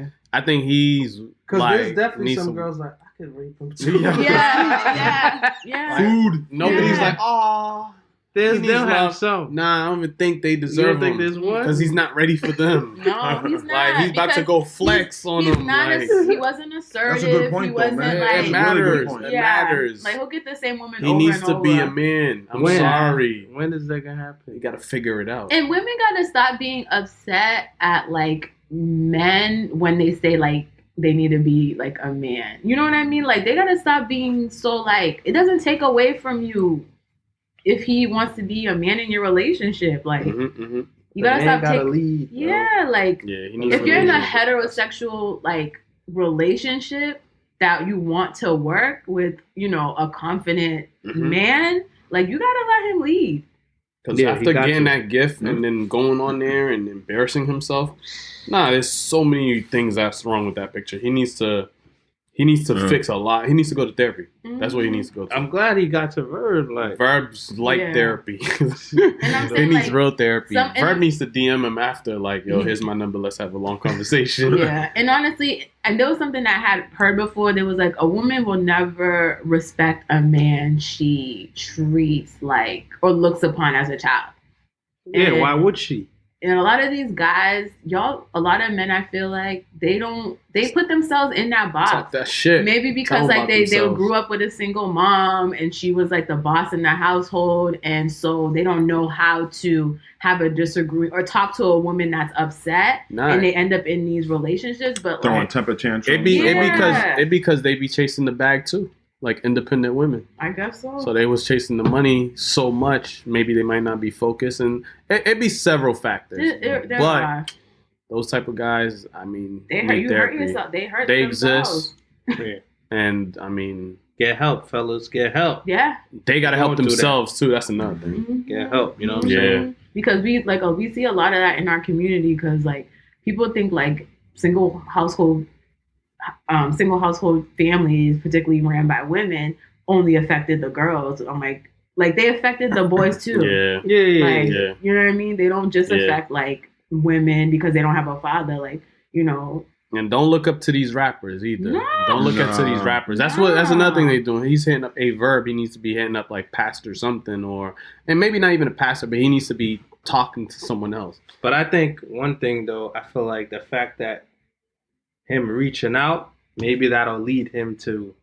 Because like there's definitely needs some some- girls like I could rape him too. Yeah. Food. Nobody's Yeah. like, oh, There's He needs they'll have love. some. nah, I don't even think they You deserve don't think him there's one? because he's not ready for them. No, he's not. Like he's about to because go flex on he's them. not Like, he wasn't assertive. point, he though, wasn't man. like it That's a really good matters. point. It yeah. matters. Like he'll get the same woman He over needs and to be over. a man. I'm When? sorry. When is that gonna You happen? got to figure it out. And women gotta stop being upset at like men when they say like they need to be like a man. You know what I mean? Like they gotta stop being so like it doesn't take away from you if he wants to be a man in your relationship. Like you gotta stop taking. lead. bro. Yeah, like Yeah, he needs if to you're in a leave. heterosexual like relationship that you want to work with, you know, a confident Mhm. man, like you gotta let him lead. Because Yeah, he after got getting to. that gift and then going on there and embarrassing himself, there's so many things that's wrong with that picture. He needs to fix a lot. He needs to go to therapy. That's what he needs to go to. I'm glad he got to Verb. Like Verb's like Yeah. therapy. And I'm he saying needs like real therapy. some- and Verb I'm- needs to DM him after, like, yo, here's my number. Let's have a long conversation. yeah, and honestly, and there was something that I had heard before. There was like a woman will never respect a man she treats like or looks upon as a child. yeah, And- why would she? And a lot of these guys, a lot of men, I feel like they put themselves in that box. Talk that shit. Maybe Tell because them like about they themselves. grew up with a single mom and she was like the boss in the household, and so they don't know how to have a disagreement or talk to a woman that's upset, Nah. and they end up in these relationships. But Throwing like, temper tantrums. It because they be chasing the bag too, like independent women. I guess so. So they was chasing the money so much, maybe they might not be focused, and it be several factors. There but are. those type of guys, I mean, They hurt need you. therapy. Hurt yourself. They hurt. They themselves. exist, Yeah. and I mean, Get help, fellas. Get help. Yeah. they gotta help Don't do that. themselves too. That's another thing. Mm-hmm. Get help. You know what I'm Yeah. saying? Because we see a lot of that in our community. Because like people think like single household families, particularly ran by women, only affected the girls. I'm like they affected the boys too. Yeah. Like, yeah. you know what I mean? They don't just Yeah. affect like women because they don't have a father. Like, you know. And don't look up to these rappers either. No. Don't look up to these No. rappers. That's another thing they're doing. He's hitting up a verb. He needs to be hitting up like pastor something, and maybe not even a pastor, but he needs to be talking to someone else. But I think one thing though, I feel like the fact that him reaching out, maybe that'll lead him to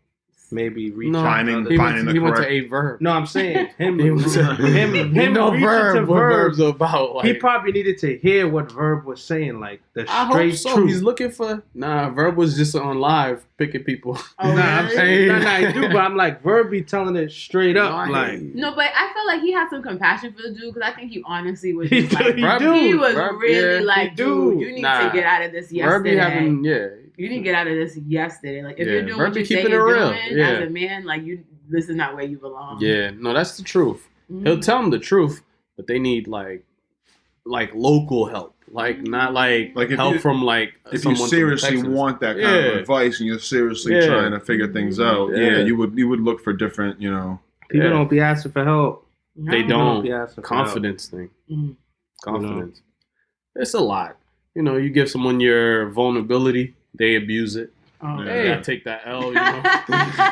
maybe reach out. Finding- to he other- finding the he went to correct- a verb. No, I'm saying him. He was- him You know reaching verb. to What verb. verb's about? Like, He probably needed to hear what Verb was saying, like the I hope straight so. truth. He's looking for Verb was just on live picking people. Oh, Nah, I'm really? saying, I do, but I'm like Verb be telling it straight up, No, like No, but I feel like he had some compassion for the dude because I think he honestly was He just do, like, he Verb- do. he was Verb- really yeah, like, he do. dude, you need Nah. to get out of this Verb be yesterday. having You need to get out of this yesterday. Like if Yeah, you're doing Verb what be you say keeping you're it real. doing Yeah. as a man, like this is not where you belong. Yeah, no, that's the truth. Mhm. He'll tell them the truth, but they need like local help, like not like Like if help you- from like If you someone from seriously Texas. want that kind Yeah. of advice and you're seriously Yeah. trying to figure things out, Yeah. you would look for different, people Yeah. don't be asking for help. No. They People don't. be asking for Confidence thing. Mhm. Confidence. It's a lot. You know, you give someone your vulnerability, they abuse it. Oh, Yeah. Hey, I take that L. You know,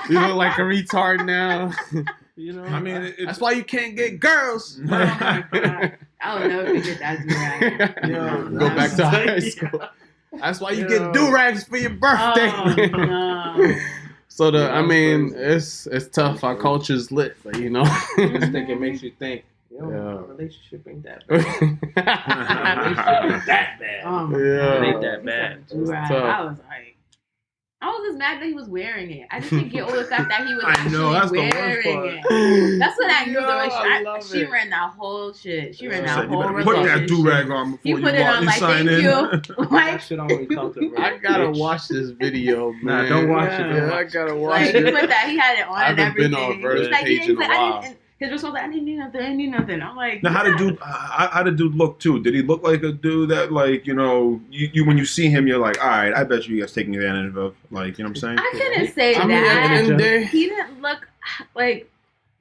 you look like a retard now. You know, I mean, that's why you can't get girls. Oh my God. I'll never forget that do-rag. Yo, Go back to high that's- school. That's why you Yo. get do-rags for your birthday. Oh, no. So Yeah, I mean, that's it's tough. Our culture's lit, but you know. I just think it makes you think. Yo, Yeah. a relationship ain't that bad. Relationship ain't that bad. Oh my Yeah. God. It ain't that bad. Do-rag. tough. I was just mad that he was wearing it. I just didn't get over the fact that he was I actually know, that's the worst wearing part. it. That's what I knew. Yo, though. I love She it. ran that whole shit. She ran I that said, you whole better put that relationship. do-rag on before You you, put it walk on and like, sign thank in. you. That Like, shit always talk to I gotta watch this video, man. Nah, don't watch it. Yeah, I gotta watch like he it. put that. He had it on I and haven't been everything. on Ver's He's like, page in a while. and his response was like, I didn't need nothing. I didn't need nothing. I'm like, Now, how did dude look too? Did he look like a dude that, like, you know, you when you see him, you're like, all right, I bet you guys taking advantage of, like, you know what I'm saying? I couldn't say I mean, at the that. end of the day, He didn't look like.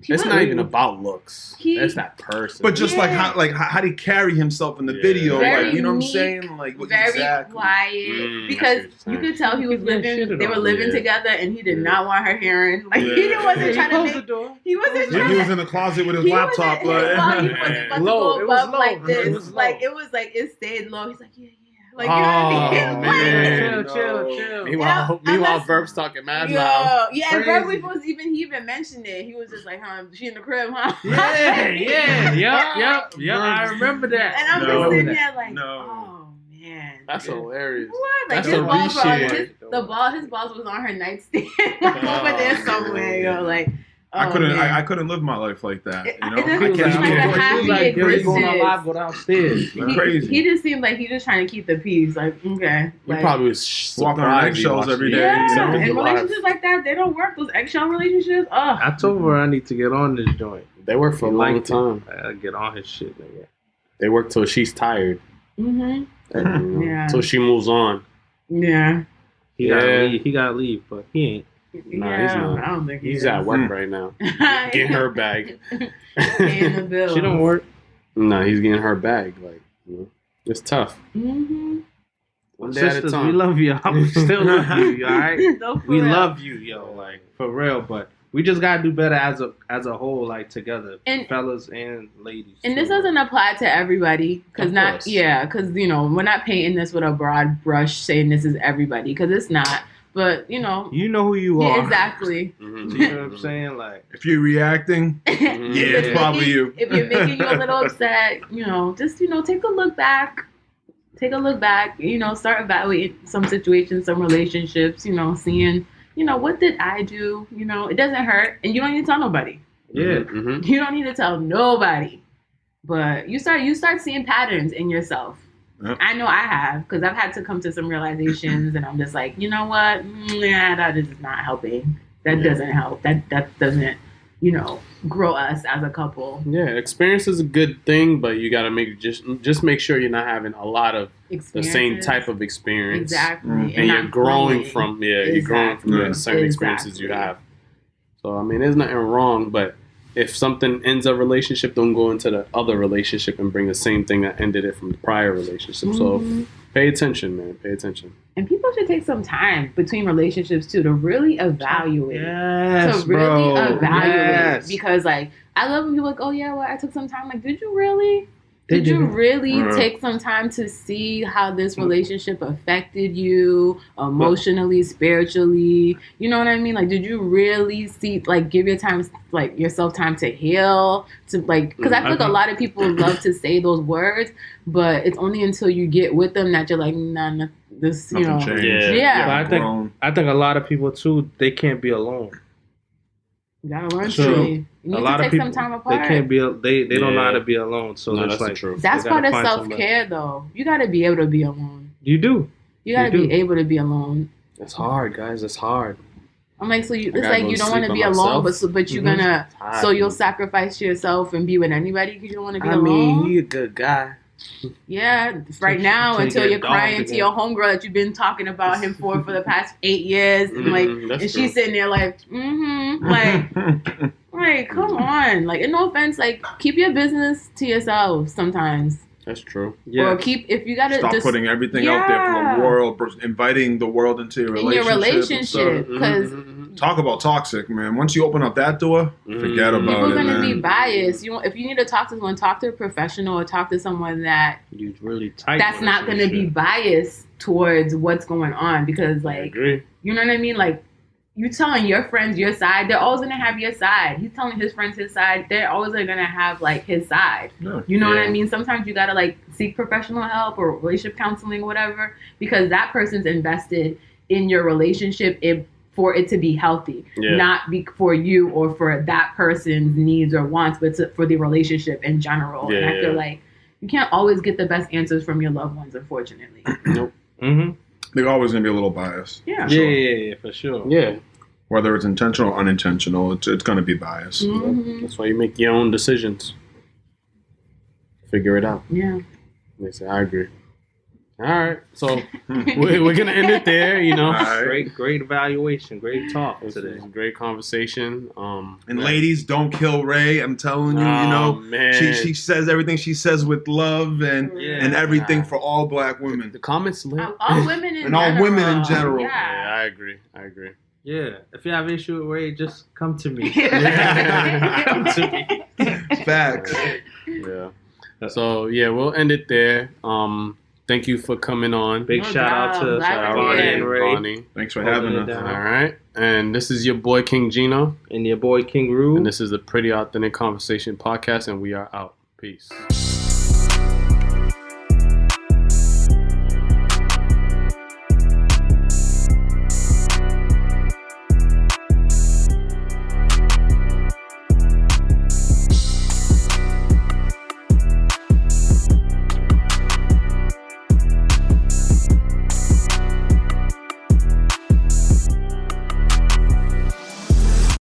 he it's looked- not even about looks. He- It's that person. But just Yeah. how did he carry himself in the Yeah. video? Very Like, you know what I'm meek, saying? Like, what very exactly? quiet I because see what you you're could tell he was He's getting living. shitted They were on. living Yeah. together, and he did Yeah. not want her hearing. Like Yeah. he wasn't He trying to closed the make. door. He wasn't When trying he was to. in the closet with his He laptop, wasn't, like, well, he wasn't about Low. to It go was above low. like this. It was like low. it was like it stayed low. He's like, yeah. Like you know what I mean? Oh, Like, man. Chill. Meanwhile, Yeah, unless- Verb's talking mad loud. yeah, and Crazy. Verb he even mentioned it. He was just like, huh, she in the crib, huh? Yep. I remember that. And I'm No. just sitting there like, No. oh man. That's hilarious. What? Like That's his a balls were on reshare. his balls was on her nightstand over there somewhere, yo. Like I oh, couldn't, man. I couldn't live my life like that. You know, It doesn't I seem can't like do a it. happy like, girl, you going on existence. live, go downstairs. That's crazy. He just seemed like he just trying to keep the peace. Like okay, He like, probably was Walking on surprised he eggshells watched every it. day, yeah. you know? And Live. relationships like that, they don't work. Those eggshell relationships, I told her I need to get on this joint. They work for a He long liked it. time. I gotta get on his shit, nigga. They work till she's tired. Mm-hmm. Yeah. Till she moves on. Yeah. He gotta leave, but he ain't. Nah, he's not. I don't think He's he at is. work right now. Getting her bag. Paying the bills. She don't work. No, he's getting her bag. Like, you know, it's tough. Mm-hmm. One day at a Sisters, time. we love you. We still love you, all right? No, for We real. love you, yo, like for real. But we just gotta do better as a whole, like together, And- fellas and ladies. And this too. doesn't apply to everybody, because Of course. because you know we're not painting this with a broad brush, saying this is everybody, because it's not. But you know, You know who you are. yeah, exactly. Mhm. You know what I'm saying? Like, If you're reacting, Mhm. yeah, it's If probably making- you. If you're making you a little upset, you know, just take a look back. Take a look back. You know, start evaluating some situations, some relationships. You know, seeing, what did I do? You know, it doesn't hurt, and you don't need to tell nobody. yeah. Mhm. You don't need to tell nobody. But you start seeing patterns in yourself. Yep. I know I have, because I've had to come to some realizations, and I'm just like, you know what? Nah, that is not helping. That doesn't help. That doesn't, grow us as a couple. Yeah, experience is a good thing, but you got to just make sure you're not having a lot of the same type of experience. Exactly. And you're growing from you're growing from the certain Exactly. experiences you have. So I mean, there's nothing wrong, but if something ends a relationship, don't go into the other relationship and bring the same thing that ended it from the prior relationship. So pay attention, man. Pay attention. And people should take some time between relationships too to really evaluate. Yes, to really bro. evaluate. Yes. Because like I love when people are like, oh yeah, well I took some time. Like, did you really? They Did you didn't. really take some time to see how this relationship affected you emotionally, spiritually? You know what I mean? Like, did you really see, like, give yourself time to heal? To like, because I feel like a lot of people love to say those words, but it's only until you get with them that you're like, nah, this, Nothing changed. Yeah. But I think a lot of people too, they can't be alone. You gotta learn So, to. You need a lot to of take people, some time apart. they can't be. They don't know how to be alone. So No, it's that's like the truth. That's they gotta part of find self-care, though. You gotta be able to be alone. You do. You gotta You be do. able to be alone. It's hard, guys. It's hard. I'm like, so it's gotta like go you to don't want to sleep be by alone, myself. but you're gonna, hard, so you'll man. sacrifice yourself and be with anybody because you don't want to be I alone. mean, he a good guy. Yeah, right now Till you until get you're dogged crying to again. your homegirl that you've been talking about him for the past 8 years, and like, That's and true. she's sitting there like, like, come on, like, and no offense, like, keep your business to yourself sometimes, That's true. Yeah. or if you gotta Stop just putting everything out there for Yeah. the world, inviting the world into your in relationship. your and stuff. relationship, because Talk about toxic, man. Once you open up that door, forget about people it, are gonna man. be biased. If you need to talk to someone, talk to a professional or talk to someone You really tight. that's not gonna be biased towards what's going on, because I like, agree. you know what I mean? Like, you telling your friends your side, they're always gonna have your side. He's telling his friends his side, they're always gonna have like his side. Yeah. You know what Yeah. I mean? Sometimes you gotta like seek professional help or relationship counseling, whatever, because that person's invested in your relationship for it to be healthy, Yeah. not for you or for that person's needs or wants, but for the relationship in general. And I feel like you can't always get the best answers from your loved ones, unfortunately. Nope. Mm-hmm. They're always going to be a little biased. Yeah. Yeah, for sure. Yeah. Whether it's intentional or unintentional, it's going to be biased. Mhm. That's why you make your own decisions. Figure it out. Yeah. They say, I agree. All right. So we're going to end it there, you know. All right. Great evaluation. Great talk This today. was a great conversation. And ladies, don't kill Ray. I'm telling you, you know, man. she says everything she says with love and everything for all black women. The comments lit. All women in And all general. women in general. Yeah, Yeah. I agree. Yeah. If you have an issue with Ray, just come to me. Yeah. Come to me. Facts. Yeah. So yeah, we'll end it there. Thank you for coming on. Big No shout out doubt. to Glad Ronnie to and Ray Vonnie. Thanks for Holding having it us. down. All right. And this is your boy King Gino. and your boy King Rue. And this is the Pretty Authentic Conversation Podcast, and we are out. Peace.